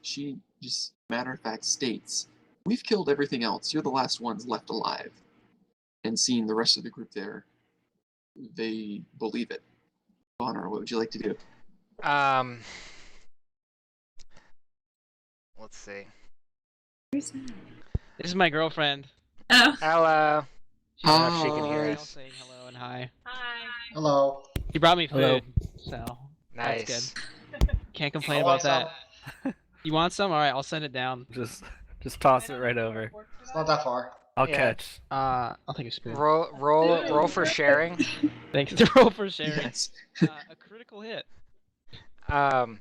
A: She just matter of fact states, "We've killed everything else. You're the last ones left alive." and seeing the rest of the group there, they believe it. Bonner, what would you like to do?
C: Let's see.
F: Who's that?
D: This is my girlfriend.
F: Oh.
C: Hello.
D: She's
C: I don't know if she can hear
A: Hi.
D: all
C: us.
D: saying hello and hi.
F: Hi.
E: Hello.
D: She brought me
B: Hello.
D: food, so
C: Nice.
D: that's can't complain
E: I
D: about
E: want
D: that.
E: some.
D: You want some? All right, I'll send it down.
B: Just toss it right over.
E: It's not that far.
B: I'll
C: Yeah.
B: catch.
D: I'll take a spoon.
C: Roll for sharing.
D: Thanks to roll for sharing.
A: Yes.
D: A critical hit.
C: I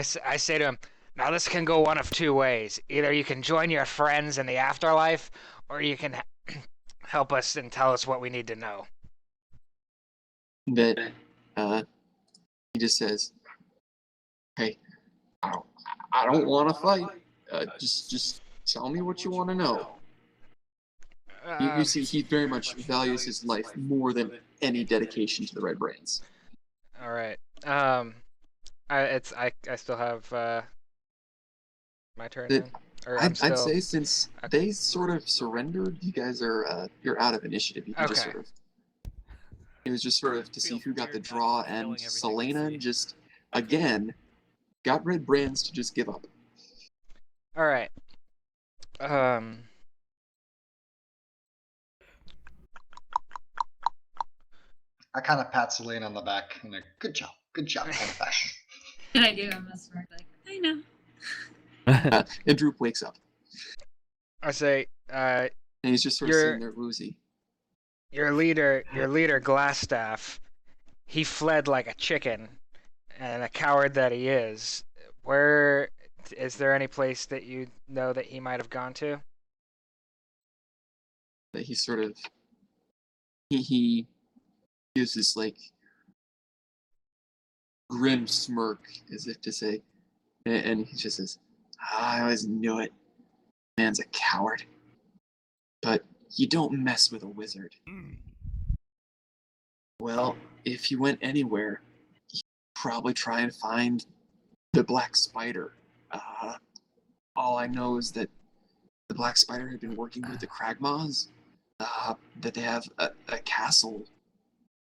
C: say to him, now this can go one of two ways. Either you can join your friends in the afterlife, or you can help us and tell us what we need to know.
A: That he just says, "Hey, I don't want to fight. Just tell me what you want to know." You see, he very much values his life more than any dedication to the Red Brands.
C: All right. I still have my turn
A: That-
C: then? Or I'm
A: I'd
C: still...
A: say since they sort of surrendered, you guys are you're out of initiative. You can just
C: Okay.
A: sort of. It was just sort of to see
B: Feels
A: who got the
B: weird not
A: draw,
B: knowing
A: and
B: everything we
A: Selena
B: see.
A: just again got Red Brands to just give up.
C: All right.
E: I kind of pat Selena on the back in a good job kind of fashion.
F: And I give him a smirk like, I know.
A: And Droop wakes up,
C: I say,
A: and he's just sort of
C: You're-
A: sitting there woozy.
C: your leader, Glassstaff, he fled like a chicken, and a coward that he is. Where is there any place that you know that he might have gone to?
A: That he sort of he gives this like grim smirk as if to say, and he just says, "I always knew it. Man's a coward, but you don't mess with a wizard." Well, if he went anywhere, he'd probably try and find the Black Spider. All I know is that the Black Spider had been working with the Kragmaws, that they have a castle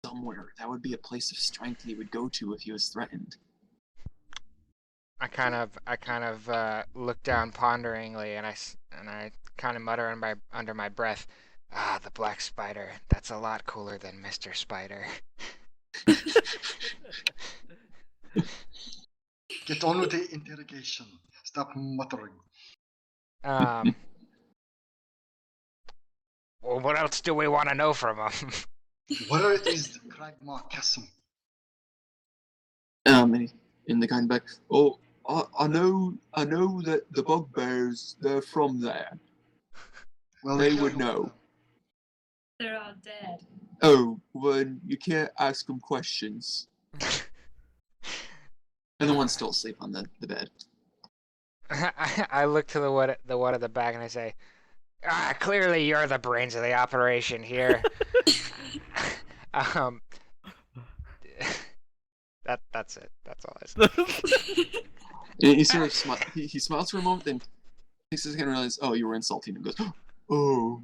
A: somewhere. That would be a place of strength he would go to if he was threatened.
C: I kind of look down ponderingly, and I kind of mutter under my breath, "Ah, the Black Spider. That's a lot cooler than Mr. Spider."
E: Get on with the interrogation. Stop muttering.
C: Well, what else do we want to know from him?
E: Where is Kragma Castle?
A: In the kind back, oh, I know that the bugbears, they're from there.
E: Well,
A: They
E: can't
A: would
E: go
A: know.
E: with them.
F: They're all dead.
A: Oh, well, you can't ask them questions. And the one's still asleep on the bed.
C: I look to the one at the back and I say, "Ah, clearly you're the brains of the operation here." That's it. That's all I say.
A: And he sort of he smiles for a moment, then takes a second and realizes, oh, you were insulting him. Goes, oh.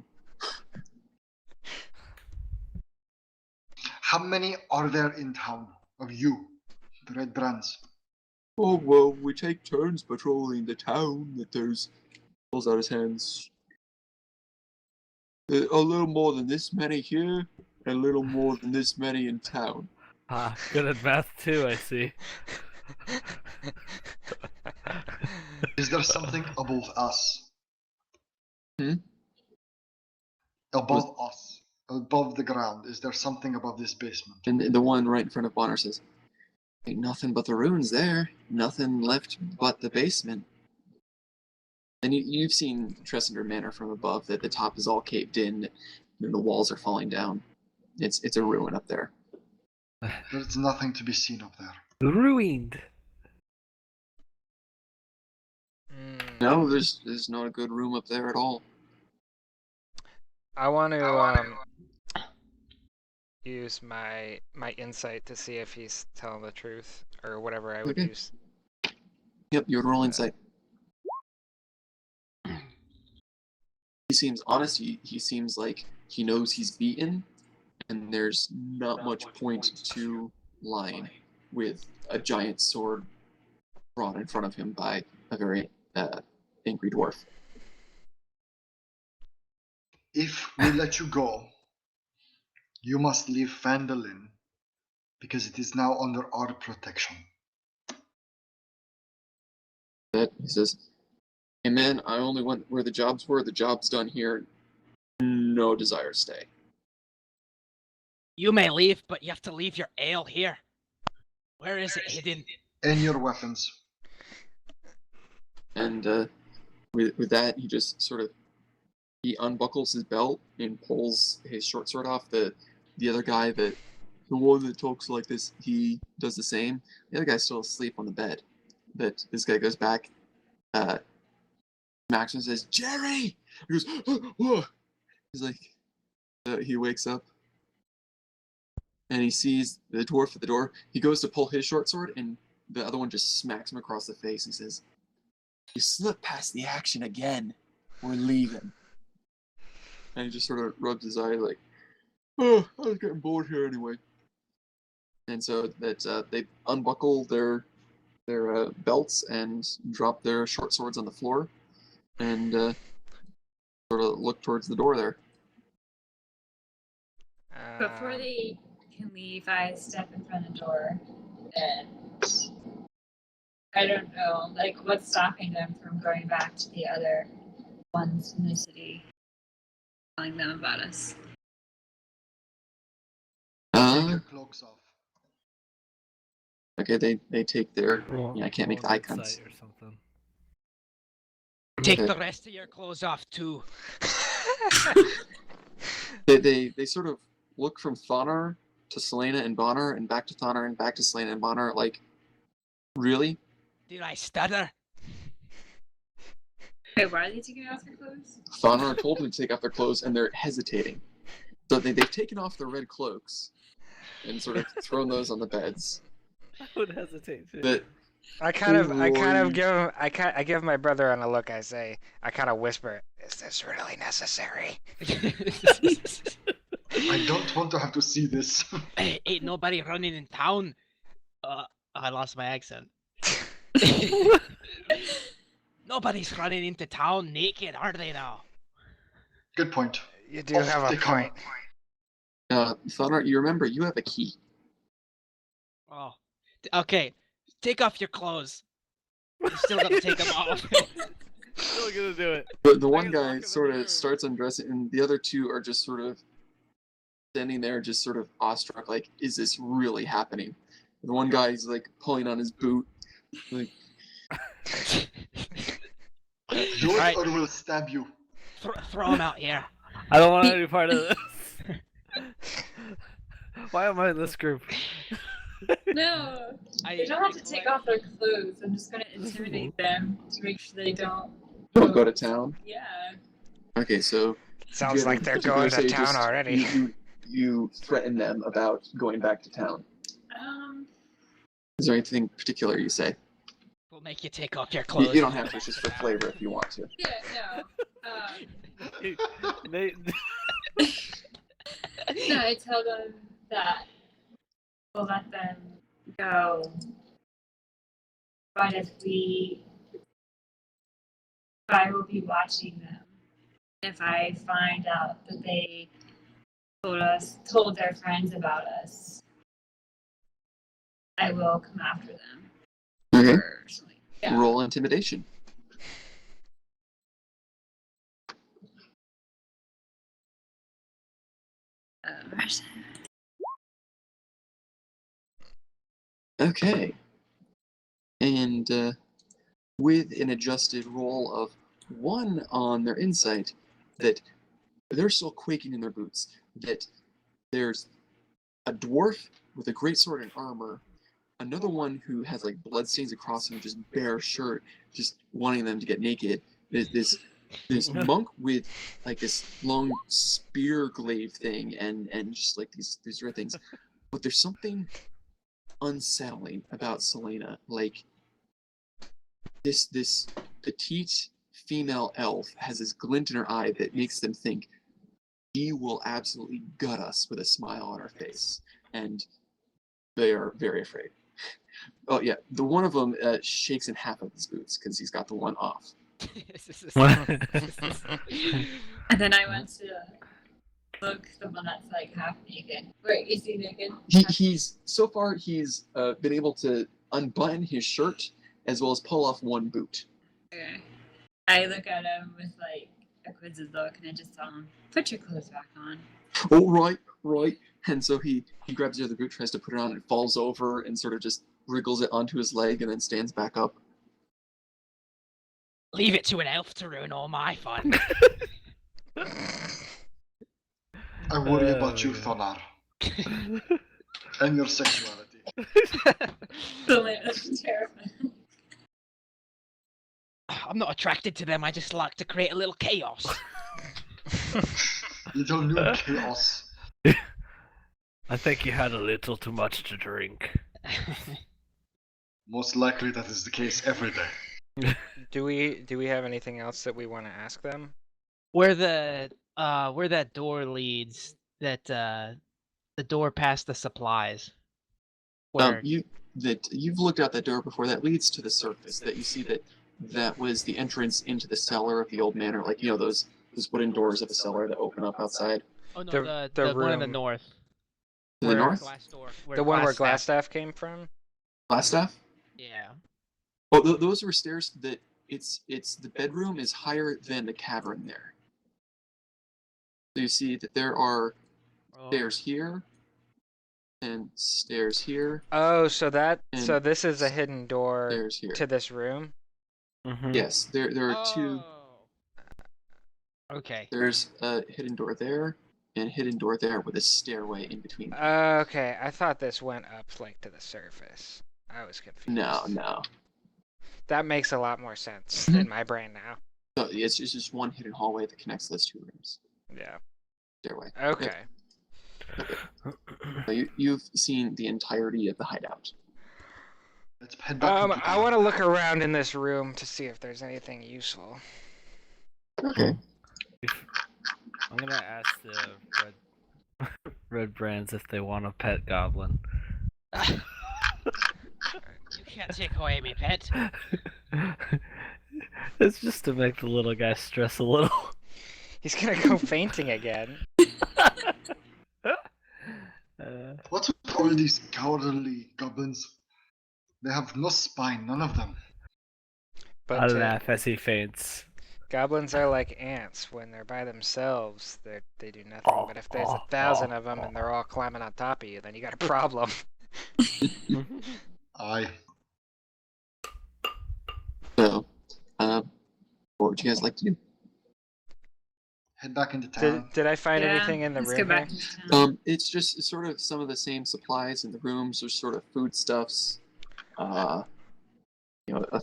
E: How many are there in town of you, the Red Brands?
A: Oh, well, we take turns patrolling the town. That there's... Pulls out his hands. A little more than this many here, and a little more than this many in town.
B: Ah, good at math too, I see.
E: Is there something above us?
A: Hmm?
E: Above us. Above the ground. Is there something above this basement?
A: And the one right in front of Bonner says, ain't nothing but the ruins there. Nothing left but the basement. And you've seen Tressender Manor from above, that the top is all caved in, and the walls are falling down. It's a ruin up there.
E: There's nothing to be seen up there.
B: Ruined.
A: No, there's not a good room up there at all.
C: I want to use my insight to see if he's telling the truth or whatever I would
A: Okay.
C: use.
A: Yep, you would roll insight. he seems honest. He seems like he knows he's beaten, and there's not much point to lying with a giant sword brought in front of him by a very angry dwarf.
E: If we let you go, you must leave Phandalin, because it is now under our protection.
A: That he says, "Hey man, I only went where the jobs were. The job's done here. No desire to stay."
G: You may leave, but you have to leave your ale here. Where is it hidden?
E: And your weapons.
A: And with that, he just sort of he unbuckles his belt and pulls his short sword off. The other guy, the one that talks like this, he does the same. The other guy's still asleep on the bed. But this guy goes back, smacks him and says, "Jerry!" He goes, "Whoa!" He's like, he wakes up and he sees the dwarf at the door. He goes to pull his short sword, and the other one just smacks him across the face and says, "You slipped past the action again. We're leaving." And he just sort of rubs his eye like, "Oh, I was getting bored here anyway." And so that they unbuckle their belts and drop their short swords on the floor and sort of look towards the door there.
F: Before they can leave, I step in front of the door, and I don't know, like, what's stopping them from going back to the other ones in the city, telling them about us.
E: Take your cloaks off.
A: Okay, they take their.
B: Roll-
A: Yeah, I can't make the
B: roll
A: icons.
B: insight or something.
G: Take
A: Okay.
G: the rest of your clothes off too.
A: They sort of look from Thonar to Selena and Bonner and back to Thonar and back to Selena and Bonner like, really?
G: Did I stutter?
F: Wait, why are they taking off their clothes?
A: Thonar told them to take off their clothes and they're hesitating. So they've taken off their red cloaks and sort of thrown those on the beds.
B: I would hesitate too.
A: But
C: I kind of
A: Rory.
C: give him, I give my brother on a look. I say, I kind of whisper, "Is this really necessary?"
E: I don't want to have to see this.
G: Hey, ain't nobody running in town. I lost my accent. Nobody's running into town naked, are they now?
E: Good point.
C: You do
E: Off
C: have
E: they
C: a
E: come.
C: point.
A: Thonar, you remember you have a key.
G: Oh, okay. Take off your clothes. You still gotta take them off.
B: Still gonna do it.
A: But the
B: I
A: one
B: can walk
A: guy
B: in the
A: sort
B: room.
A: of starts undressing, and the other two are just sort of standing there, just sort of awestruck, like, is this really happening? The one guy's like pulling on his boot, like,
E: Do it
G: Alright.
E: or we'll stab you.
G: Throw them out here.
B: I don't want any part of this. Why am I in this group?
F: No, they don't have to take off their clothes. I'm just gonna intimidate them to make sure they don't
A: go to town.
F: Yeah.
A: Okay, so
C: Sounds
A: you
C: like they're
A: particular
C: going to
A: say
C: town
A: just-
C: already.
A: You threaten them about going back to town. Is there anything particular you say?
G: We'll make you take off your
A: You,
G: clothes.
A: you don't have to. It's just for flavor if you want to.
F: Yeah,
B: They-
F: no, I tell them that we'll let them go, but I will be watching them. If I find out that they told their friends about us, I will come after them.
A: Okay.
F: Or something. Yeah.
A: Roll intimidation.
F: Where's
A: Okay. And with an adjusted roll of 1 on their insight, that they're still quaking in their boots, that there's a dwarf with a great sword and armor, another one who has like bloodstains across him, just bare shirt, just wanting them to get naked. There's this monk with like this long spear glaive thing and just like these red things. But there's something unsettling about Selena. Like this petite female elf has this glint in her eye that makes them think she will absolutely gut us with a smile on her face, and they are very afraid. Oh yeah, the one of them shakes in half of his boots because he's got the one off.
F: And then I went to look the one that's like half naked. Wait, is he naked?
A: He's so far he's been able to unbutton his shirt as well as pull off one boot.
F: Okay. I look at him with like a quizzical look, and I just tell him, "Put your clothes back on."
A: Oh right. And so he grabs the other boot, tries to put it on, and falls over and sort of just wriggles it onto his leg, and then stands back up.
G: Leave it to an elf to ruin all my fun.
E: I worry about you, Thonar, and your sexuality.
F: So like, that's terrifying.
G: I'm not attracted to them. I just like to create a little chaos.
E: Little new chaos.
B: I think you had a little too much to drink.
E: Most likely that is the case every day.
C: Do we have anything else that we want to ask them?
D: Where that door leads, the door past the supplies. Where
A: You've looked out that door before. That leads to the surface. That you see that was the entrance into the cellar of the old manor. Like those wooden doors of the cellar that open up outside.
D: oh no,
C: the
D: the one in the
C: room.
D: north.
A: To the north,
D: Glass door,
C: The one where
D: Glassstaff-
C: Glassstaff came from?
A: Glassstaff.
D: Yeah.
A: Oh, those were stairs that it's the bedroom is higher than the cavern there. So you see that there are stairs here and stairs here,
C: Oh, so
A: And
C: this is a hidden door
A: stairs here.
C: to this room.
B: Mm-hmm.
A: Yes, there are two.
D: Okay.
A: There's a hidden door there and a hidden door there with a stairway in between.
C: Okay, I thought this went up like to the surface. I was confused.
A: No.
C: That makes a lot more sense in my brain now.
A: So it's just one hidden hallway that connects those two rooms.
C: Yeah.
A: Stairway.
C: Okay.
A: So you've seen the entirety of the hideout.
E: Let's head back. into
C: I
E: town.
C: want to look around in this room to see if there's anything useful.
A: Okay.
B: I'm gonna ask the red brands if they want a pet goblin.
G: You can't take away me pet.
B: It's just to make the little guy stress a little.
C: He's gonna go fainting again.
E: What's with all these cowardly goblins? They have no spine, none of them.
B: I
C: But
B: laugh as he faints.
C: goblins are like ants. When they're by themselves, they do nothing. But if there's 1,000 of them and they're all climbing on top of you, then you got a problem.
E: Aye.
A: So, what would you guys like to do?
E: Head back into town.
C: Did I find
F: Yeah,
C: anything in the
F: let's
C: room
F: go back
C: here?
F: into town.
A: It's just sort of some of the same supplies in the rooms. There's sort of foodstuffs, a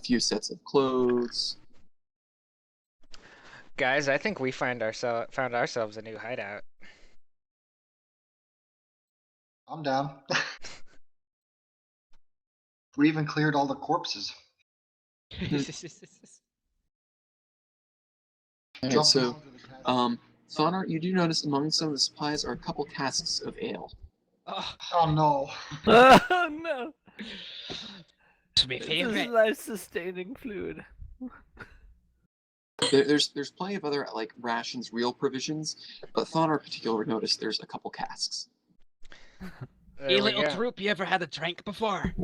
A: few sets of clothes.
C: Guys, I think we found ourselves a new hideout.
E: I'm down. We even cleared all the corpses.
A: Alright,
E: Drop
A: so,
E: them onto the castle.
A: Thonar, you do notice among some of the supplies are a couple casks of ale.
G: Oh,
E: Oh no.
B: Oh no!
G: it's my
B: This is
G: favorite.
B: life-sustaining fluid.
A: There's plenty of other like rations, real provisions, but Thonar in particular noticed there's a couple casks.
C: There
G: Hey,
C: we
G: little
C: go.
G: troop, you ever had a drink before?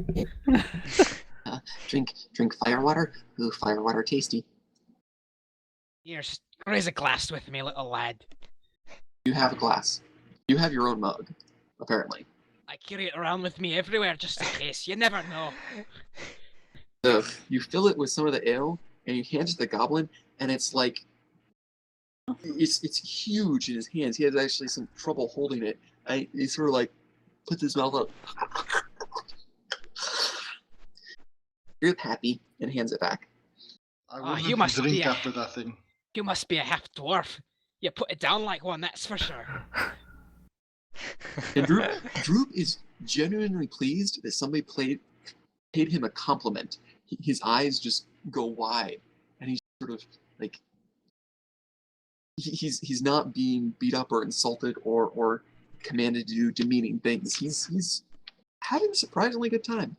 A: Drink firewater. Ooh, firewater tasty.
G: Here's, raise a glass with me, little lad.
A: You have a glass. You have your own mug, apparently.
G: I carry it around with me everywhere just in case. You never know.
A: So you fill it with some of the ale, and you hand it to the goblin, and it's like it's huge in his hands. He has actually some trouble holding it. He sort of like puts his mouth up. You're happy, and hands it back.
E: I
G: Ah,
E: wouldn't
G: you must
E: drink
G: be a-
E: after that thing.
G: You must be a half dwarf. You put it down like one, that's for sure.
A: And Droop is genuinely pleased that somebody paid him a compliment. His eyes just go wide, and he sort of like he's not being beat up or insulted or commanded to do demeaning things. He's having a surprisingly good time.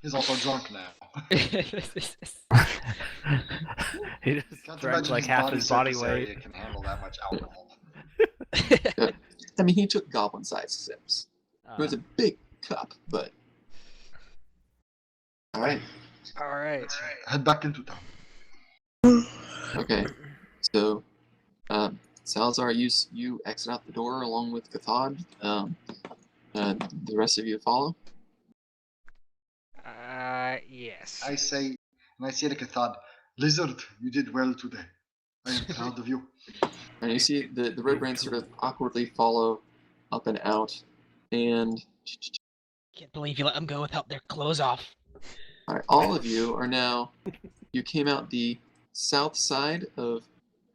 E: He's also drunk now.
B: He just
E: Can't
B: drank
E: imagine
B: like half his body
E: surface area
B: weight.
E: can handle that much alcohol.
A: I mean, he took goblin-sized sips. It was a big cup, but all right.
C: All right.
E: Let's head back into town.
A: Okay, so Salazar, you exit out the door along with Cathod. The rest of you follow.
C: Yes.
E: I say to Cathod, Lizard, you did well today. I am proud of you.
A: And you see the red brands sort of awkwardly follow up and out, and
G: Can't believe you let them go without their clothes off.
A: all right, all of you are now. You came out the south side of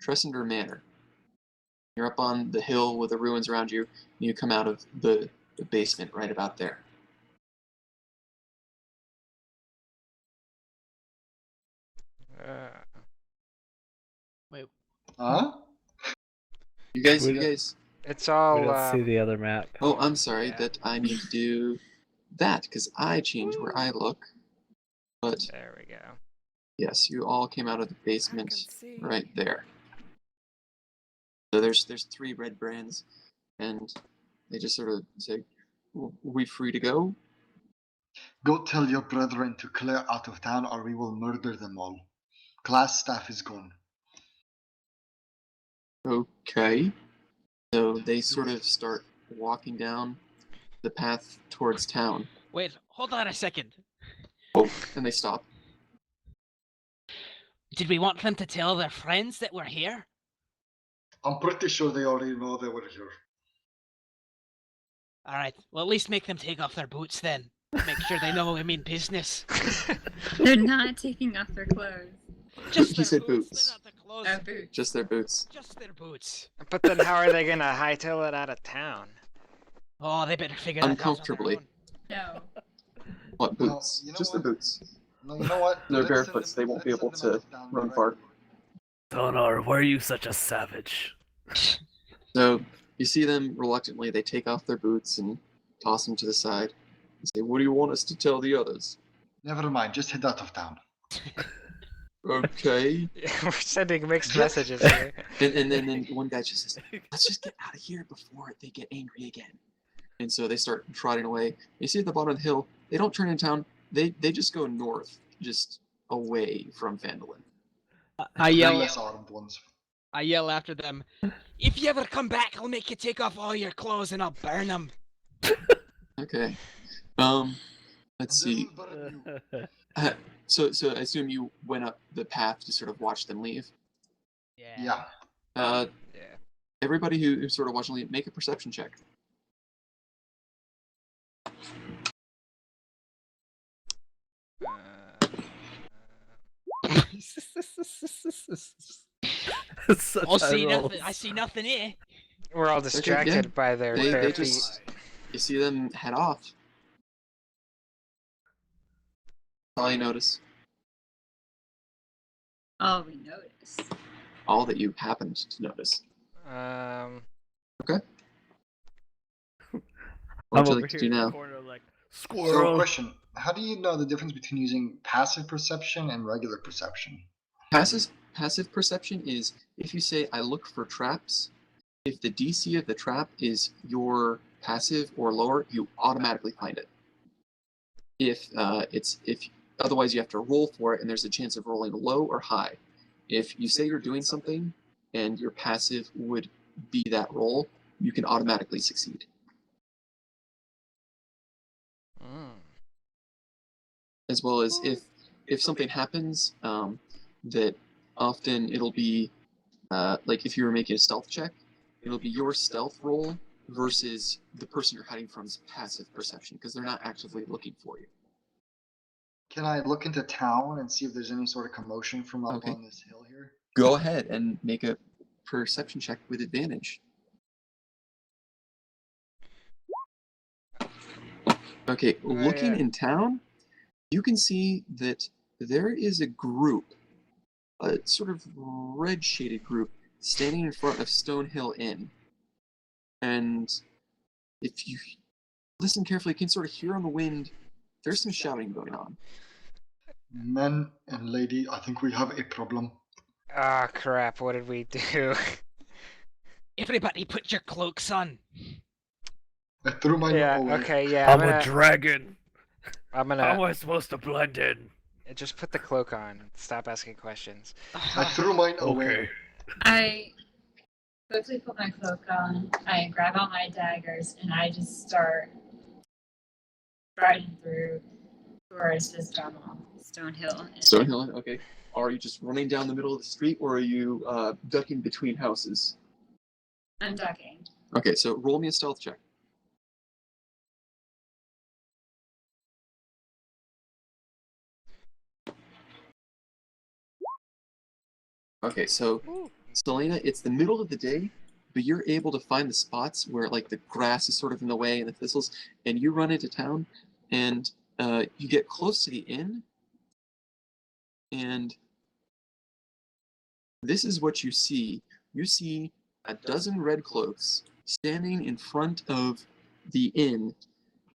A: Tressender Manor. You're up on the hill with the ruins around you. And you come out of the basement right about there.
G: Wait,
E: Huh?
A: You guys,
B: We
A: you
B: don't-
A: guys.
C: It's all.
B: We don't see the other map.
A: Oh, I'm sorry
C: Yeah.
A: that I need to do that because I changed where I look. But
C: There we go.
A: yes, you all came out of the basement right there. So there's 3 red brands, and they just sort of say, "We free to go?"
E: Go tell your brethren to clear out of town or we will murder them all. Class staff is gone.
A: Okay. So they sort of start walking down the path towards town.
G: wait, hold on a second.
A: Oh, and they stop.
G: Did we want them to tell their friends that we're here?
E: I'm pretty sure they already know they were here.
G: All right. Well, at least make them take off their boots then. Make sure they know we mean business.
F: They're not taking off their clothes.
G: Just
A: He
G: their
A: said
G: boots.
A: boots.
G: They're not their clothes.
F: Oh, boots.
A: Just their boots.
G: Just their boots.
C: But then how are they gonna hightail it out of town?
G: Oh, they better figure that out on their
A: Uncomfortably.
G: own.
F: No.
A: What
E: Well,
A: boots?
E: you know
A: Just
E: what?
A: the boots.
E: No, you know what?
A: They're
E: Let's send
A: barefoots.
E: them-
A: They won't be
E: let's
A: able
E: send them
A: to
E: down
A: run
E: right
A: far.
E: away.
B: Donar, why are you such a savage?
A: So you see them reluctantly. They take off their boots and toss them to the side. And say, "What do you want us to tell the others?"
E: Never mind, just head out of town.
A: Okay.
C: We're sending mixed messages here.
A: And then one guy just says, "Let's just get out of here before they get angry again." And so they start trotting away. You see at the bottom of the hill, they don't turn in town. They just go north, just away from Vandalin.
G: I
E: The
G: yell.
E: less armed ones.
G: I yell after them. If you ever come back, I'll make you take off all your clothes and I'll burn them.
A: Okay. Let's
E: And they
A: see.
E: will burn you.
A: So I assume you went up the path to sort of watch them leave.
E: Yeah.
A: Uh,
C: Yeah.
A: everybody who's sort of watching leave, make a perception check.
B: Such
G: I'll
B: high
G: see
B: rolls.
G: nothing. I see nothing here.
C: We're all distracted by their
A: They
C: bare feet.
A: just you see them head off. All you notice,
F: All we notice.
A: all that you happened to notice.
C: Um,
A: What
B: I'm
A: would you
B: over
A: like to
B: here
A: do
B: in the
A: now?
B: corner like,
E: So,
B: squirrel.
E: question: how do you know the difference between using passive perception and regular perception?
A: Passive perception is if you say I look for traps, if the DC of the trap is your passive or lower, you automatically find it. If otherwise you have to roll for it and there's a chance of rolling low or high. If you say you're doing something and your passive would be that roll, you can automatically succeed.
C: mm.
A: As well as if something happens, that often it'll be like if you were making a stealth check, it'll be your stealth roll versus the person you're hiding from's passive perception because they're not actively looking for you.
E: Can I look into town and see if there's any sort of commotion from up
A: Okay.
E: on this hill here?
A: Go ahead and make a perception check with advantage. Okay, looking
C: yeah.
A: in town, you can see that there is a group a sort of red shaded group standing in front of Stonehill Inn. And if you listen carefully, you can sort of hear on the wind, there's some shouting going on.
E: Men and lady, I think we have a problem.
C: Ah, crap, what did we do?
G: Everybody put your cloaks on.
E: I threw mine
C: Yeah,
E: away.
C: okay, yeah, I'm gonna,
B: dragon.
C: I'm
B: How
C: gonna
B: am I supposed to blend in?
C: just put the cloak on. Stop asking questions.
E: I threw mine away.
F: I quickly put my cloak on. I grab out my daggers and I just start striding through towards the Stonehill.
A: Stonehill Inn, okay. Are you just running down the middle of the street, or are you ducking between houses?
F: I'm ducking.
A: Okay, so roll me a stealth check. Okay, so Selena, it's the middle of the day, but you're able to find the spots where like the grass is sort of in the way and the thistles, and you run into town, and you get close to the inn, and this is what you see. You see a dozen red cloaks standing in front of the inn,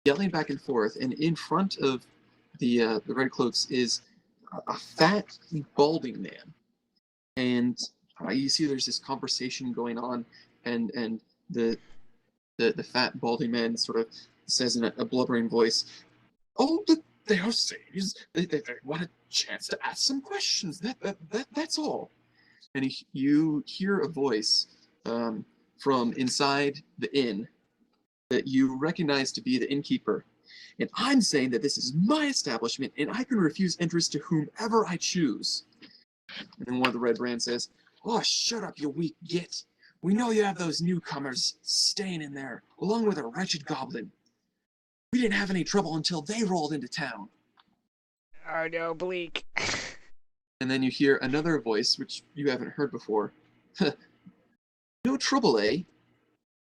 A: yelling back and forth, and in front of the red cloaks is a fat, balding man, and you see there's this conversation going on, and the fat, balding man sort of says in a blubbering voice, "Oh, they are sages. They want a chance to ask some questions. That's all." And you hear a voice from inside the inn that you recognize to be the innkeeper. "And I'm saying that this is my establishment, and I can refuse entrance to whomever I choose." And then one of the red brands says, "Oh, shut up, you weak git. We know you have those newcomers staying in there, along with a wretched goblin. We didn't have any trouble until they rolled into town."
C: Oh no, Bleak.
A: And then you hear another voice, which you haven't heard before. "No trouble, eh?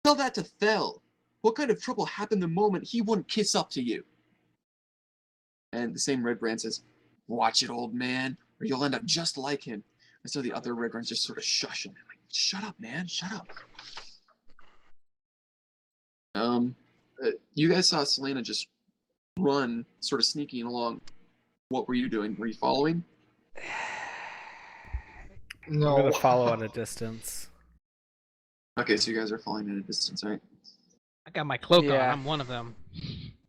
A: Tell that to Thel. What kind of trouble happened the moment he wouldn't kiss up to you?" And the same red brand says, "Watch it, old man, or you'll end up just like him." And so the other red brands just sort of shush him. Like, "Shut up, man, shut up." You guys saw Selena just run, sort of sneaking along. What were you doing? Were you following?
E: No.
B: I'm gonna follow at a distance.
A: Okay, so you guys are following at a distance, right?
G: I got my cloak on.
C: Yeah.
G: I'm one of them.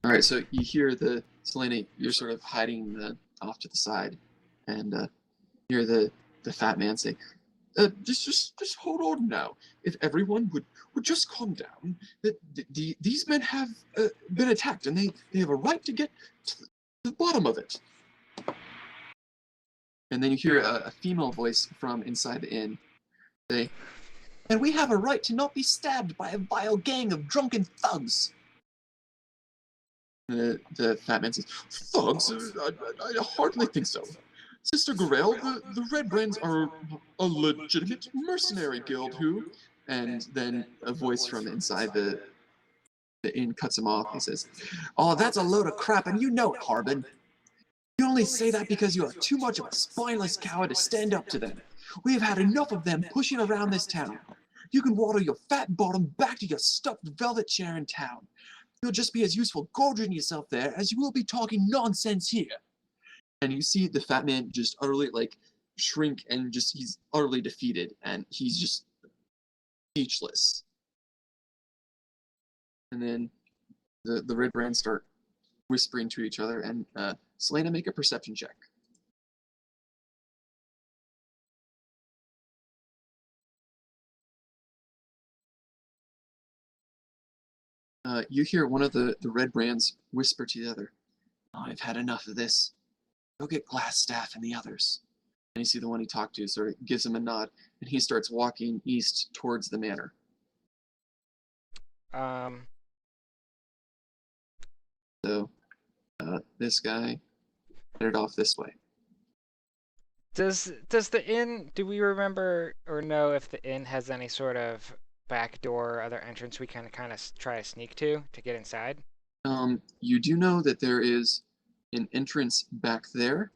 A: All right, so you hear the Selena. You're sort of hiding off to the side, and hear the fat man say, just hold on now. If everyone would just calm down, these men have been attacked, and they have a right to get to the bottom of it." And then you hear a female voice from inside the inn say, "And we have a right to not be stabbed by a vile gang of drunken thugs." The fat man says, "Thugs? I hardly think so. Sister Gorel, the Red Brands are a legitimate mercenary guild who..." And then a voice from inside the inn cuts him off. He says, "Oh, that's a load of crap, and you know it, Harbin. You only say that because you are too much of a spineless coward to stand up to them. We have had enough of them pushing around this town. You can waddle your fat bottom back to your stuffed velvet chair in town. You'll just be as useful gorging yourself there as you will be talking nonsense here." And you see the fat man just utterly shrink, and just he's utterly defeated, and he's just speechless. And then the red brands start whispering to each other, and Selena, make a perception check. You hear one of the red brands whisper to the other, "Oh, I've had enough of this. Go get Glassstaff and the others." And you see the one he talked to sort of gives him a nod, and he starts walking east towards the manor. So this guy headed off this way.
C: Does the inn, do we remember or know if the inn has any sort of back door or other entrance we can kind of try to sneak to get inside?
A: You do know that there is an entrance back there,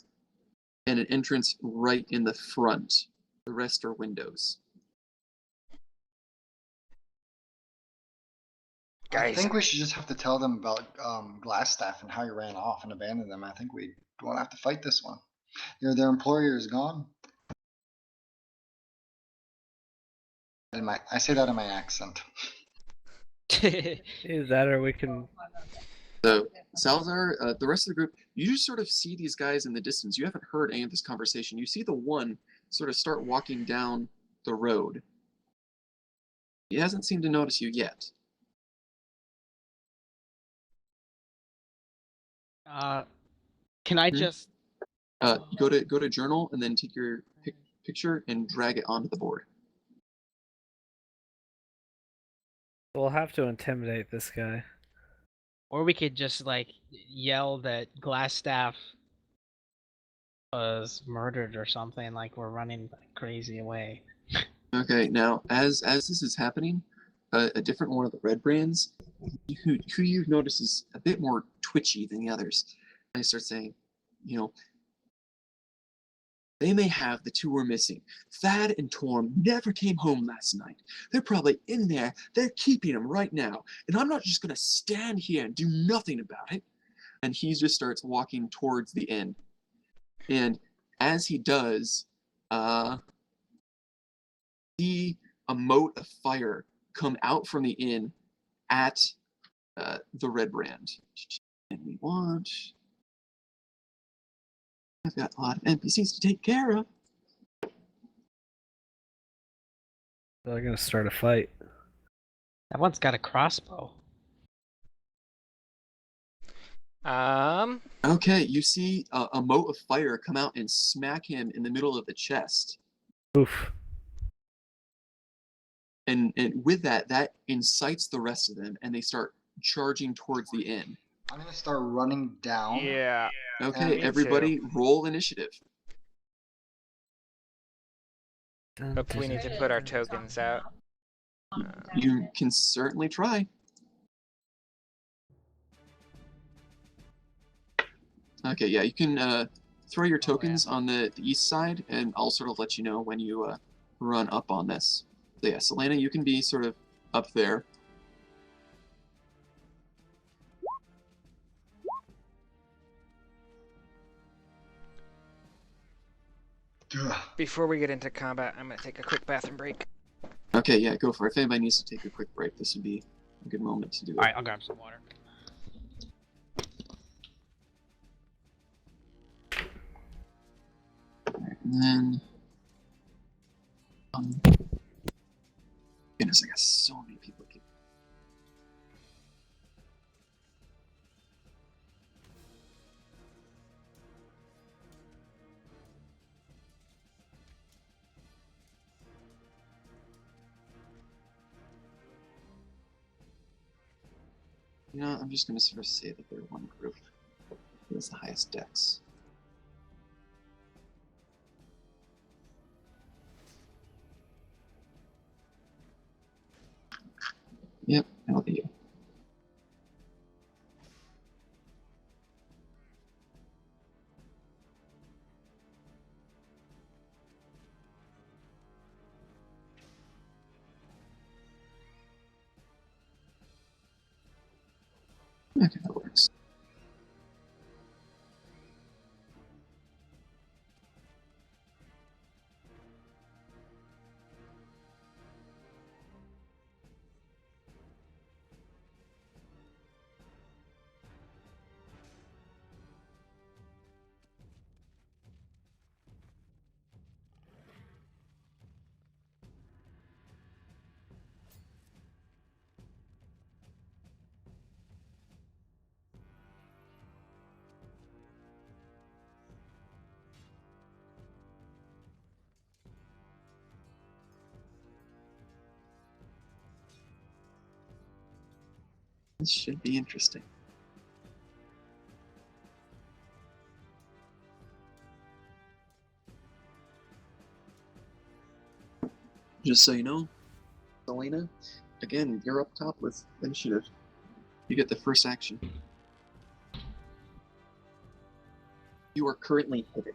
A: and an entrance right in the front. The rest are windows.
E: I
C: Guys,
E: think we should just have to tell them about Glassstaff and how he ran off and abandoned them. I think we won't have to fight this one. Their employer is gone. I say that in my accent.
B: Either that or we can.
A: So Salazar, the rest of the group, you just sort of see these guys in the distance. You haven't heard any of this conversation. You see the one sort of start walking down the road. He hasn't seemed to notice you yet.
D: Can I
A: Hmm?
D: just?
A: Go to journal and then take your picture and drag it onto the board.
B: We'll have to intimidate this guy.
D: Or we could just like yell that Glassstaff was murdered or something, like we're running crazy away.
A: Okay, now as this is happening, a different one of the red brands, who you've noticed is a bit more twitchy than the others, and they start saying, you know, they may have the two we're missing. Thad and Torm never came home last night. They're probably in there. They're keeping them right now, and I'm not just gonna stand here and do nothing about it. And he just starts walking towards the inn, and as he does, see a mote of fire come out from the inn at the red brand. And we want... I've got a lot of NPCs to take care of.
B: They're gonna start a fight.
D: That one's got a crossbow.
A: Okay, you see a mote of fire come out and smack him in the middle of the chest.
B: Oof.
A: And with that incites the rest of them, and they start charging towards the inn.
E: I'm gonna start running down.
C: yeah.
A: Okay,
C: me
A: everybody, roll initiative.
C: But we need to put our tokens out.
A: You can certainly try. Okay, yeah, you can throw your tokens on the east side, and I'll sort of let you know when you run up on this. So yeah, Selena, you can be sort of up there.
E: Ugh.
C: Before we get into combat, I'm gonna take a quick bathroom break.
A: Okay, yeah, go for it. If anybody needs to take a quick break, this would be a good moment to do it.
D: All right, I'll grab some water.
A: Alright, and then... goodness, I got so many people. You know, I'm just going to sort of say that they're one group. Who has the highest dex? Yep, that'll be you. Okay, that works. This should be interesting. Just so you know, Selena, again, you're up top with initiative. You get the first action. You are currently hidden.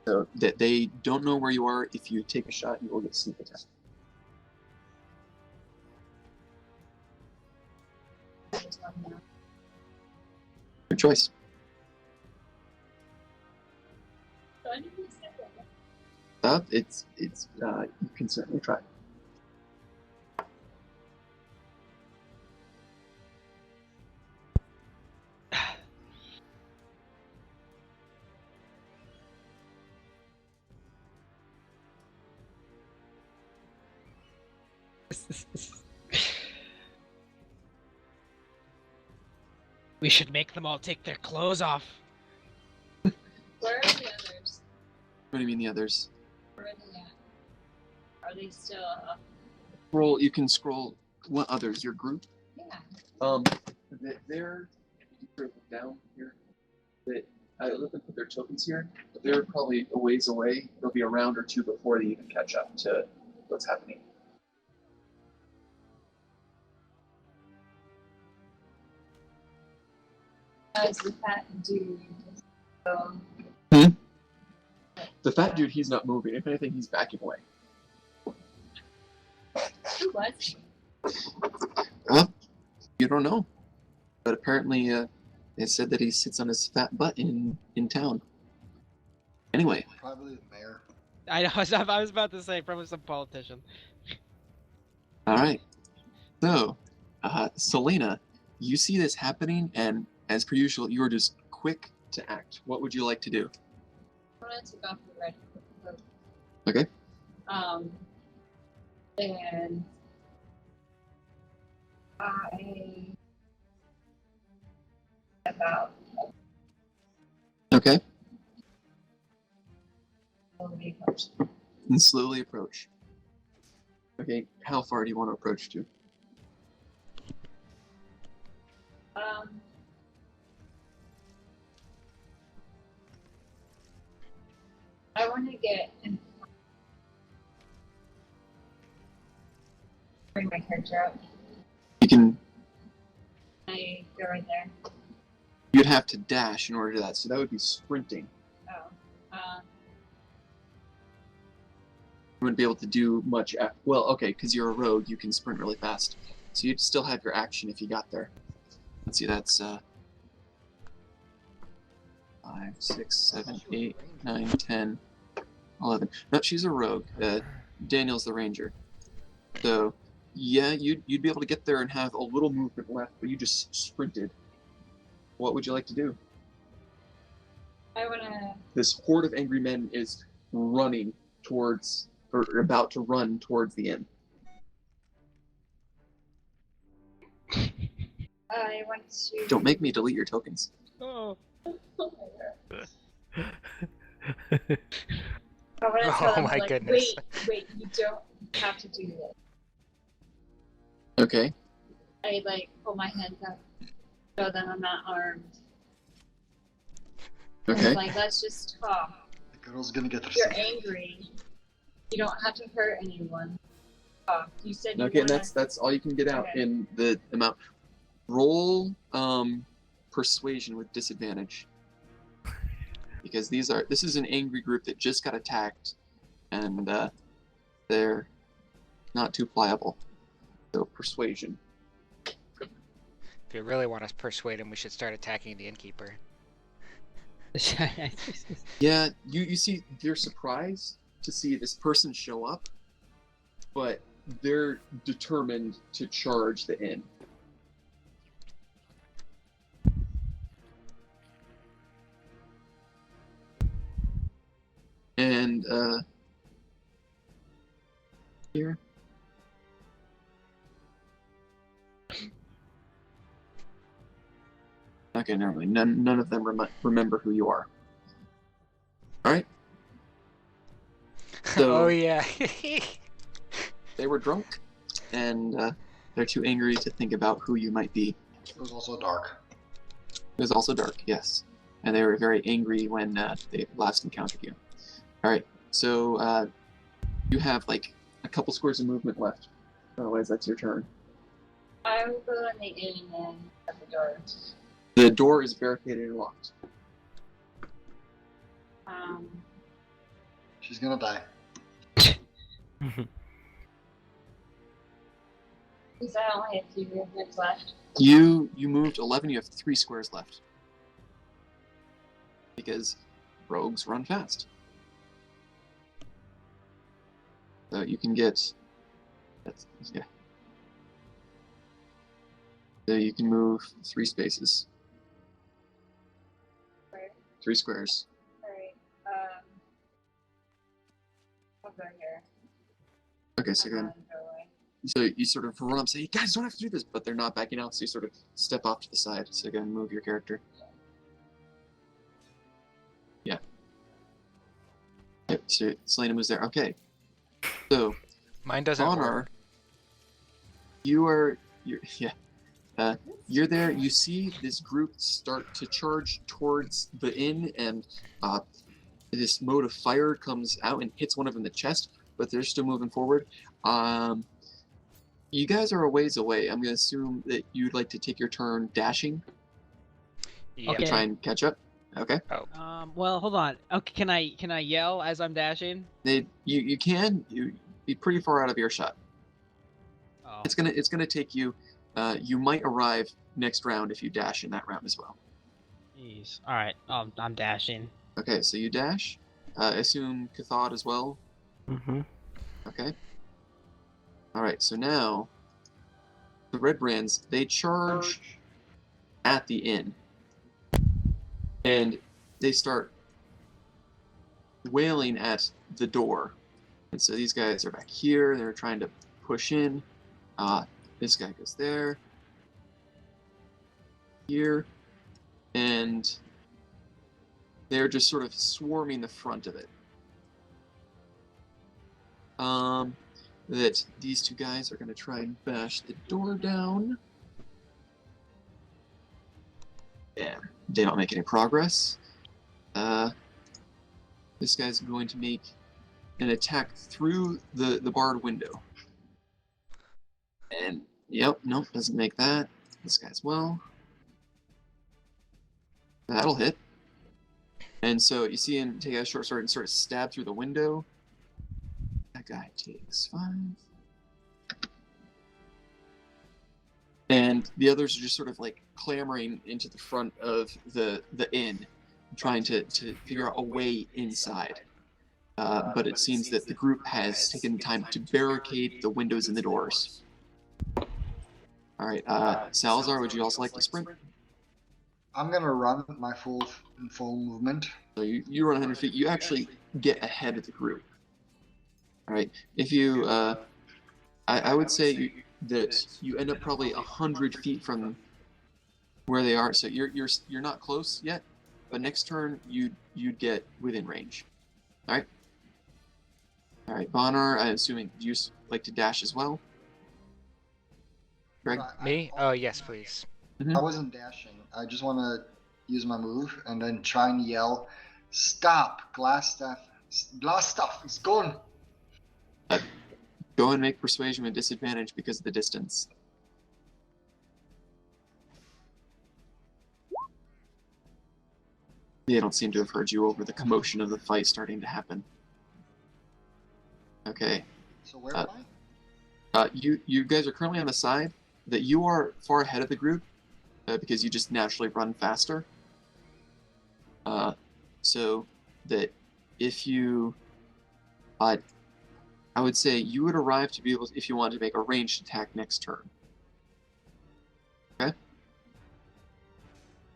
A: So that they don't know where you are. If you take a shot, you will get sneak attack. Good choice. It's you can certainly try.
G: We should make them all take their clothes off.
F: Where are the others?
A: What do you mean the others?
F: Where are they at? Are they still up?
A: Scroll. You can scroll. What others? Your group.
F: Yeah.
A: They're down here. I let them put their tokens here. But they're probably a ways away. They'll be a round or two before they even catch up to what's happening.
F: As the fat dude. So,
A: The fat dude, he's not moving. If anything, he's backing away.
F: who was?
A: You don't know. But apparently, it said that he sits on his fat butt in town. Anyway,
E: Probably the mayor.
G: I know. I was about to say probably some politician.
A: all right. So, Selena, you see this happening, and as per usual, you are just quick to act. What would you like to do?
F: I want to take off the red coat.
A: Okay.
F: And I about
A: Okay.
F: slowly approach.
A: And slowly approach. Okay. How far do you want to approach to?
F: I want to get and bring my character out.
A: You can.
F: I go right there.
A: You'd have to dash in order to that, so that would be sprinting.
F: Oh.
A: You wouldn't be able to do much. Well, okay, because you're a rogue, you can sprint really fast. So you'd still have your action if you got there. Let's see, that's 5, 6, 7, 8, 9, 10, 11. No, she's a rogue. Daniel's the ranger. So, yeah, you'd be able to get there and have a little movement left, but you just sprinted. What would you like to do?
F: I want to.
A: This horde of angry men is running towards, or about to run towards the inn.
F: I want to.
A: Don't make me delete your tokens.
G: Oh.
F: I want to tell
C: Oh
F: them,
C: my
F: like,
C: goodness.
F: Wait, you don't have to do this.
A: Okay.
F: I like pull my hands up, show them I'm not armed. And
A: Okay.
F: like, let's just talk.
E: The girl's gonna get
F: You're
E: the
F: angry. You don't have to hurt anyone. Talk. You said you
A: Okay, and
F: wanna...
A: that's all you can get out
F: Okay.
A: in the amount. Roll persuasion with disadvantage. Because this is an angry group that just got attacked, and they're not too pliable. So persuasion.
C: If you really want to persuade him, we should start attacking the innkeeper.
A: Yeah, you see, they're surprised to see this person show up, but they're determined to charge the inn. And here. Okay, never mind. None of them remember who you are. All right. So
C: Oh yeah.
A: they were drunk, and they're too angry to think about who you might be.
E: It was also dark.
A: It was also dark, yes, and they were very angry when they last encountered you. All right, so you have like a couple squares of movement left. Otherwise, that's your turn.
F: I will go in the inn and at the door.
A: The door is barricaded and locked.
E: She's gonna die.
F: Because I only have 2 movements left.
A: You moved 11. You have 3 squares left. Because rogues run fast. So you can get. That's yeah. So you can move 3 spaces.
F: Where?
A: 3 squares.
F: Alright. I'll go here.
A: Okay, so go ahead.
F: Go away.
A: So you sort of run up, say, "You guys don't have to do this," but they're not backing out. So you sort of step off to the side. So go ahead and move your character. Yeah. Yep. So Selena moves there. Okay. So
C: Mine doesn't
A: Bonar,
C: work.
A: you're yeah. You're there. You see this group start to charge towards the inn, and this mode of fire comes out and hits one of them in the chest. But they're still moving forward. You guys are a ways away. I'm gonna assume that you'd like to take your turn dashing
C: Yeah.
D: Okay.
A: to try and catch up. Okay.
D: Well, hold on. Okay, can I yell as I'm dashing?
A: You can be pretty far out of earshot.
D: Oh.
A: It's gonna take you. You might arrive next round if you dash in that round as well.
D: Jeez. All right. I'm dashing.
A: Okay, so you dash. Assume Cathod as well.
B: Mm-hmm.
A: Okay. All right. So now the red brands, they charge at the inn, and they start wailing at the door. And so these guys are back here. They're trying to push in. This guy goes there, here, and they're just sort of swarming the front of it. That these 2 guys are going to try and bash the door down. Yeah, they don't make any progress. This guy's going to make an attack through the barred window. And, yep, nope, doesn't make that. This guy as well. That'll hit. And so you see him take a short sword and sort of stab through the window. That guy takes 5. And the others are just sort of like clamoring into the front of the inn, trying to figure out a way inside. But it seems that the group has taken time to barricade the windows and the doors. All right, Salazar, would you also like to sprint?
E: I'm gonna run my full movement.
A: So you run 100 feet. You actually get ahead of the group. All right. If you, I would say that you end up probably 100 feet from where they are. So you're not close yet, but next turn you'd get within range. All right. All right, Bonar. I'm assuming you like to dash as well. Greg.
C: Me? Oh yes, please.
E: I wasn't dashing. I just want to use my move and then try and yell, "Stop! Glass stuff is gone!"
A: Go and make persuasion with disadvantage because of the distance. They don't seem to have heard you over the commotion of the fight starting to happen. Okay.
E: So where am
A: You guys are currently on the side that you are far ahead of the group because you just naturally run faster. So that if you, I would say you would arrive to be able to, if you wanted to make a ranged attack next turn. Okay.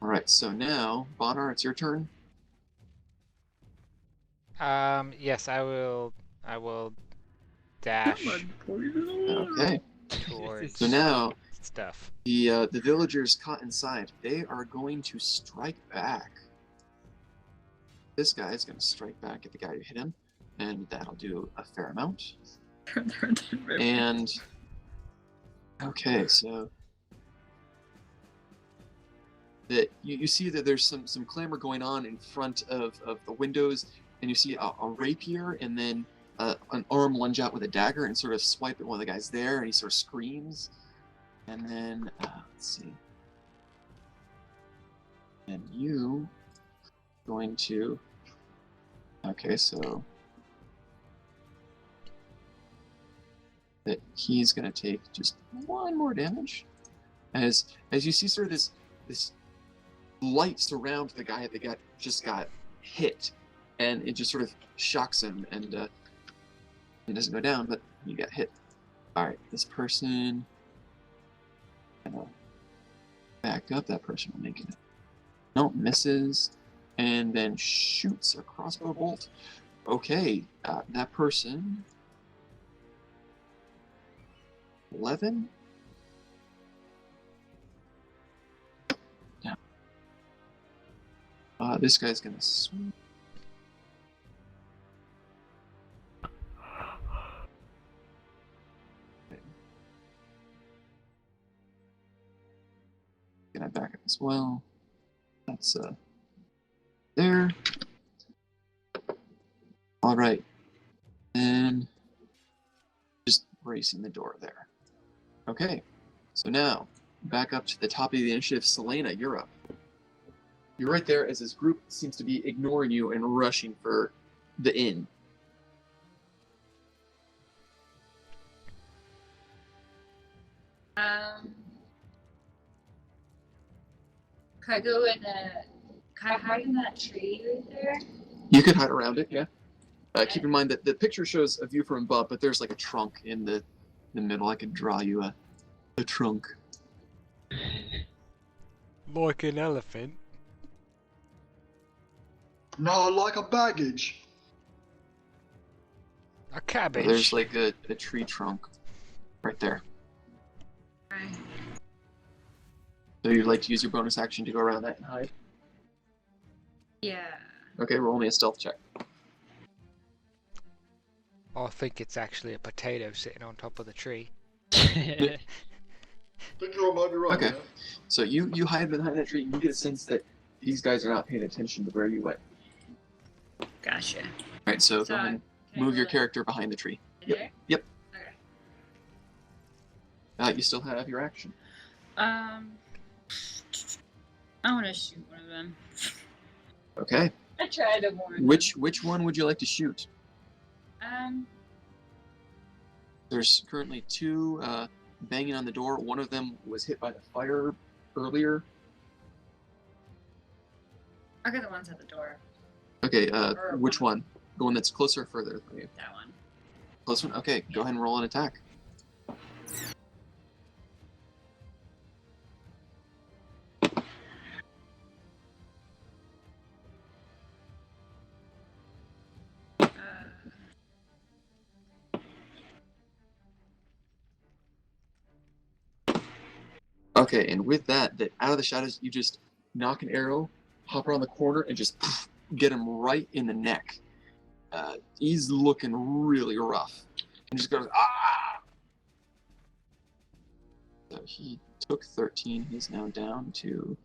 A: All right. So now, Bonar, it's your turn.
C: Yes, I will dash
A: Okay.
C: towards
A: So now
C: stuff.
A: the villagers caught inside, they are going to strike back. This guy is going to strike back at the guy who hit him, and that'll do a fair amount. And okay, so that you see that there's some clamor going on in front of the windows, and you see a rapier and then an arm lunge out with a dagger and sort of swipe at one of the guys there, and he sort of screams. And then let's see, and you going to okay, so that he's gonna take just 1 more damage. As you see sort of this light surround the guy that just got hit, and it just sort of shocks him, and he doesn't go down, but he got hit. Alright, this person back up. That person will make it. No, misses, and then shoots a crossbow bolt. Okay, that person 11. Yeah. This guy's gonna swing. Gonna back up as well. That's there. All right, and just bracing the door there. Okay, so now back up to the top of the initiative. Selena, you're up. You're right there as this group seems to be ignoring you and rushing for the inn.
F: Could I go in the? Can I hide in that tree right there?
A: You could hide around it, yeah. Keep in mind that the picture shows a view from above, but there's like a trunk in the middle. I could draw you a trunk.
C: Like an elephant.
E: No, like a baggage.
C: A cabbage.
A: There's like a tree trunk right there.
F: Right.
A: So you'd like to use your bonus action to go around that and hide?
F: Yeah.
A: Okay, roll me a stealth check.
C: I think it's actually a potato sitting on top of the tree.
E: Think you might be right.
A: Okay.
E: Yeah?
A: So you hide behind that tree, and you get a sense that these guys are not paying attention to where you went.
F: Gotcha.
A: Alright, so go ahead and
F: can I
A: move
F: go
A: your
F: in
A: character behind the tree. Yep.
F: there?
A: Yep.
F: Okay.
A: You still have your action.
F: I want to shoot one of them.
A: Okay.
F: I tried to warn
A: Which one would you like to shoot?
F: them.
A: There's currently 2 banging on the door. One of them was hit by the fire earlier.
F: I'll get the ones at the door.
A: Okay, which one? The one that's closer or further from you?
F: That one.
A: Close one? Okay, go ahead and roll an attack. Okay, and with that out of the shadows, you just knock an arrow, hop around the corner, and just get him right in the neck. He's looking really rough, and just goes ah. So he took 13. He's now down to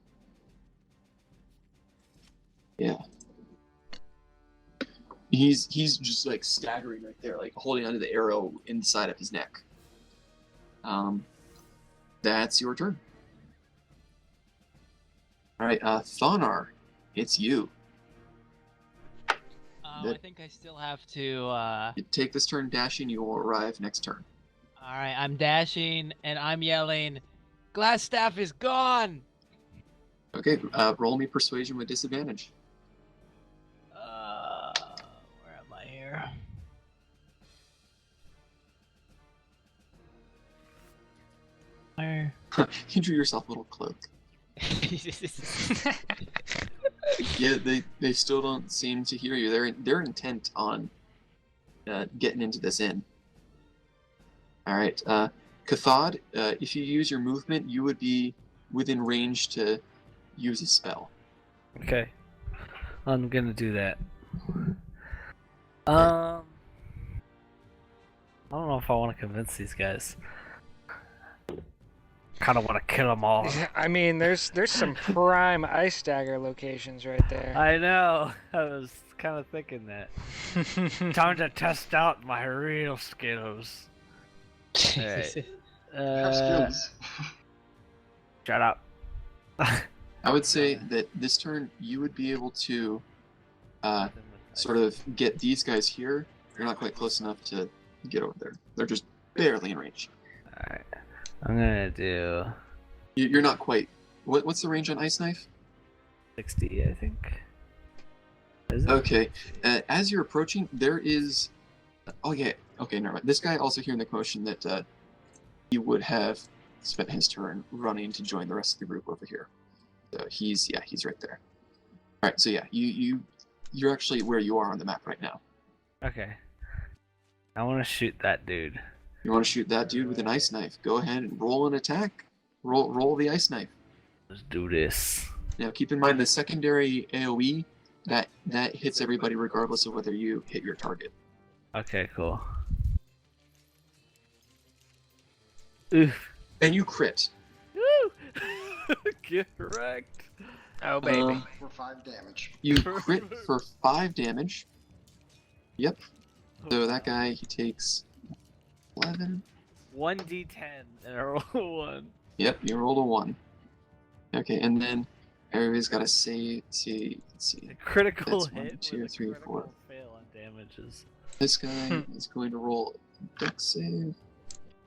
A: He's just like staggering right there, like holding onto the arrow inside of his neck. That's your turn. All right, Thonar, it's you.
G: I think I still have to.
A: You take this turn dashing. You will arrive next turn.
G: All right, I'm dashing and I'm yelling, "Glassstaff is gone!"
A: Okay, roll me persuasion with disadvantage.
G: Where am I here? Where?
A: You drew yourself a little cloak. Yeah, they still don't seem to hear you. They're intent on getting into this inn. All right, Cathod, if you use your movement, you would be within range to use a spell.
B: Okay. I'm gonna do that. I don't know if I want to convince these guys. Kind of want to kill them all.
C: I mean, there's some prime ice dagger locations right there.
B: I know. I was kind of thinking that. Time to test out my real skills. Alright.
E: Have skills.
B: Shut up.
A: I would say that this turn you would be able to sort of get these guys here. They're not quite close enough to get over there. They're just barely in range.
B: Alright. I'm gonna do
A: You're not quite. What's the range on Ice Knife?
B: 60, I think. Is it?
A: Okay. As you're approaching, there is. Oh yeah. Okay, never mind. This guy also hearing the commotion that he would have spent his turn running to join the rest of the group over here. So he's right there. All right. So yeah, you're actually where you are on the map right now.
B: Okay. I want to shoot that dude.
A: You want to shoot that dude with an ice knife? Go ahead and roll an attack. Roll the ice knife.
B: Let's do this.
A: Now keep in mind the secondary AOE that hits everybody regardless of whether you hit your target.
B: Okay, cool. Oof.
A: And you crit.
B: Woo! Get wrecked.
C: Oh baby.
E: For 5 damage.
A: You crit for 5 damage. Yep. So that guy, he takes 11.
B: 1d10 and I roll 1.
A: Yep, you rolled a 1. Okay, and then everybody's got to say, let's see.
B: A critical
A: That's
B: hit.
A: 1, 2,
B: with a
A: 3, 4.
B: critical fail on damages.
A: This guy is going to roll a dex save.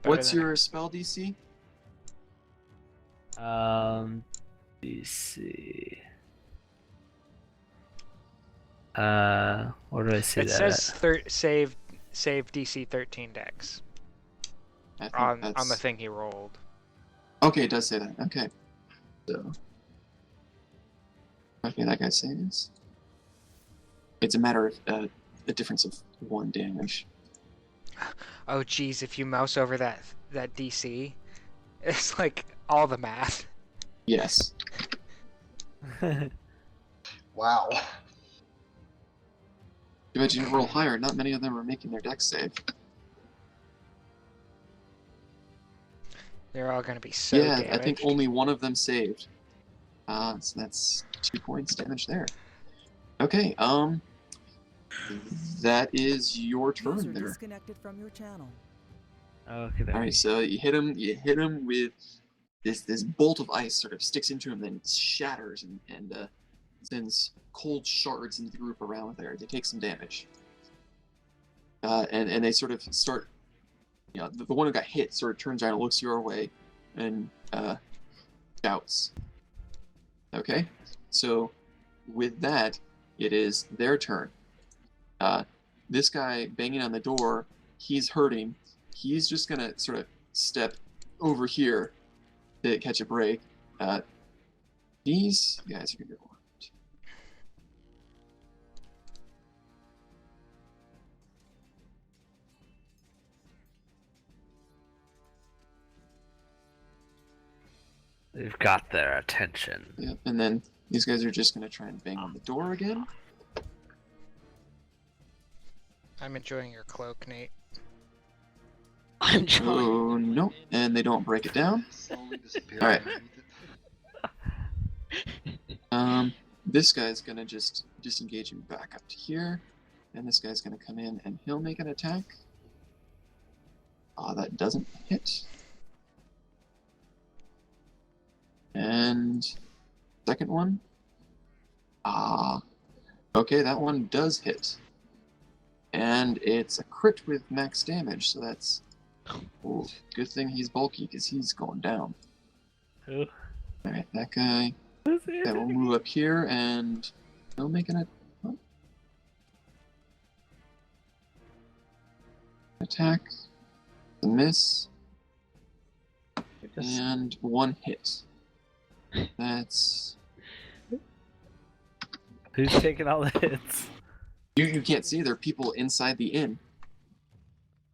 C: Better
A: What's
C: than-
A: your spell DC?
B: DC. Where do I see
C: It
B: that?
C: says save DC 13 dex
A: I think
C: on
A: that's...
C: the thing he rolled.
A: Okay, it does say that. Okay. So. Okay, that guy saves. It's a matter of a difference of 1 damage.
C: Oh geez, if you mouse over that DC, it's like all the math.
A: Yes.
E: Wow.
A: Imagine you roll higher, not many of them are making their dex save.
C: They're all gonna be so
A: Yeah,
C: damaged.
A: I think only one of them saved. So that's 2 points damage there. Okay, that is your turn
H: User
A: there.
H: disconnected from your channel.
B: Okay, there.
A: Alright, so you hit him with this bolt of ice sort of sticks into him, then shatters and sends cold shards into the group around there. They take some damage. And they sort of start, you know, the one who got hit sort of turns around and looks your way and shouts. Okay, so with that, it is their turn. This guy banging on the door, he's hurting. He's just gonna sort of step over here to catch a break. These guys are gonna go.
B: They've got their attention.
A: Yeah, and then these guys are just gonna try and bang on the door again.
C: I'm enjoying your cloak, Nate.
D: I'm trying.
A: Oh no, and they don't break it down.
E: Slowly disappear
A: Alright.
E: underneath it.
A: This guy's gonna just disengage him back up to here, and this guy's gonna come in and he'll make an attack. That doesn't hit. And second one. Okay, that one does hit. And it's a crit with max damage, so that's good thing he's bulky because he's going down.
B: Who?
A: Alright, that guy. That will move up here and he'll make an attack. A miss. And 1 hit. That's
B: Who's taking all the hits?
A: you can't see there are people inside the inn.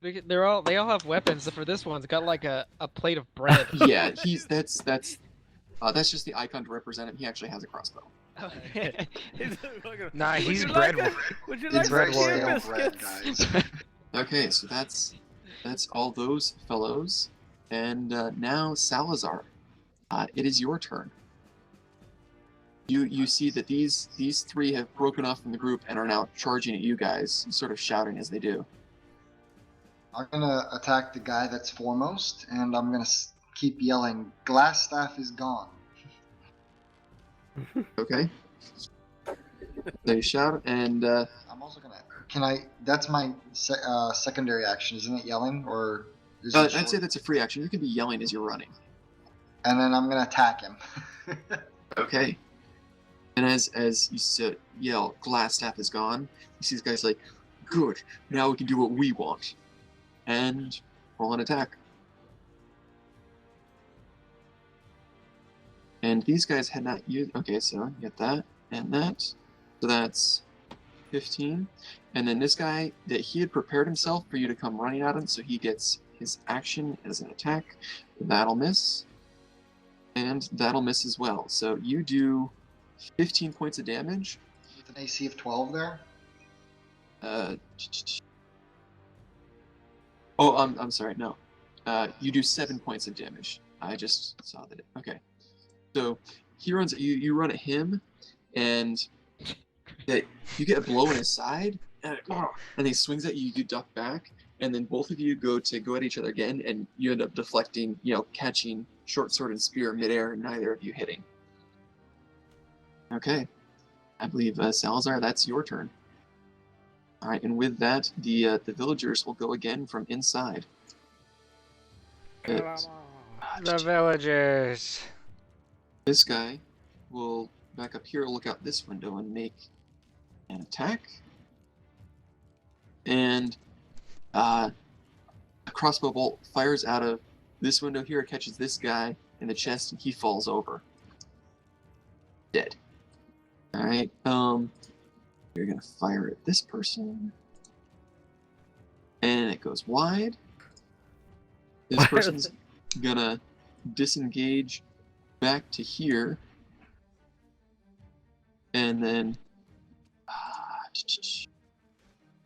G: They all have weapons. For this one, it's got like a plate of bread.
A: Yeah, that's just the icon to represent him. He actually has a crossbow.
C: Nah,
B: Would
C: he's
B: you
C: bread.
B: like would you
E: It's
B: like
E: red
B: some
E: warrior
B: biscuits?
E: bread, guys.
A: Okay, so that's all those fellows, and now Salazar, it is your turn. You see that these 3 have broken off from the group and are now charging at you guys, sort of shouting as they do.
E: I'm gonna attack the guy that's foremost, and I'm gonna keep yelling, "Glass staff is gone."
A: Okay. They shout, and
E: I'm also gonna. Can I? That's my secondary action, isn't it? Yelling, or Is it
A: I'd
E: short?
A: say that's a free action. You can be yelling as you're running.
E: And then I'm gonna attack him.
A: Okay. And as you yell, glass staff is gone. You see this guy's like, good. Now we can do what we want. And roll an attack. And these guys had not used. Okay, so you get that and that. So that's 15. And then this guy, that he had prepared himself for you to come running at him, so he gets his action as an attack. That'll miss. And that'll miss as well. So you do 15 points of damage.
E: With an AC of 12 there.
A: Oh, I'm sorry. No, you do 7 points of damage. I just saw that. Okay, so he runs. You run at him, and that you get a blow in his side, and he swings at you. You duck back, and then both of you go at each other again, and you end up deflecting. Catching short sword and spear midair, and neither of you hitting. Okay, I believe Salazar, that's your turn. All right, and with that, the villagers will go again from inside.
C: The villagers.
A: This guy will back up here, look out this window, and make an attack. And a crossbow bolt fires out of this window here, catches this guy in the chest, and he falls over. Dead. Alright, you're gonna fire at this person. And it goes wide. This person's gonna disengage back to here. And then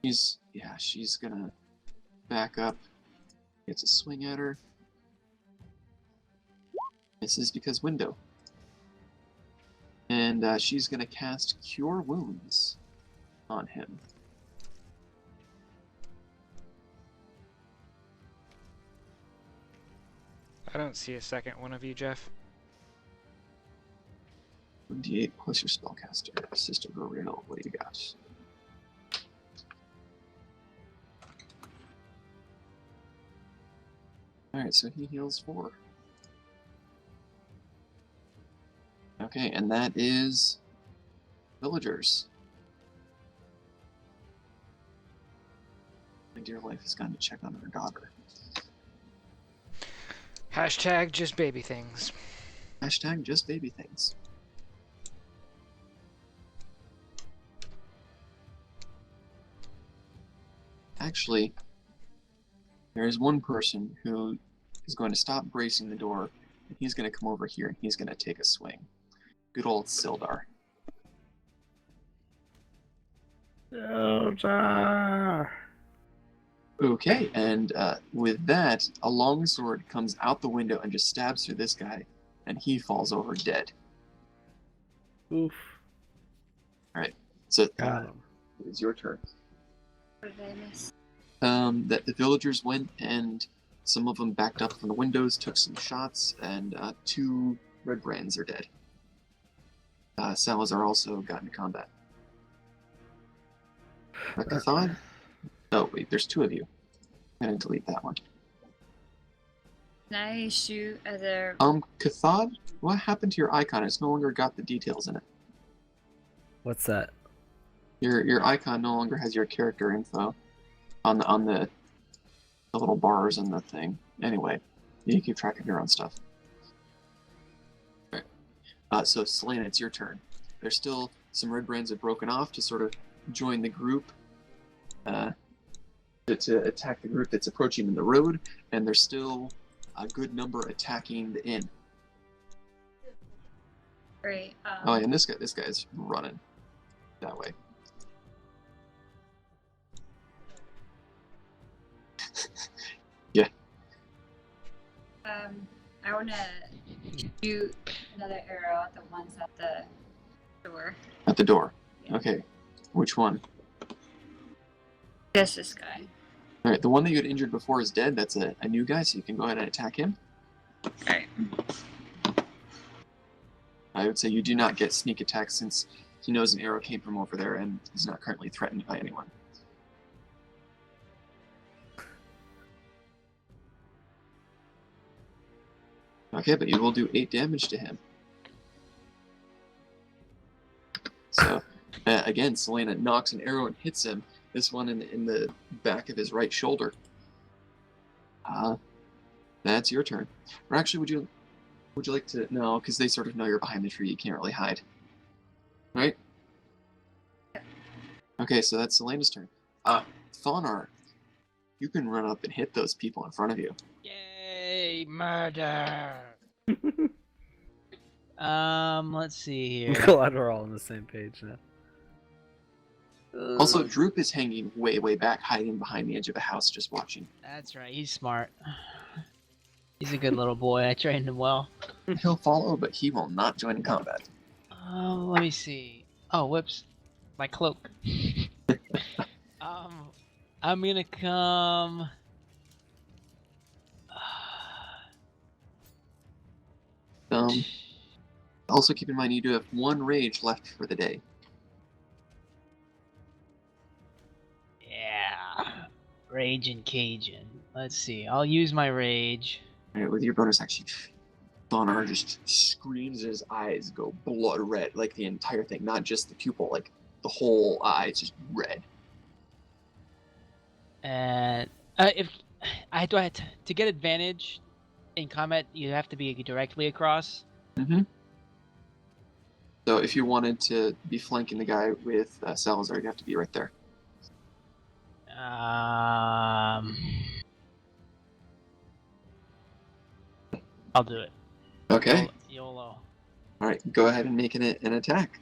A: she's gonna back up. Gets a swing at her. Misses because window. And she's gonna cast Cure Wounds on him.
C: I don't see a second one of you, Jeff.
A: 1d8 plus your spellcaster. Sister Gorino, what do you got? Alright, so he heals 4. Okay, and that is villagers. My dear wife has gone to check on her daughter.
C: Hashtag just baby things.
A: Hashtag just baby things. Actually, there is one person who is going to stop bracing the door, and he's going to come over here and he's going to take a swing. Good old Sildar.
B: Sildar.
A: Okay, and with that, a longsword comes out the window and just stabs through this guy, and he falls over dead.
B: Oof.
A: Alright, so
B: Got him.
A: it is your turn.
F: What did I miss?
A: That the villagers went, and some of them backed up from the windows, took some shots, and 2 red brands are dead. Salazar also got into combat. Cathod? Oh, wait, there's 2 of you. I'm gonna delete that one.
F: Can I shoot other?
A: Cathod? What happened to your icon? It's no longer got the details in it.
B: What's that?
A: Your icon no longer has your character info on the little bars and the thing. Anyway, you keep track of your own stuff. Alright. So Selena, it's your turn. There's still some red brands have broken off to sort of join the group. To attack the group that's approaching in the road, and there's still a good number attacking the inn.
F: Great.
A: Oh, and this guy's running that way. Yeah.
F: I want to shoot another arrow at the ones at the door.
A: At the door.
F: Yeah.
A: Okay. Which one?
F: Just this guy.
A: Alright, the one that you had injured before is dead. That's a new guy, so you can go ahead and attack him.
F: Alright.
A: I would say you do not get sneak attack since he knows an arrow came from over there and he's not currently threatened by anyone. Okay, but you will do 8 damage to him. So, again, Selena knocks an arrow and hits him. This one in the back of his right shoulder. That's your turn. Or actually, would you like to? No, because they sort of know you're behind the tree. You can't really hide. Right? Okay, so that's Selena's turn. Thonar, you can run up and hit those people in front of you.
G: Yay, murder! Let's see here.
B: Glad we're all on the same page now.
A: Also, Droop is hanging way, way back, hiding behind the edge of a house, just watching.
G: That's right, he's smart. He's a good little boy. I trained him well.
A: He'll follow, but he will not join in combat.
G: Let me see. Oh, whoops. My cloak. I'm gonna come.
A: Also keep in mind you do have 1 rage left for the day.
G: Yeah. Rage and Cajun. Let's see. I'll use my rage.
A: Alright, with your bonus action, Thonar just screams, his eyes go blood red, like the entire thing, not just the pupil, like the whole eye is just red.
G: And if I do, I have to get advantage in combat, you have to be directly across.
A: Mm-hmm. So if you wanted to be flanking the guy with Salazar, you have to be right there.
G: I'll do it.
A: Okay.
G: YOLO.
A: All right, go ahead and make an attack.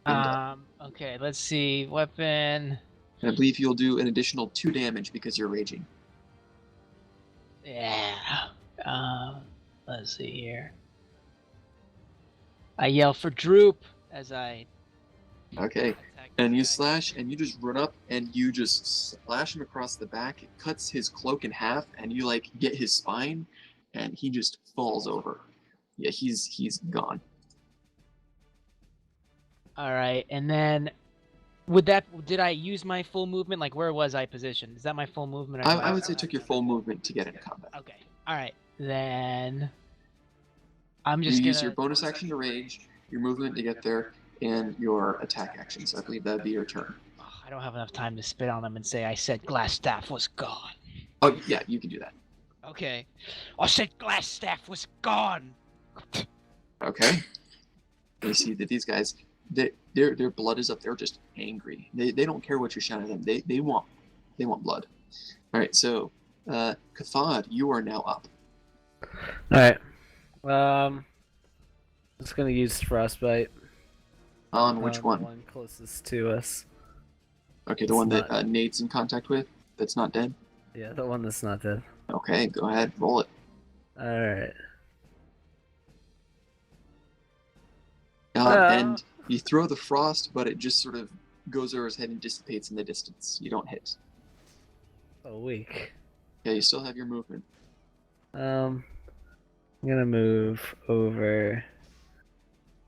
G: Okay, let's see. Weapon.
A: And I believe you'll do an additional 2 damage because you're raging.
G: Yeah. Let's see here. I yell for Droop as I.
A: Okay.
G: attack
A: And
G: this
A: you
G: guy.
A: slash, and you just run up, and you just slash him across the back. It cuts his cloak in half, and you like get his spine, and he just falls over. Yeah, he's gone.
G: All right, and then did I use my full movement? Like, where was I positioned? Is that my full movement? Or do
A: I would say
G: have-
A: took your full movement to get into combat.
G: Okay. All right. Then I'm
A: You
G: just
A: use
G: gonna.
A: your bonus action to rage, your movement to get there, and your attack action. So I believe that'd be your turn.
G: Oh, I don't have enough time to spit on him and say I said glass staff was gone.
A: Oh yeah, you can do that.
G: Okay. I said glass staff was gone.
A: Okay. You see that these guys, their blood is up. They're just angry. They don't care what you're shouting at them. They want blood. All right. So, Cathod, you are now up.
B: Alright. Just gonna use Frostbite.
A: On which
B: The
A: one?
B: one closest to us.
A: Okay, the
B: It's
A: one that
B: not-
A: Nate's in contact with. That's not dead.
B: Yeah, the one that's not dead.
A: Okay, go ahead, roll it.
B: Alright.
A: And you throw the frost, but it just sort of goes over his head and dissipates in the distance. You don't hit.
B: A week.
A: Yeah, you still have your movement.
B: I'm gonna move over.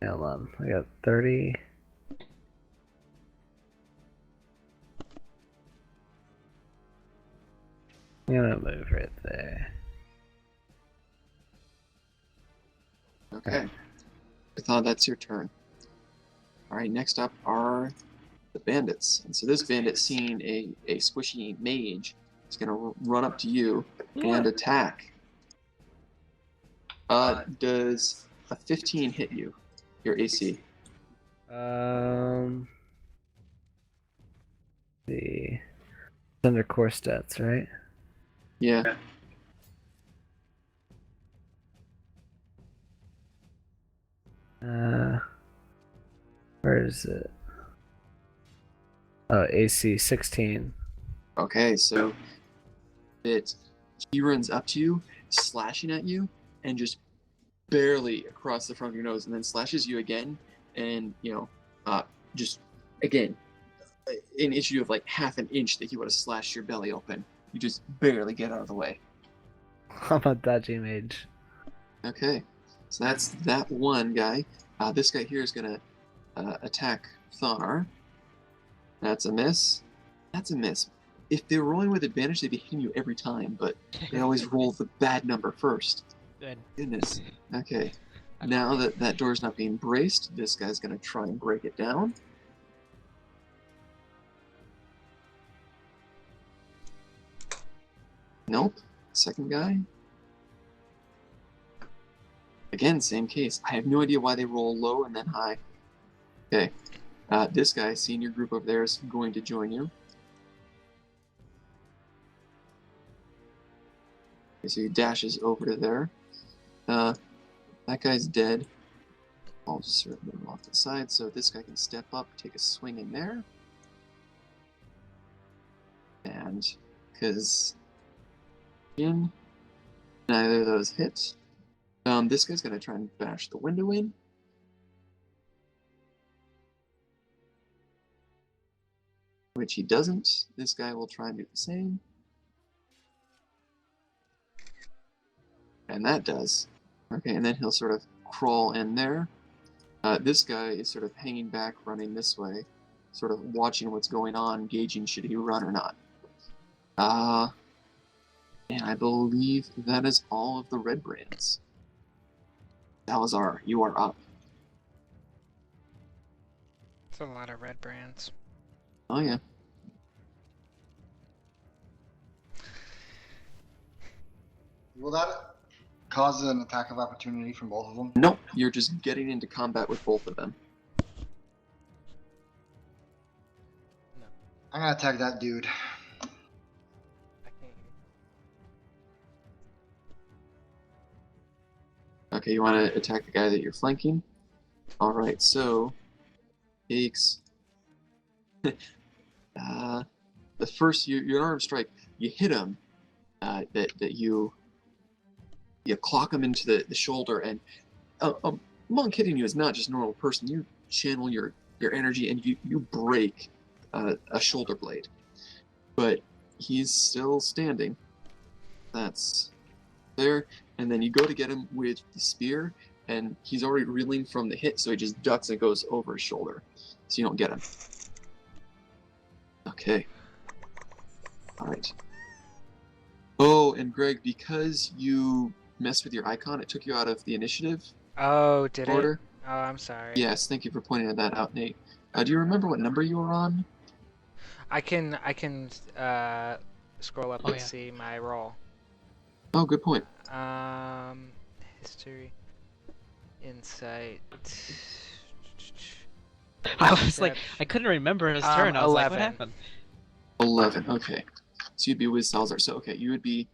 B: Hold on, I got 30. I'm gonna move right there.
A: Okay. I thought that's your turn. Alright, next up are the bandits. And so this bandit, seeing a squishy mage, is going to run up to you and attack. Does a 15 hit you? Your AC?
B: The it's under core stats, right?
A: Yeah.
B: Where is it? Oh, AC 16.
A: Okay, so he runs up to you, slashing at you, and just barely across the front of your nose, and then slashes you again, and just again, an issue of like half an inch that he would have slashed your belly open. You just barely get out of the way.
B: I'm a dodgy mage.
A: Okay, so that's that one guy. This guy here is gonna attack Thonar. That's a miss. That's a miss. if they're rolling with advantage, they'd be hitting you every time, but they always roll the bad number first.
G: Good.
A: Goodness. Okay. Now that that door's not being braced, this guy's gonna try and break it down. Nope. Second guy. Again, same case. I have no idea why they roll low and then high. Okay. This guy, senior group over there, is going to join you. Okay, so he dashes over to there. That guy's dead. I'll just sort of move him off to the side so this guy can step up, take a swing in there. And because neither of those hit. This guy's gonna try and bash the window in. Which he doesn't. This guy will try and do the same. And that does. Okay, and then he'll sort of crawl in there. This guy is sort of hanging back, running this way, sort of watching what's going on, gauging should he run or not. And I believe that is all of the red brands. Salazar, you are up.
C: It's a lot of red brands.
A: Oh yeah.
E: Will that cause an attack of opportunity from both of them?
A: Nope, you're just getting into combat with both of them.
E: I'm gonna attack that dude.
A: Okay, you want to attack the guy that you're flanking? Alright, so takes the first your arm strike, you hit him, that you clock him into the shoulder, and a monk hitting you is not just a normal person. You channel your energy and you break a shoulder blade, but he's still standing. That's there, and then you go to get him with the spear, and he's already reeling from the hit, so he just ducks and goes over his shoulder, so you don't get him. Okay. Alright. Oh, and Greg, because you messed with your icon, it took you out of the initiative
C: Oh, did
A: order.
C: it? Oh, I'm sorry.
A: Yes, thank you for pointing that out, Nate. Do you remember what number you were on?
C: I can scroll up
G: Oh,
C: and
G: yeah.
C: see my roll.
A: Oh, good point.
C: History, insight.
G: I was like,
C: Perception.
G: I couldn't remember his turn. I was like, what
C: 11.
G: happened?
A: 11, okay. So you'd be with Salazar. So, okay, you would be...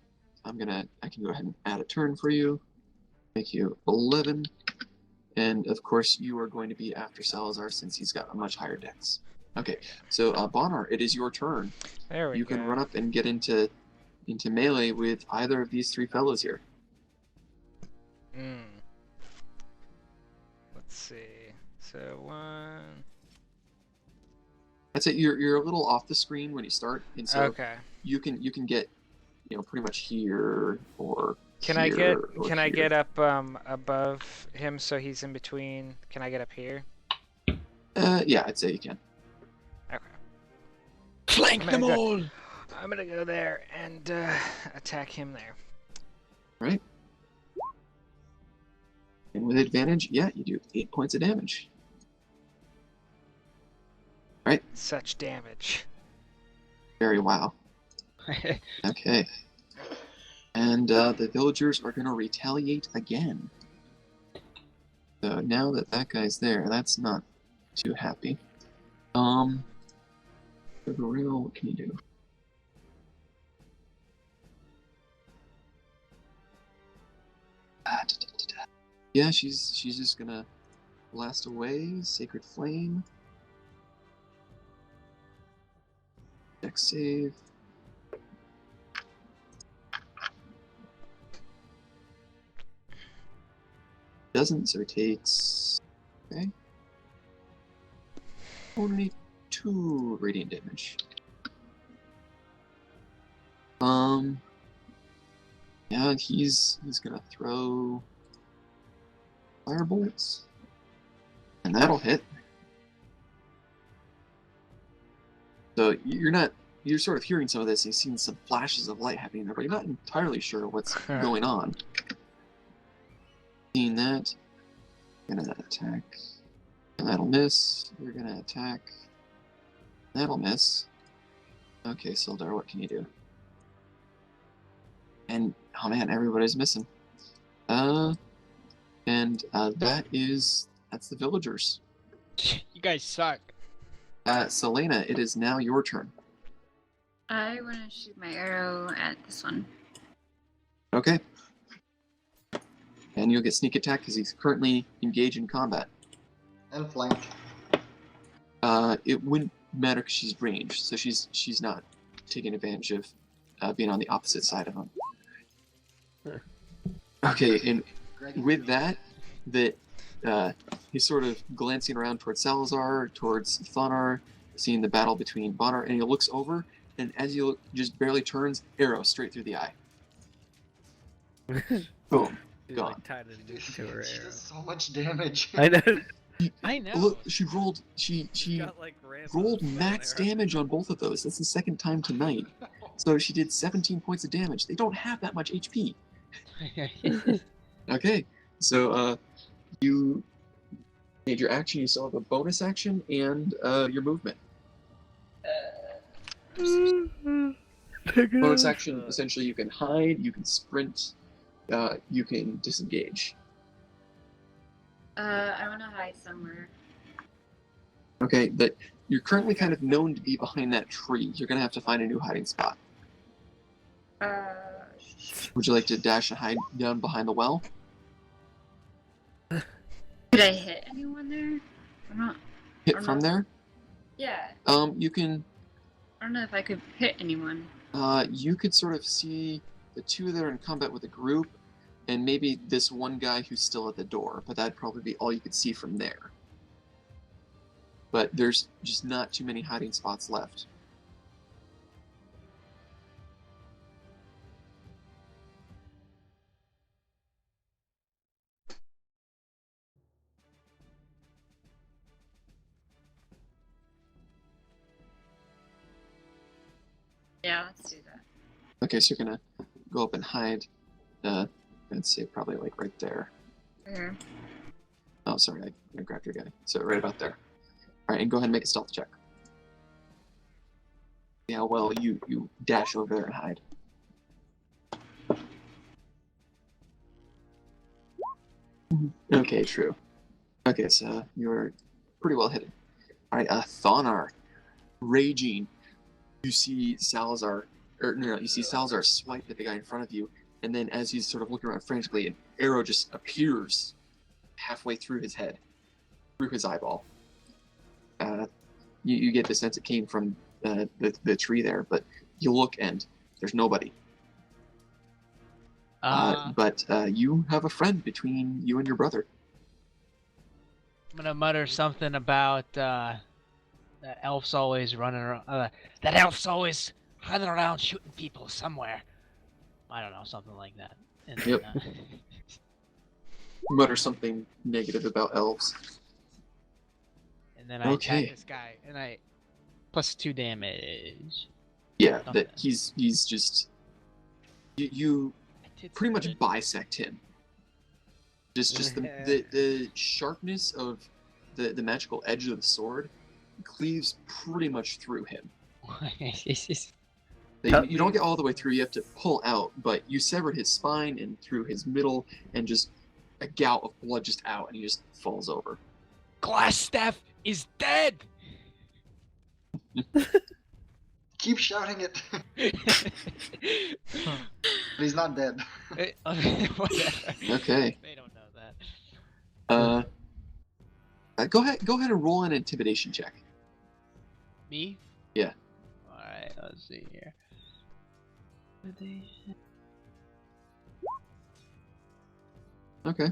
A: I can go ahead and add a turn for you. Make you 11. And, of course, you are going to be after Salazar since he's got a much higher dex. Okay, so, Bonar, it is your turn.
C: There we
A: You
C: go.
A: can run up and get into melee with either of these three fellows here.
C: Let's see. So 1.
A: That's it. You're a little off the screen when you start, and so
C: Okay.
A: you can get, pretty much here or
C: Can
A: here
C: I get
A: or
C: can I
A: here.
C: get up above him so he's in between? Can I get up here?
A: Yeah, I'd say you can.
C: Okay.
G: Flank
C: I'm
G: them
C: gonna go-
G: all!
C: I'm gonna go there and attack him there.
A: Right. And with advantage, yeah, you do 8 points of damage.
C: Such damage.
A: Very wow. Okay. And the villagers are going to retaliate again. So now that that guy's there, that's not too happy. Gabriel, what can you do? Yeah, she's just gonna blast away. Sacred Flame. Dex save. Doesn't, so it takes. Okay. Only 2 radiant damage. Yeah, he's gonna throw firebolts, and that'll hit. So you're not you're sort of hearing some of this, and you've seen some flashes of light happening there, but you're not entirely sure what's going on. Seeing that, you're gonna attack, and that'll miss. You're gonna attack, that'll miss. Okay, Sildar, what can you do? And oh man, everybody's missing. That's the villagers.
G: You guys suck.
A: Selena, it is now your turn.
F: I want to shoot my arrow at this one.
A: Okay. And you'll get sneak attack because he's currently engaged in combat.
E: And flank.
A: It wouldn't matter because she's ranged, so she's not taking advantage of being on the opposite side of him.
B: Sure.
A: Okay, and
E: Greg,
A: with that, he's sort of glancing around towards Salazar, towards Thonar, seeing the battle between Bonar, and he looks over, and as he just barely turns, arrow straight through the eye. Boom.
B: She,
A: Gone.
B: like, tied it
E: dude,
B: to her
E: she
B: arrow.
E: does so much damage.
B: I know.
G: I know.
A: Look, she rolled. She
B: got, like, rammed
A: rolled
B: with a bow and
A: max
B: arrow.
A: damage on both of those. That's the second time tonight. So she did 17 points of damage. They don't have that much HP. Okay, so you made your action. You still have a bonus action and your movement. Bonus action, essentially, you can hide, you can sprint, you can disengage.
F: I want to hide somewhere.
A: Okay, but you're currently kind of known to be behind that tree. You're gonna have to find a new hiding spot. Would you like to dash and hide down behind the well?
F: Could I hit anyone there? I'm not.
A: Hit
F: I'm
A: from
F: not-
A: there?
F: Yeah,
A: You can.
F: I don't know if I could hit anyone.
A: You could sort of see the two that are in combat with the group, and maybe this one guy who's still at the door. But that'd probably be all you could see from there. But there's just not too many hiding spots left.
F: Yeah, let's do that.
A: Okay, so you're gonna go up and hide. I'd say probably like right there.
F: Where?
A: Oh, sorry, I grabbed your guy. So right about there. All right, and go ahead and make a stealth check. See how well you dash over there and hide. Okay, true. Okay, so you're pretty well hidden. All right, Thonar, raging. You see Salazar, or no, you see Salazar swipe at the guy in front of you, and then as he's sort of looking around frantically, an arrow just appears halfway through his head, through his eyeball. You get the sense it came from the tree there, but you look and there's nobody. But you have a friend between you and your brother.
G: I'm gonna mutter something about that elf's always running around. That elf's always running around shooting people somewhere. I don't know, something like that. And then,
A: Yep. Mutter something negative about elves.
G: and then I
A: Okay.
G: attack this guy, and I +2 damage.
A: Yeah,
G: Okay.
A: that he's just you pretty much bisect him. Just the sharpness of the magical edge of the sword cleaves pretty much through him. You don't get all the way through, you have to pull out, but you severed his spine and through his middle, and just a gout of blood just out, and he just falls over.
G: Glassstaff is dead!
E: Keep shouting it. But he's not dead.
G: Whatever.
A: Okay.
G: They don't know that.
A: Go ahead and roll an intimidation check.
G: Me?
A: Yeah.
G: Alright, let's see here.
A: Okay.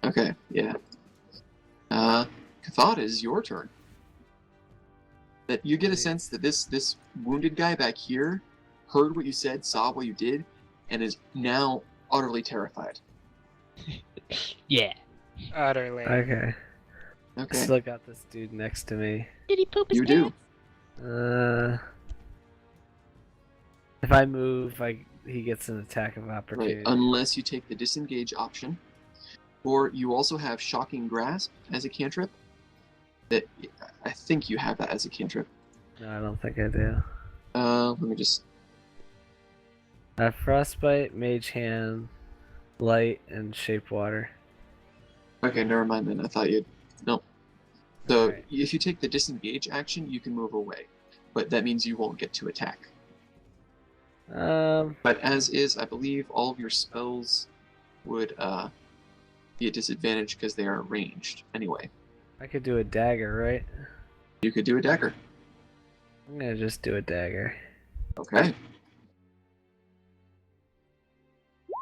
A: Okay, yeah. Cathod, is your turn. That you get a sense that this wounded guy back here heard what you said, saw what you did, and is now utterly terrified.
G: Yeah.
C: Utterly.
B: Okay.
A: Okay.
B: Still got this dude next to me.
D: Did he poop his
A: You do.
D: pants?
B: If I move, he gets an attack of
A: Right.
B: opportunity.
A: Unless you take the disengage option. Or you also have Shocking Grasp as a cantrip. That I think you have that as a cantrip.
B: No, I don't think I do.
A: Let me just.
B: Frostbite, Mage Hand, Light, and Shape Water.
A: Okay, never mind then. I thought you'd. No. So
B: Alright.
A: if you take the disengage action, you can move away, but that means you won't get to attack. But as is, I believe all of your spells would be a disadvantage because they are ranged anyway.
B: I could do a dagger, right?
A: You could do a dagger.
B: I'm gonna just do a dagger.
A: Okay.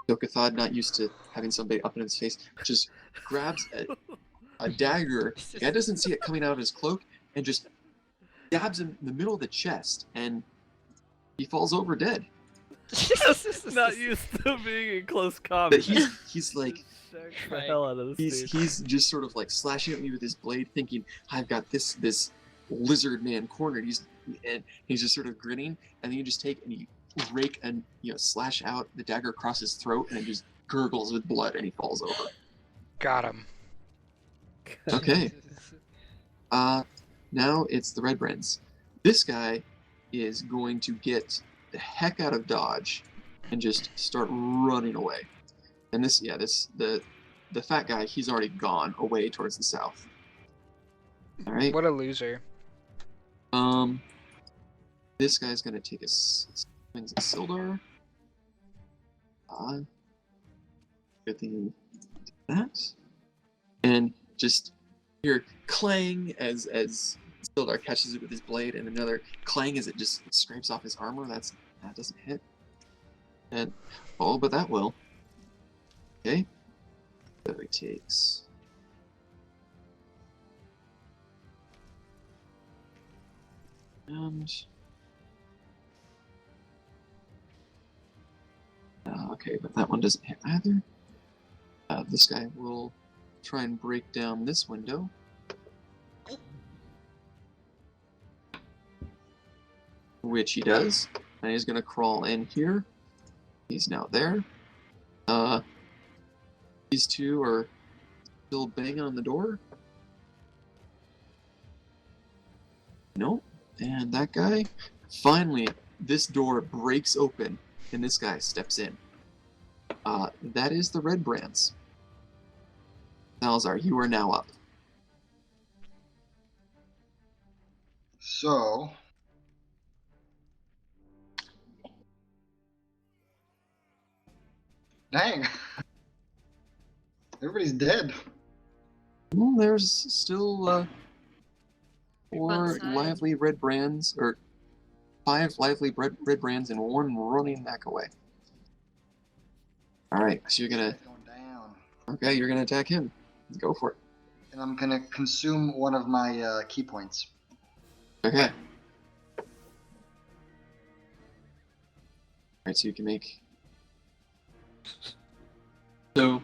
A: Dokathod, not used to having somebody up in his face, just grabs a dagger. The guy doesn't see it coming out of his cloak and just stabs him in the middle of the chest, and he falls over dead.
B: Not used to being in close combat.
A: But he's like,
B: Shook the hell out of this dude.
A: he's just sort of like slashing at me with his blade, thinking I've got this lizard man cornered. He's just sort of grinning, and then you just take and you rake and slash out the dagger across his throat, and it just gurgles with blood, and he falls over.
C: Got him.
A: Okay. Now it's the Red Brands. This guy is going to get the heck out of dodge and just start running away. And the fat guy, he's already gone away towards the south. All right.
C: What a loser.
A: This guy's gonna take a swings at Sildar. Good thing that, and just hear clang as Sildar catches it with his blade, and another clang as it just scrapes off his armor. That doesn't hit. And but that will. Okay. So he takes. And. Okay, but that one doesn't hit either. This guy will try and break down this window. Which he does. And he's going to crawl in here. He's now there. These two are still banging on the door. Nope. And that guy. Finally, this door breaks open, and this guy steps in. That is the Red Brands. Salazar, you are now up.
E: So. Dang. Everybody's dead.
A: Well, there's still 4
F: side.
A: lively Red Brands, or 5 lively red Brands, and 1 running back away. Alright, so you're gonna.
E: Going down.
A: Okay, you're gonna attack him. Go for it.
E: And I'm gonna consume one of my key points.
A: Okay. Alright, so you can make. So.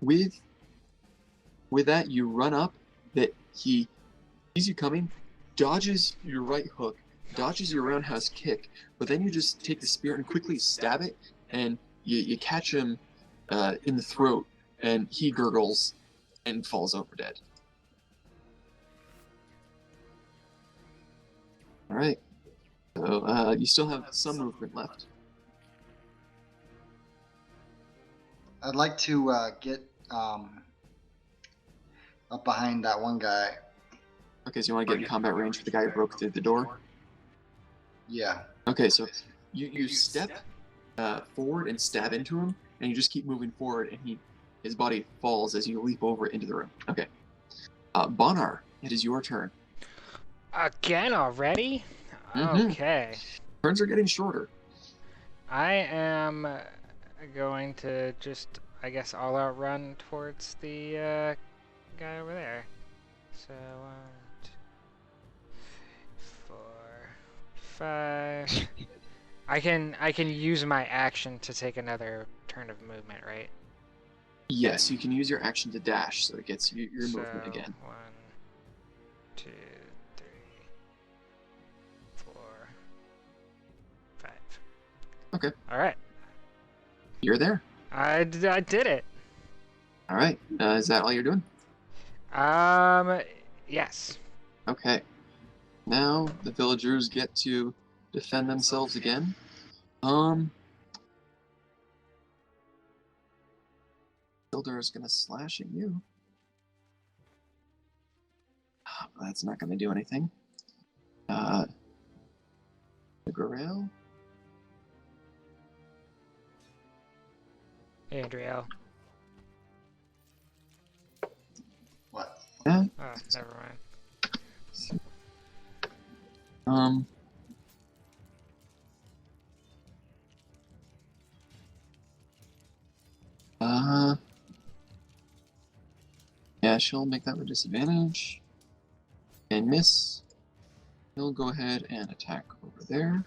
A: With that, you run up, that he sees you coming, dodges your right hook, dodges your roundhouse kick, but then you just take the spear and quickly stab it, and you catch him in the throat, and he gurgles and falls over dead. Alright. So you still have some movement left.
E: I'd like to get up behind that one guy.
A: Okay, so you want to get in combat range with the guy who broke through the door?
E: Yeah.
A: Okay, so you step forward and stab into him, and you just keep moving forward, and his body falls as you leap over into the room. Okay. Bonar, it is your turn.
C: Again already?
A: Mhm.
C: Okay.
A: Turns are getting shorter.
C: I am going to just, I guess, all out run towards the guy over there. So 1, 2, 4, 5. I can use my action to take another turn of movement, right?
A: Yes, you can use your action to dash, so it gets your movement
C: So,
A: again.
C: 1, 2, 3, 4, 5.
A: Okay.
C: All right.
A: You're there.
C: I did it.
A: All right. Is that all you're doing?
C: Yes.
A: Okay. Now the villagers get to defend themselves again. Builder is gonna slash at you. That's not gonna do anything. The Grail.
C: Hey, Andriel.
E: What?
A: Yeah.
C: Oh, never mind.
A: Um. Yeah, she'll make that with disadvantage. And miss. He'll go ahead and attack over there.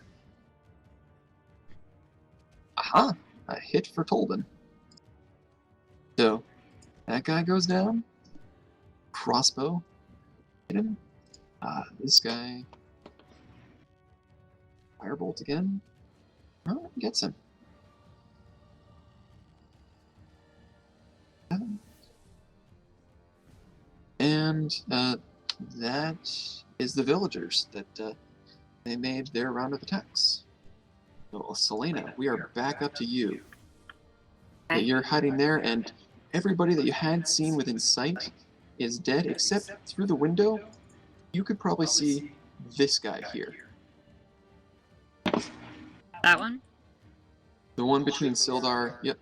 A: Aha! A hit for Tolden. So, that guy goes down. Crossbow. Hit him. This guy. Firebolt again. Oh, gets him. And that is the villagers that they made their round of attacks. So, Selena, we are back up to you.
F: Okay.
A: You're hiding there, and everybody that you had seen within sight is dead, except through the window. You could probably see this guy here.
F: That one?
A: The one between Sildar. Yep.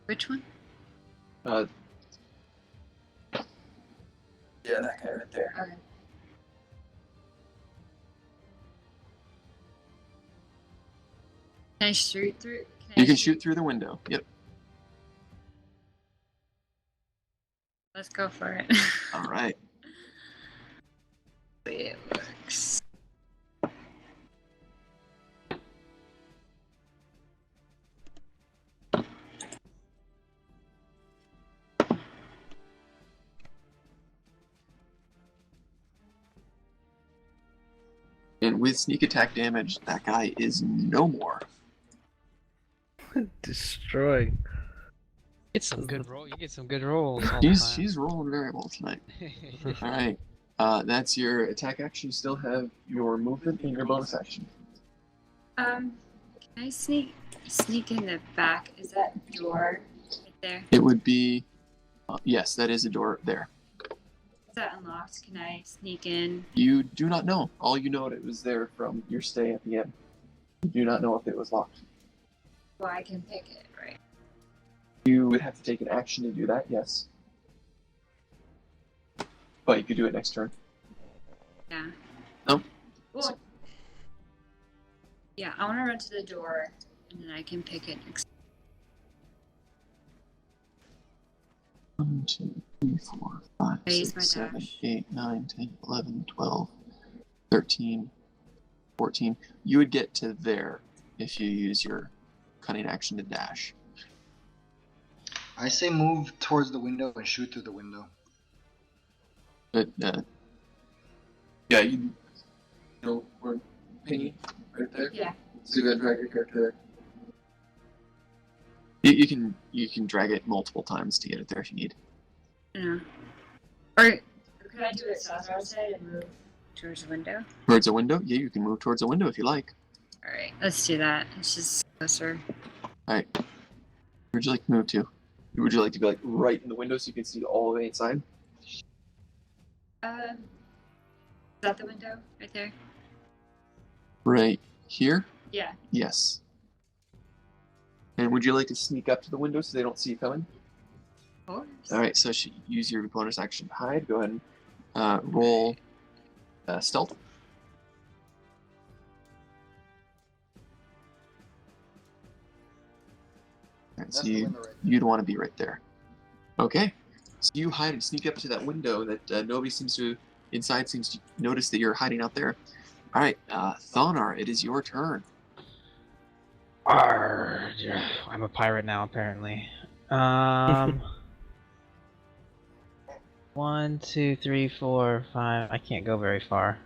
F: Which one?
A: Yeah, that guy right there.
F: Okay. Can I shoot through?
A: You can shoot through the window. Yep.
F: Let's go for it.
A: All right.
F: See it works.
A: And with sneak attack damage, that guy is no more.
B: Destroying.
D: Get some good roll. You get some good rolls. All the time.
A: She's rolling very well tonight. All right. That's your attack action. You still have your movement and your bonus action.
F: Can I sneak in the back? Is that door right there?
A: It would be, yes, that is a door there.
F: Is that unlocked? Can I sneak in?
A: You do not know. All you know, it was there from your stay at the inn. You do not know if it was locked.
F: Well, I can pick it, right?
A: You would have to take an action to do that, yes. But you could do it next turn.
F: Yeah.
A: No?
F: Well, yeah, I want to run to the door, and then I can pick it next.
A: 1, 2, 3, 4, 5,
F: I use my
A: 6, 7,
F: dash.
A: 8, 9, 10, 11, 12, 13, 14. You would get to there if you use your cunning action to dash.
E: I say move towards the window and shoot through the window.
A: But, yeah, you know, we're Penny right there.
F: Yeah.
A: So you gotta drag your character there. You can drag it multiple times to get it there if you need.
F: Yeah. Or could I do it south side and move towards the window?
A: Towards a window? Yeah, you can move towards a window if you like.
F: All right, let's do that. It's just closer.
A: Alright. Where'd you like to move to? Would you like to be like right in the window so you can see all the way inside?
F: Is that the window right there?
A: Right here?
F: Yeah.
A: Yes. And would you like to sneak up to the window so they don't see you coming?
F: Of course.
A: Alright, so use your bonus action to hide. Go ahead and roll stealth. Alright, so
E: That's the window right there.
A: you'd want to be right there. Okay. So you hide and sneak up to that window that nobody seems to notice that you're hiding out there. Alright, Thonar, it is your turn.
D: Arr, yeah, I'm a pirate now, apparently. 1, 2, 3, 4, 5. I can't go very far.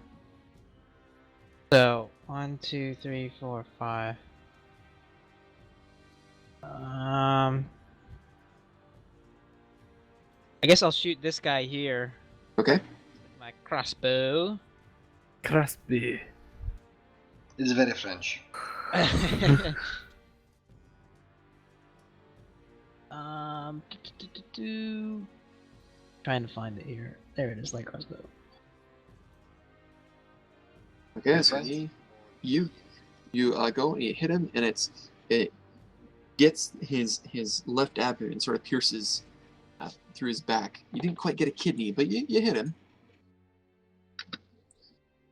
D: So 1, 2, 3, 4, 5. I guess I'll shoot this guy here
A: Okay.
D: with my crossbow.
B: Crosby.
E: It's very French.
D: Trying to find it here. There it is, light crossbow.
A: Okay, so
E: Right.
A: you go and you hit him, and it gets his left abdomen and sort of pierces through his back. You didn't quite get a kidney, but you hit him.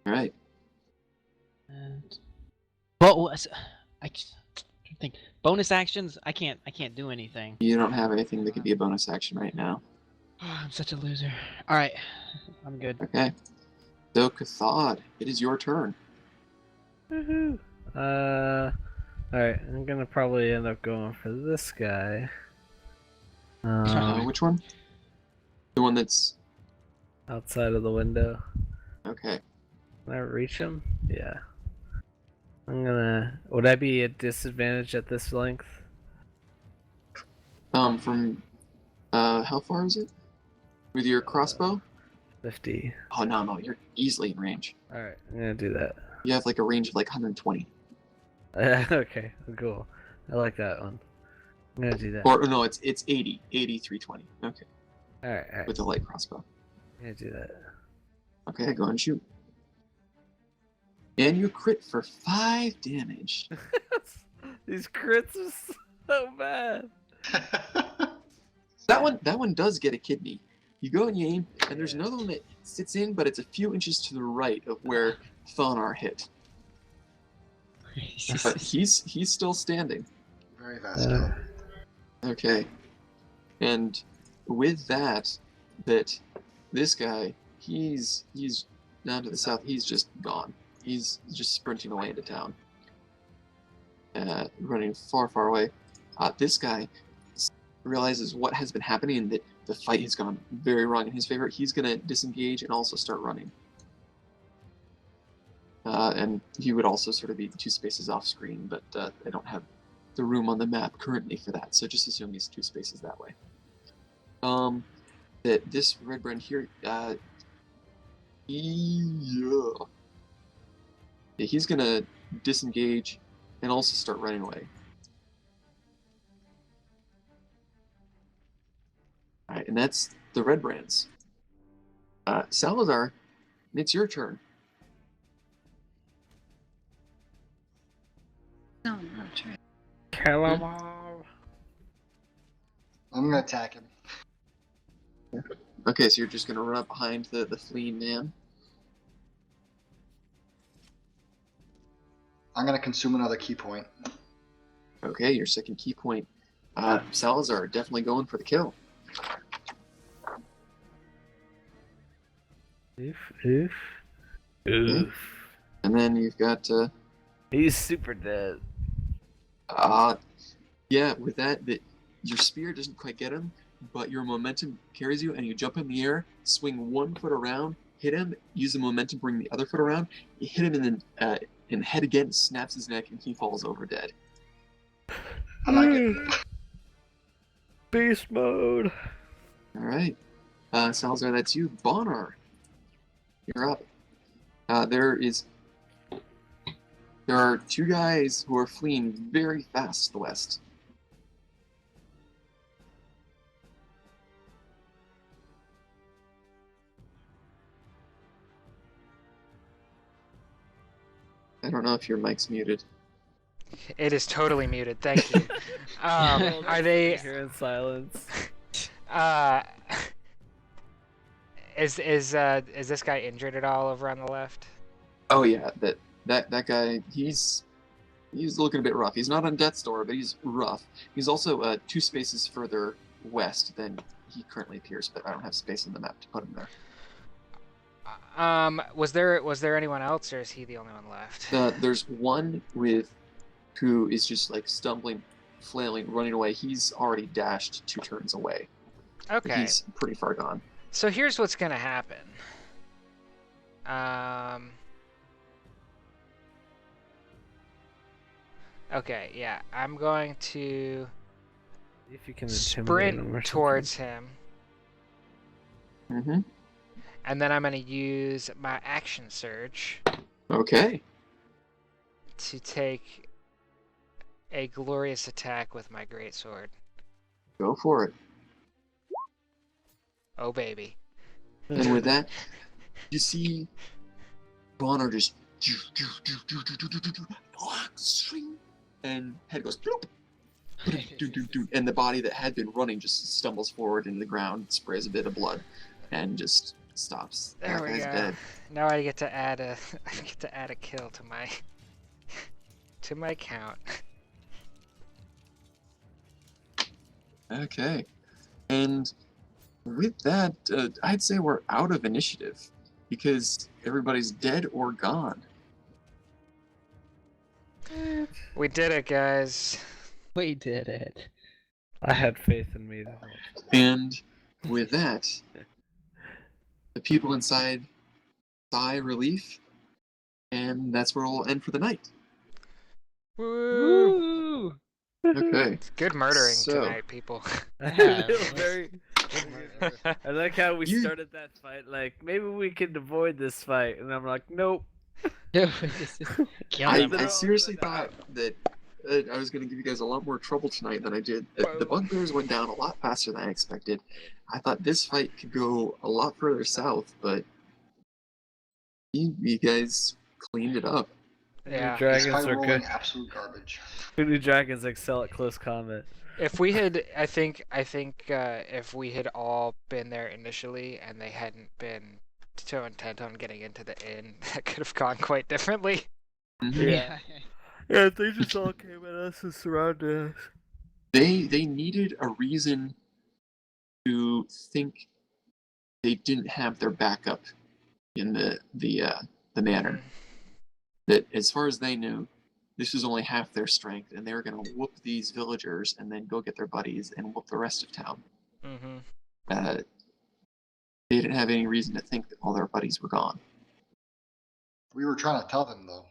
A: All right.
D: And but I think bonus actions. I can't do anything.
A: You don't have anything that could be a bonus action right now.
D: I'm such a loser. All right, I'm good.
A: Okay. So Cathod, it is your turn.
B: Woohoo. Alright, I'm gonna probably end up going for this guy.
A: Which one? The one that's
B: Outside of the window.
A: okay.
B: Can I reach him? Yeah. Would I be at disadvantage at this length?
A: From how far is it? With your crossbow?
B: 50.
A: Oh no, you're easily in range.
B: Alright, I'm gonna do that.
A: You have like a range of like 120.
B: Okay, cool. I like that one. I'm gonna do that.
A: Or no, it's 80, 320. Okay,
B: Alright,
A: with the light crossbow.
B: I'm gonna do that.
A: Okay, go and shoot. And you crit for 5 damage.
B: These crits are so bad.
A: That one does get a kidney. You go and you aim, and there's another one that sits in, but it's a few inches to the right of where Thonar hit. But he's still standing.
E: Very fast kill.
A: Okay. And with that this guy, he's down to the south, he's just gone. He's just sprinting away into town. Running far, far away. This guy realizes what has been happening and that the fight has gone very wrong in his favor. He's going to disengage and also start running. And he would also sort of be 2 spaces off screen, but I don't have the room on the map currently for that, so just assume he's 2 spaces that way. That this red brand here, yeah, he's gonna disengage and also start running away. All right, and that's the red brands. Salazar, it's your turn.
F: No, no, try.
B: Kill 'em all.
E: I'm gonna attack him.
A: Okay, so you're just gonna run up behind the fleeing man.
E: I'm gonna consume another key point.
A: Okay, your second key point. Salazar definitely going for the kill.
B: Oof.
A: And then you've got
B: He's super dead.
A: yeah, with that your spear doesn't quite get him, but your momentum carries you and you jump in the air, swing 1 foot around, hit him, use the momentum, bring the other foot around, you hit him in the head again, snaps his neck, and he falls over dead.
E: I like it.
B: Beast mode.
A: Alright. Salazar, that's you. Bonar, you're up. There are 2 guys who are fleeing very fast to the west. I don't know if your mic's muted.
C: It is totally muted. Thank you. Are they?
B: Here in silence.
C: Is this guy injured at all over on the left?
A: Oh yeah, that guy, he's looking a bit rough. He's not on death's door, but he's rough. He's also 2 spaces further west than he currently appears, but I don't have space on the map to put him there.
C: Was there anyone else, or is he the only one left?
A: There's one with who is just like stumbling, flailing, running away. He's already dashed 2 turns away.
C: Okay.
A: He's pretty far gone.
C: So here's what's gonna happen. Okay, yeah, I'm going to
B: If you can intimidate him or
C: sprint
B: something.
C: towards him,
A: Mm-hmm.
C: and then I'm gonna use my action surge
A: Okay.
C: to take a glorious attack with my greatsword.
A: Go for it.
C: Oh baby.
A: And with that, you see Bonner just and head goes bloop, and the body that had been running just stumbles forward into the ground, sprays a bit of blood, and just stops.
C: There
A: That
C: we
A: guy's
C: go.
A: dead.
C: Now I get to add a kill to my count.
A: Okay. And with that, I'd say we're out of initiative because everybody's dead or gone.
C: We did it, guys.
D: We did it.
B: I had faith in me.
A: And with that, the people inside sigh relief, and that's where we'll end for the night.
C: Woo!
D: Woo!
A: Okay.
C: Good murdering
A: So-
C: tonight, people.
B: Very. I like how we
A: You-
B: started that fight. Like maybe we could avoid this fight, and I'm like, nope.
D: Kill
A: I,
D: them.
A: I seriously thought that I was going to give you guys a lot more trouble tonight than I did. The bugbears went down a lot faster than I expected. I thought this fight could go a lot further south, but you guys cleaned it up.
C: Yeah.
B: Dragons
E: Despite
B: are
E: rolling
B: good.
E: absolute garbage.
B: Voodoo dragons excel at close combat.
C: If we had, I think, if we had all been there initially and they hadn't been so intent on getting into the inn, that could have gone quite differently.
B: Yeah. Yeah, they just all came at us and surrounded us.
A: They needed a reason to think they didn't have their backup in the manor. That as far as they knew, this was only half their strength, and they were going to whoop these villagers and then go get their buddies and whoop the rest of town.
C: Mm-hmm.
A: They didn't have any reason to think that all their buddies were gone.
E: We were trying to tell them though.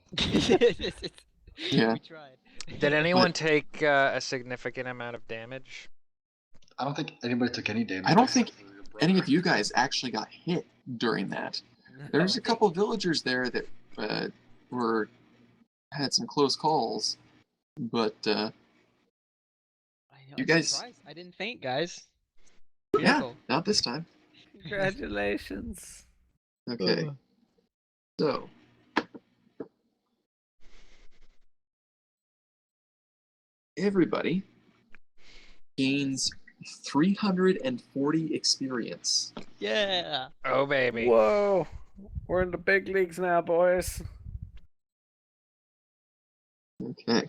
A: Yeah.
D: We tried.
C: Did anyone take a significant amount of damage?
E: I don't think anybody took any damage.
A: I don't think
E: except for your brother.
A: any of you guys actually got hit during that. There's a couple villagers there that had some close calls, but
D: I know,
A: You
D: I'm
A: guys-
D: surprised. I didn't faint, guys.
A: yeah,
D: Beautiful.
A: not this time.
B: Congratulations.
A: Okay. So, everybody gains 340 experience.
D: Yeah.
C: Oh baby.
B: Whoa, we're in the big leagues now, boys.
A: Okay.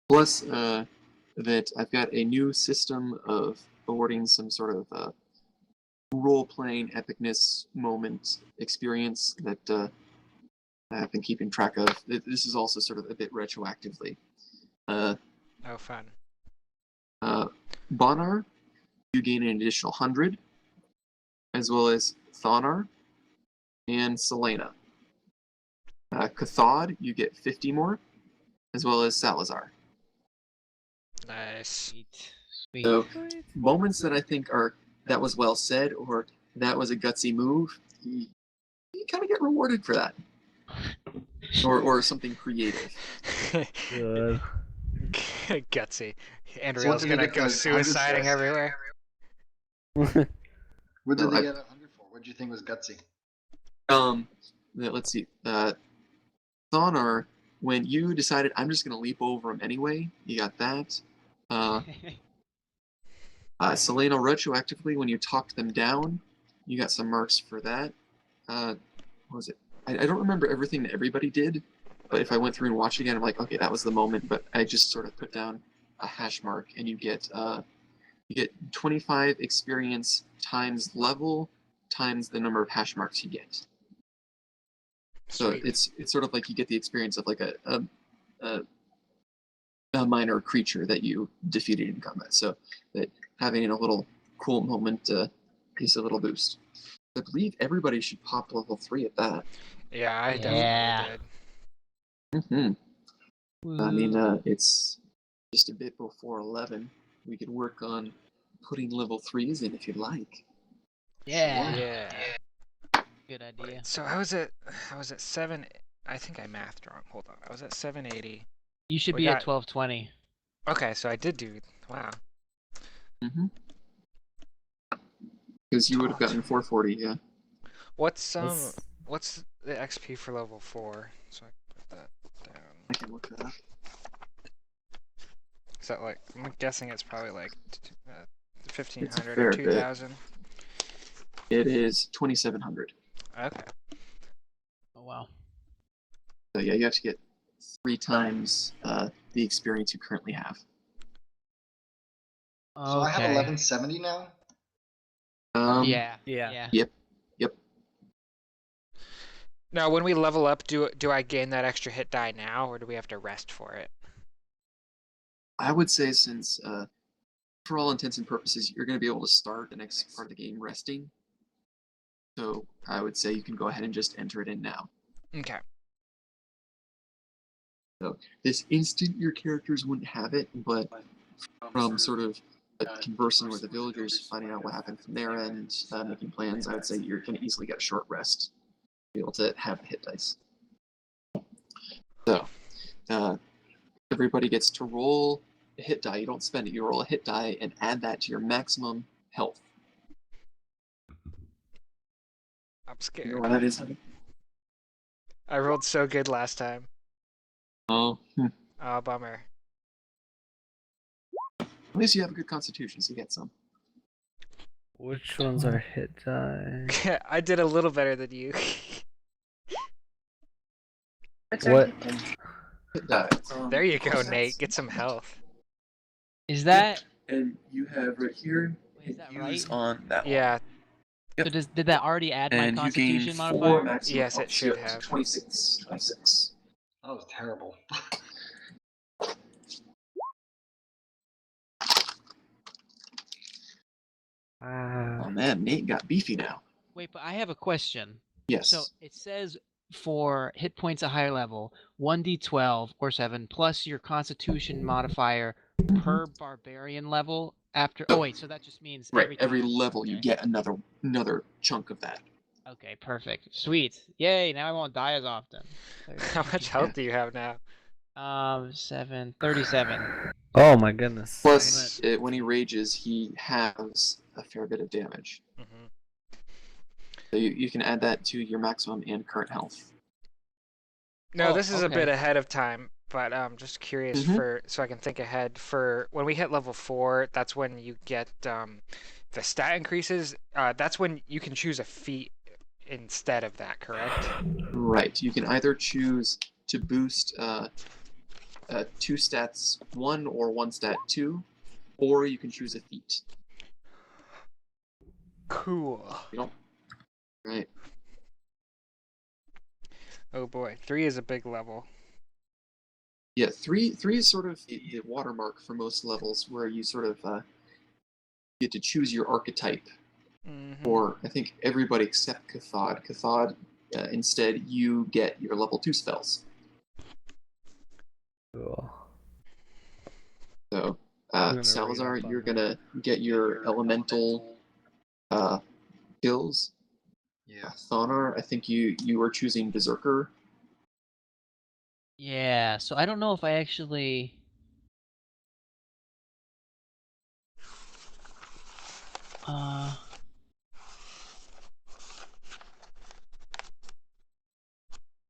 A: Plus, that I've got a new system of awarding some sort of role-playing epicness moment experience that I've been keeping track of. This is also sort of a bit retroactively.
C: Oh fun.
A: Bonar, you gain an additional 100, as well as Thonar and Selena. Cathod, you get 50 more, as well as Salazar.
C: Nice.
D: Sweet. Sweet.
A: So, moments that I think are that was well said or that was a gutsy move, you kind of get rewarded for that. Or something creative.
B: Good.
C: Gutsy.
E: So
C: Andrea's
E: what did they
C: gonna
E: get
C: go
E: those 100
C: suiciding
E: for?
C: everywhere.
E: What did
A: No,
E: they
A: I-
E: get 100 for? What did you think was gutsy?
A: Let's see. Thonar, when you decided I'm just gonna leap over him anyway, you got that. Selena, retroactively, when you talked them down, you got some marks for that. What was it? I don't remember everything that everybody did, but if I went through and watched again, I'm like, okay, that was the moment. But I just sort of put down a hash mark, and you get 25 experience times level times the number of hash marks you get. So
C: Sweet.
A: it's sort of like you get the experience of like a a minor creature that you defeated in combat. So that having a little cool moment is a little boost. I believe everybody should pop level 3 at that.
C: Yeah, I
D: Yeah.
C: definitely
A: Hmm I mean,
D: Woo.
A: it's just a bit before 11. We could work on putting level 3s in if you'd like.
C: did.
D: Yeah.
C: Yeah.
D: Good idea.
C: So I was at 7. I think I mathed wrong. Hold on. I was at 780.
D: You should
C: We
D: be at
C: got-
D: 1220.
C: Okay, so I did do. Wow.
A: Mm-hmm. Because you would have gotten 440, yeah.
C: What's
B: That's-
C: what's the XP for level 4? So I can put that down.
A: I can look that up.
C: Is that like? I'm guessing it's probably like 1,500
A: fair
C: or
A: bit.
C: 2,000.
A: It is 2,700.
C: Okay.
D: Oh wow.
A: So yeah, you have to get 3 times the experience you currently have.
E: So I have
D: Okay.
E: 1170 now.
D: Yeah.
B: Yeah.
D: Yeah.
A: Yep.
C: Now, when we level up, do I gain that extra hit die now, or do we have to rest for it?
A: I would say since, for all intents and purposes, you're going to be able to start the next part of the game resting. So I would say you can go ahead and just enter it in now.
C: Okay.
A: This instant, your characters wouldn't have it, but from sort of conversing with the villagers, finding out what happened from their end, making plans, I would say you're going to easily get a short rest, be able to have the hit dice. So, everybody gets to roll a hit die. You don't spend it. You roll a hit die and add that to your maximum health.
C: I'm
A: You
C: scared.
A: know what that is, honey?
C: I rolled so good last time.
A: Oh,
C: Oh, bummer.
A: at least you have a good constitution, so you get some.
B: Which ones are hit die?
C: I did a little better than you.
B: What?
A: Hit die.
C: There you go, Nate. Get some health.
D: Is that
A: And you have right here,
D: is that
A: use
D: right?
A: on that one.
C: Yeah.
A: Yep.
D: So did that already add my
A: And you gain
D: constitution
A: 4
D: modifier?
A: maximum
C: Yes, it
A: health, so
C: should
A: you're up to
C: have.
A: 26.
E: That was terrible.
A: Oh man, Nate got beefy now.
D: Wait, but I have a question.
A: Yes.
D: So it says for hit points at higher level, 1d12 or 7 plus your constitution modifier per barbarian level after. Oh wait, so that just means
A: Right, every
D: time.
A: level you
D: Okay.
A: get another chunk of that.
D: Okay, perfect. Sweet. Yay, now I won't die as often.
C: How much health do you have now?
D: 37.
B: Oh my goodness.
A: Plus, when he rages, he has a fair bit of damage.
C: Hmm.
A: So you can add that to your maximum and current health.
C: No,
D: Oh,
C: this is a bit
D: okay.
C: ahead of time, but I'm just curious
A: Mhm.
C: so I can think ahead for when we hit level 4. That's when you get the stat increases. That's when you can choose a feat instead of that, correct?
A: Right. You can either choose to boost 2 stats 1 or 1 stat 2, or you can choose a feat.
C: Cool.
A: Right.
C: Oh boy, 3 is a big level.
A: Yeah, 3 is sort of the watermark for most levels, where you sort of get to choose your archetype.
C: Mhm.
A: For I think everybody except Cathod. Cathod, instead, you get your level 2 spells.
B: Cool.
A: So,
B: I'm gonna
A: Salazar,
B: read up on
A: you're
B: that.
A: gonna get your elemental skills.
E: Yeah.
A: Thonar, I think you were choosing Berserker.
D: Yeah, so I don't know if I actually.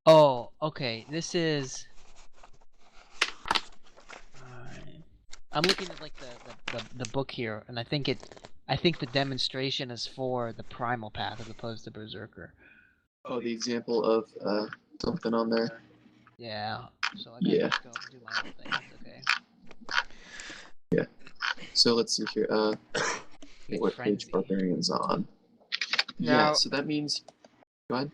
D: Oh, okay. This is. Alright. I'm looking at like the book here, and I think the demonstration is for the primal path as opposed to Berserker.
A: Oh, the example of something on there.
D: Yeah. So I gotta
A: Yeah.
D: just go do my own thing. Okay.
A: So let's see here.
D: Get
A: What page
D: frenzy.
A: Barbarian's on?
C: Now-
A: Yeah. So that means. Go ahead.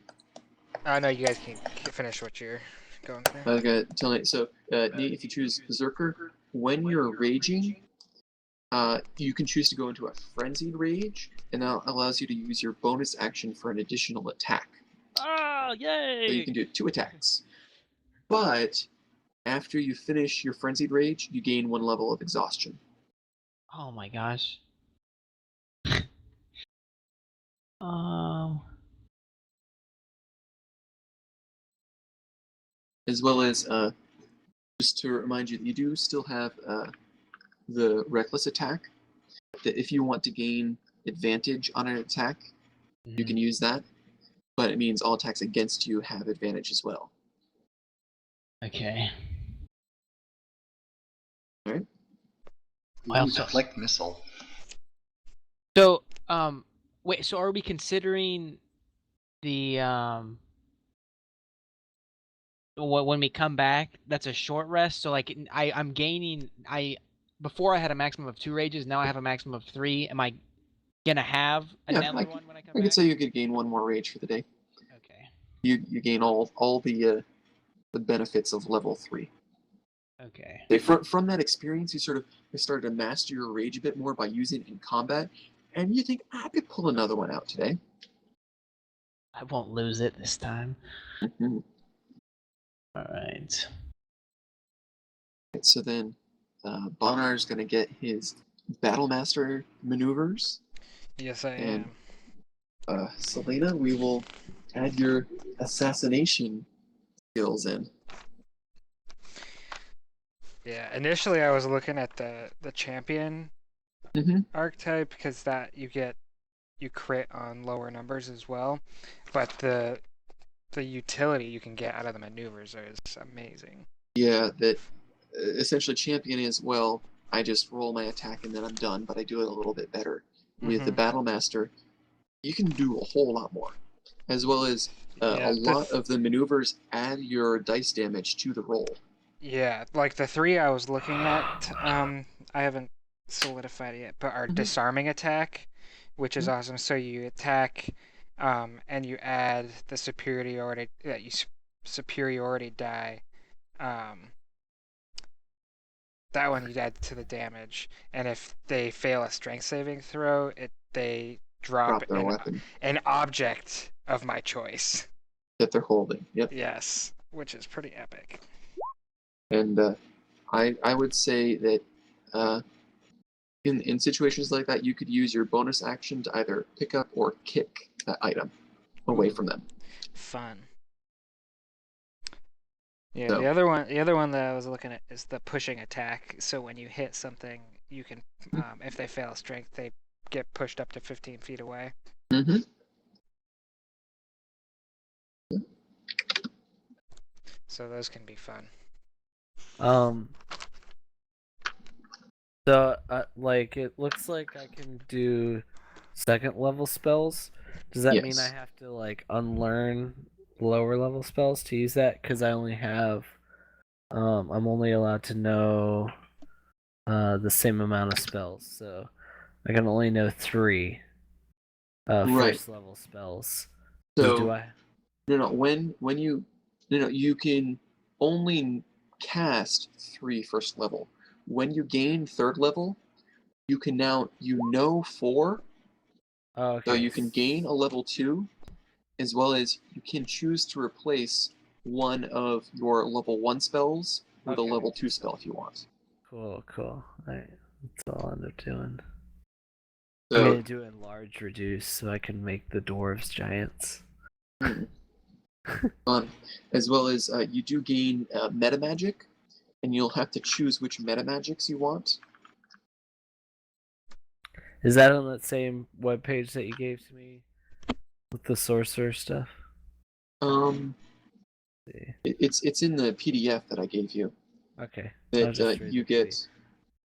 C: No, you guys can finish what you're going
A: I
C: through.
A: was gonna tell you. So, Nate, if you choose Berserker, when you're raging, you can choose to go into a frenzied rage, and that allows you to use your bonus action for an additional attack.
G: Oh,
A: So you
G: yay!
A: can do 2 attacks. But after you finish your frenzied rage, you gain 1 level of exhaustion.
G: Oh my gosh. Um.
A: As well as, just to remind you that you do still have the reckless attack. That if you want to gain advantage on an attack, you can use that. But it means all attacks against you have advantage as well.
G: Okay.
A: Alright?
G: Well,
E: Ooh,
G: so-
E: deflect missile.
G: So, wait. So, are we considering the when we come back? That's a short rest. So, like, I'm gaining. Before I had a maximum of 2 rages. Now I have a maximum of 3. Am I gonna have
A: Yeah,
G: another one when I come
A: I
G: back?
A: could say you could gain 1 more rage for the day.
G: Okay.
A: You gain all the benefits of level 3.
G: Okay.
A: From that experience, you started to master your rage a bit more by using it in combat, and you think I could pull another one out today.
G: I won't lose it this time.
A: Mhm.
G: All right.
A: So then, Bonar's gonna get his Battle Master maneuvers,
C: Yes, I
A: and
C: am.
A: Selena, we will add your assassination skills in.
C: Yeah, initially I was looking at the champion archetype because that you crit on lower numbers as well, but the utility you can get out of the maneuvers is amazing.
A: Yeah, that essentially champion is, well, I just roll my attack and then I'm done, but I do it a little bit better. With the Battle Master, you can do a whole lot more, as well as a lot of the maneuvers add your dice damage to the roll.
C: Yeah, like the 3 I was looking at, I haven't solidified it yet, but our disarming attack, which is awesome. So you attack, and you add the superiority superiority die. That one you add to the damage, and if they fail a strength saving throw, they drop
A: Their weapon
C: an object of my choice.
A: that they're holding. Yep.
C: Yes, which is pretty epic.
A: And I would say that in situations like that, you could use your bonus action to either pick up or kick that item away from them.
C: Fun. Yeah,
A: So,
C: the other one that I was looking at is the pushing attack. So when you hit something, you can, if they fail strength, they get pushed up to 15 feet away. So those can be fun.
B: So, like, it looks like I can do 2nd level spells. Does that mean I have to, like, unlearn lower level spells to use that? Because I only have, I'm only allowed to know the same amount of spells. So I can only know 3 first level spells.
A: So
B: do I?
A: you can only cast 3 first level. When you gain 3rd level, you can now 4.
B: Oh, okay.
A: So you can gain a level 2, as well as you can choose to replace one of your level 1 spells with a level 2 spell if you want.
B: Cool. Alright, that's all I'll end up doing.
A: So,
B: I'm gonna do enlarge reduce so I can make the dwarves giants.
A: as well as you do gain meta magic, and you'll have to choose which meta magics you want.
B: Is that on that same webpage that you gave to me with the sorcerer stuff?
A: It's in the PDF that I gave you.
B: Okay.
A: That you get.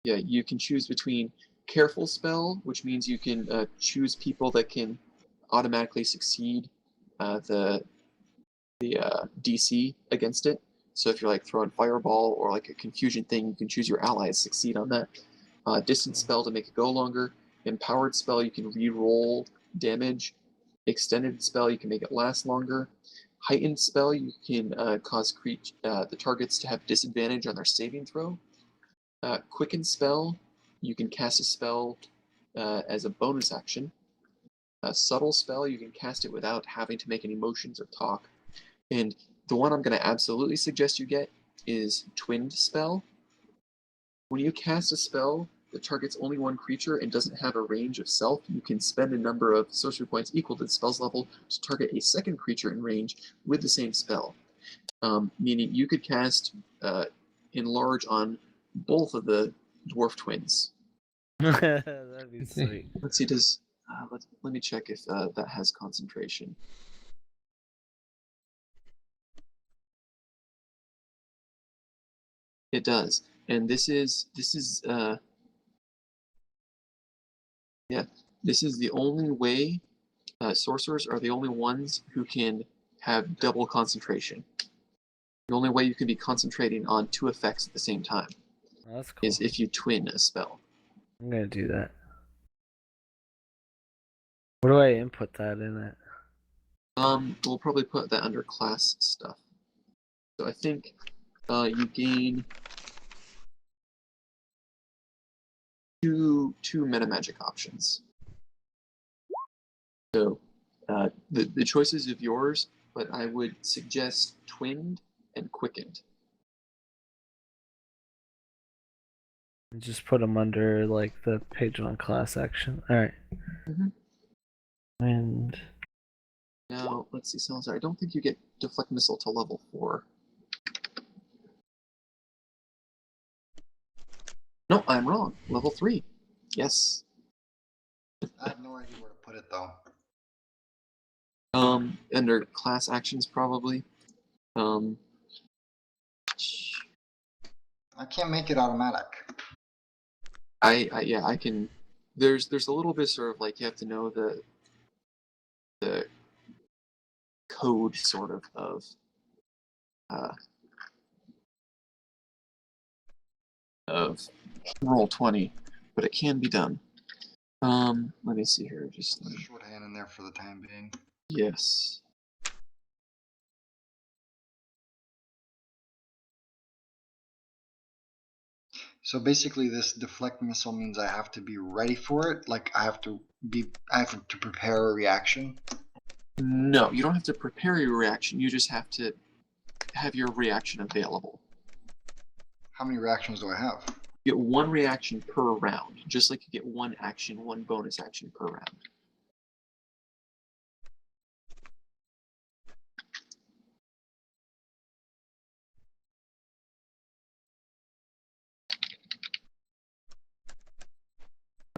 A: Yeah, you can choose between careful spell, which means you can choose people that can automatically succeed the DC against it. So if you're like throwing fireball or like a confusion thing, you can choose your allies succeed on that. Distance spell to make it go longer. Empowered spell, you can re-roll damage. Extended spell, you can make it last longer. Heightened spell, you can cause the targets to have disadvantage on their saving throw. Quicken spell, you can cast a spell as a bonus action. A subtle spell, you can cast it without having to make any motions or talk. And the one I'm going to absolutely suggest you get is Twinned Spell. When you cast a spell that targets only one creature and doesn't have a range of self, you can spend a number of sorcery points equal to the spell's level to target a second creature in range with the same spell. Meaning you could cast Enlarge on both of the dwarf twins.
B: That'd be sweet.
A: Let's see, let me check if that has concentration. It does, and this is the only way. Sorcerers are the only ones who can have double concentration. The only way you can be concentrating on 2 effects at the same time
B: That's cool.
A: is if you twin a spell.
B: I'm gonna do that. Where do I input that in it?
A: We'll probably put that under class stuff. So I think you gain two meta magic options. So the choice is of yours, but I would suggest Twinned and Quickened.
B: Just put them under like the page on class action. All right. And
A: now let's see. So sorry, I don't think you get Deflect Missile to level 4. No, I'm wrong. Level 3. Yes.
E: I have no idea where to put it though.
A: Under class actions probably.
E: I can't make it automatic.
A: I can. There's a little bit sort of like you have to know the code sort of Roll20, but it can be done. Let me see here. Just
E: There's a shorthand in there for the time being.
A: yes.
E: So basically, this deflect missile means I have to be ready for it. Like I have to prepare a reaction.
A: No, you don't have to prepare your reaction. You just have to have your reaction available.
E: How many reactions do I have?
A: You get 1 reaction per round, just like you get 1 action, 1 bonus action per round.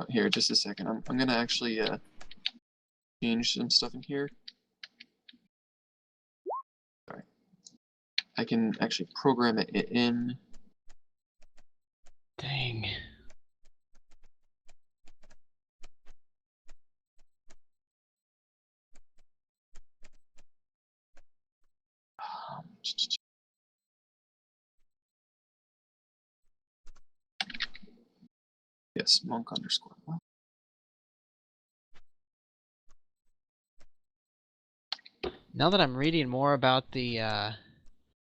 A: Here, just a second. I'm gonna actually change some stuff in here. Sorry. I can actually program it in.
D: Dang.
A: Yes, monk underscore.
D: Now that I'm reading more about the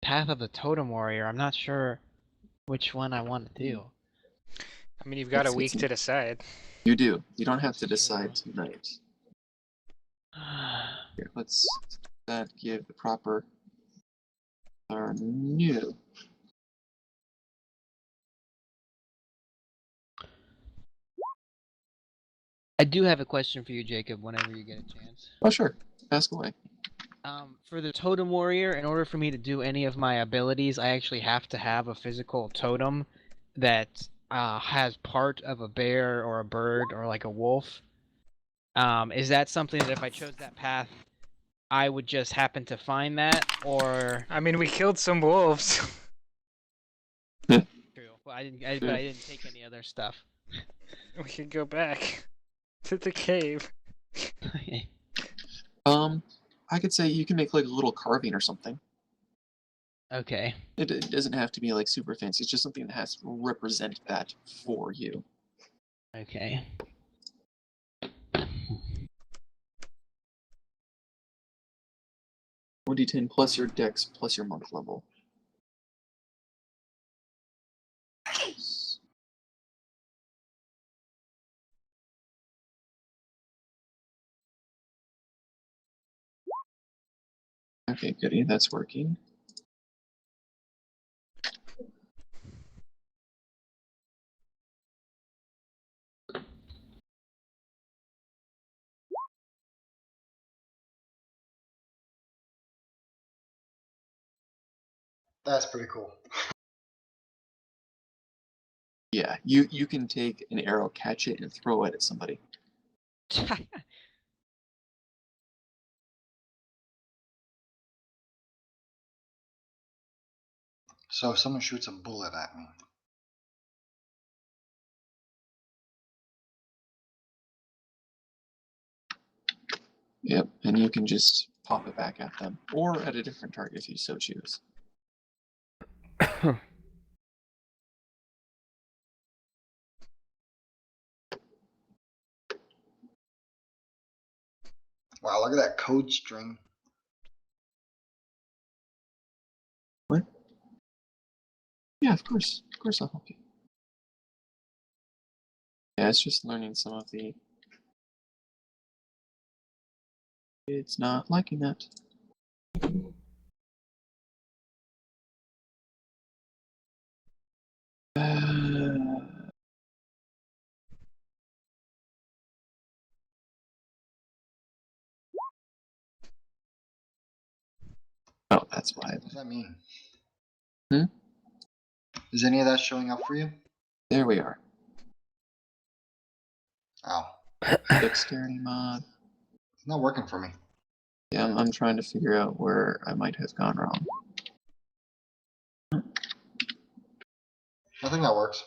D: Path of the Totem Warrior, I'm not sure which one I want to do.
C: I mean, you've got a week to decide.
A: You do. You don't have to
D: That's
A: decide
D: true.
A: tonight. Here, let's give the proper new.
D: I do have a question for you, Jacob, whenever you get a chance.
A: Oh, sure. Ask away.
D: For the Totem Warrior, in order for me to do any of my abilities, I actually have to have a physical totem that has part of a bear or a bird or like a wolf. Is that something that if I chose that path, I would just happen to find that, or?
C: I mean, we killed some wolves.
D: True. Well, I didn't take any other stuff.
C: We could go back to the cave.
D: Okay.
A: I could say you can make like a little carving or something.
D: Okay.
A: It doesn't have to be like super fancy. It's just something that has to represent that for you.
D: Okay.
A: 1d10 plus your dex plus your monk level. Okay, goody, that's working.
E: That's pretty cool.
A: Yeah, you can take an arrow, catch it, and throw it at somebody.
E: So if someone shoots a bullet at me,
A: Yep, and you can just pop it back at them, or at a different target if you so choose.
E: wow, look at that code string.
A: What? Yeah, of course I'll help you. Yeah, it's just learning some of the... It's not liking that. Oh, that's why.
E: What does that mean?
A: Hmm?
E: Is any of that showing up for you?
A: There we are.
E: Ow.
A: Dexterity mod.
E: It's not working for me.
A: Yeah, I'm trying to figure out where I might have gone wrong.
E: I think that works.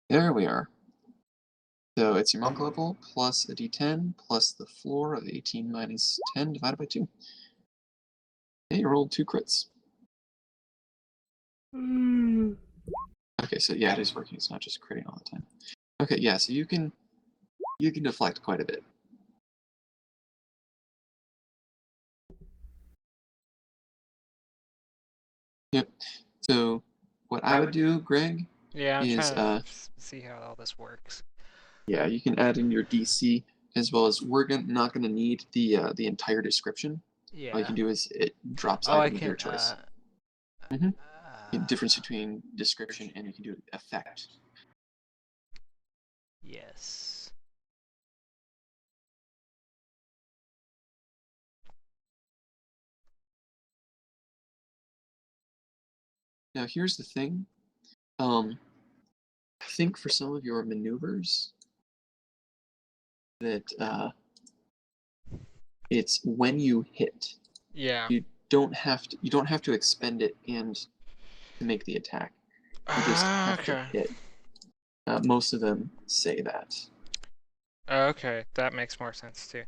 A: There we are. So it's your monk level plus a d10 plus the floor of 18 minus 10 divided by 2. Hey, you rolled 2 crits. Okay, so yeah, it is working. It's not just critting all the time. Okay, yeah, so you can deflect quite a bit. Yep. So what I would do, Greg,
C: Yeah, I'm
A: is
C: trying to see how all this works.
A: yeah, you can add in your DC as well as we're not going to need the entire description.
C: Yeah.
A: All you can do is it drops
C: Oh, I
A: item of
C: can.
A: your choice. The difference between description and you can do effect.
C: Yes.
A: Now here's the thing. I think for some of your maneuvers that it's when you hit.
C: Yeah.
A: You don't have to expend it and to make the attack. You just have to hit. Most of them say that.
C: Okay, that makes more sense too.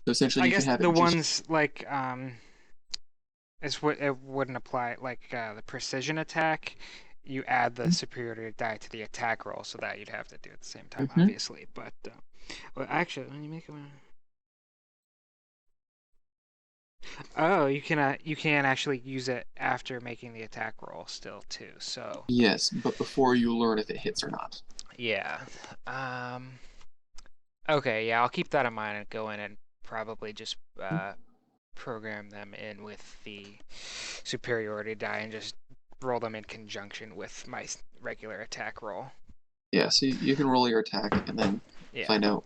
A: So essentially,
C: I
A: you
C: guess
A: can have
C: the
A: it
C: ones like it wouldn't apply like the precision attack. You add the superiority die to the attack roll, so that you'd have to do it at the same time, obviously. But well, actually, when you make them. Oh, you can actually use it after making the attack roll still too. So
A: yes, but before you learn if it hits or not.
C: yeah. Okay, yeah, I'll keep that in mind and go in and probably just program them in with the superiority die and just roll them in conjunction with my regular attack roll.
A: Yeah, so you can roll your attack and then find out,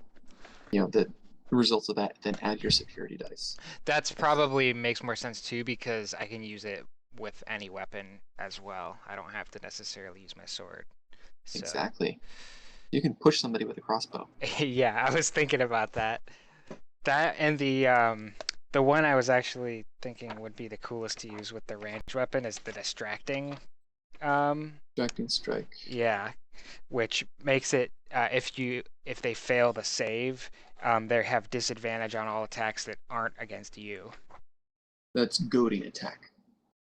A: the results of that, then add your superiority dice.
C: That's probably makes more sense too because I can use it with any weapon as well. I don't have to necessarily use my sword. So.
A: Exactly. You can push somebody with a crossbow.
C: Yeah, I was thinking about that. That and the one I was actually thinking would be the coolest to use with the ranged weapon is the distracting.
A: Distracting strike.
C: Yeah, which makes it if they fail the save, they have disadvantage on all attacks that aren't against you.
A: That's goading attack.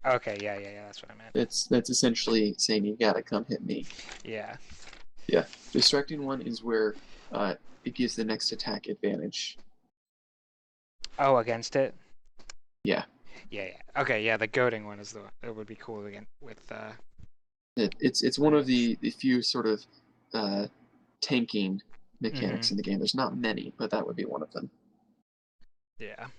C: Okay, yeah, that's what I meant.
A: That's essentially saying you gotta come hit me.
C: Yeah.
A: Yeah, distracting one is where it gives the next attack advantage.
C: Oh, against it? Yeah. Okay, yeah, the goading one is the one. It would be cool again with.
A: It's one of the few sort of tanking mechanics
C: Mhm.
A: in the game. There's not many, but that would be one of them.
C: Yeah.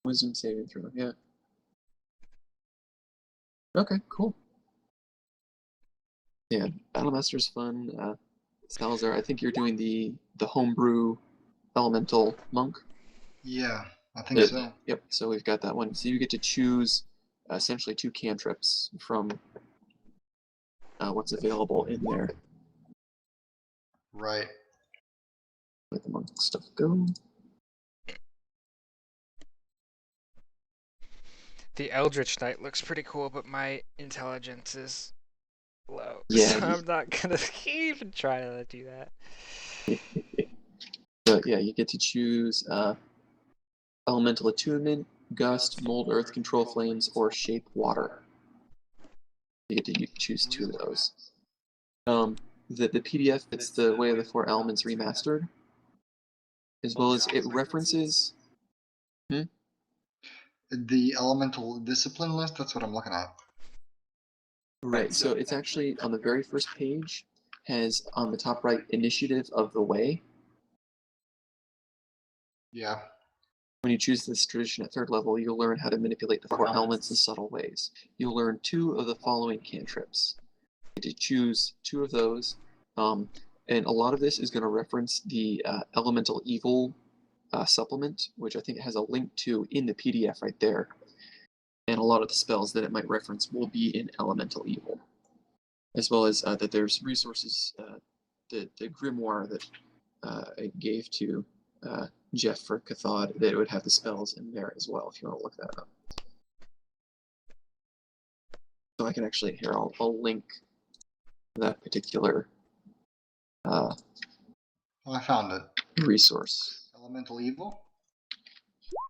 A: Wisdom saving throw, yeah. Okay, cool. Yeah, Battlemaster's fun. Salazar, I think you're doing the homebrew elemental monk.
E: Yeah, I think
A: Yep.
E: so.
A: Yep. So we've got that one. So you get to choose essentially 2 cantrips from what's available in there.
E: Right.
A: Let the monk stuff go.
C: The Eldritch Knight looks pretty cool, but my intelligence is low.
A: Yeah,
C: So I'm not gonna even try to do that.
A: But yeah, you get to choose elemental attunement, gust, mold, earth, control flames, or shape water. You get to choose 2 of those. The PDF, it's the Way of the Four Elements remastered, as well as it references.
E: The elemental discipline list, that's what I'm looking at.
A: Right, so it's actually on the very first page, has on the top right, Initiative of the Way.
E: Yeah.
A: When you choose this tradition at 3rd level, you'll learn how to manipulate the 4 elements in subtle ways. You'll learn 2 of the following cantrips. You get to choose 2 of those, and a lot of this is going to reference the Elemental Evil supplement, which I think it has a link to in the PDF right there. And a lot of the spells that it might reference will be in Elemental Evil, as well as that there's resources, the grimoire that I gave to Jeff for Cathod, that would have the spells in there as well if you want to look that up. So I can actually, here, I'll link that particular
E: Oh, I found it.
A: resource.
E: Elemental evil?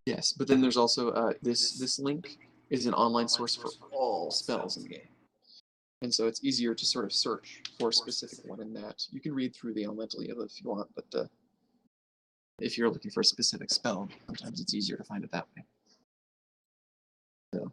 A: Yes, but then there's also this link is an online source for all spells in the game. And so it's easier to sort of search for a specific one in that. You can read through the Elemental Evil if you want, but if you're looking for a specific spell, sometimes it's easier to find it that way. So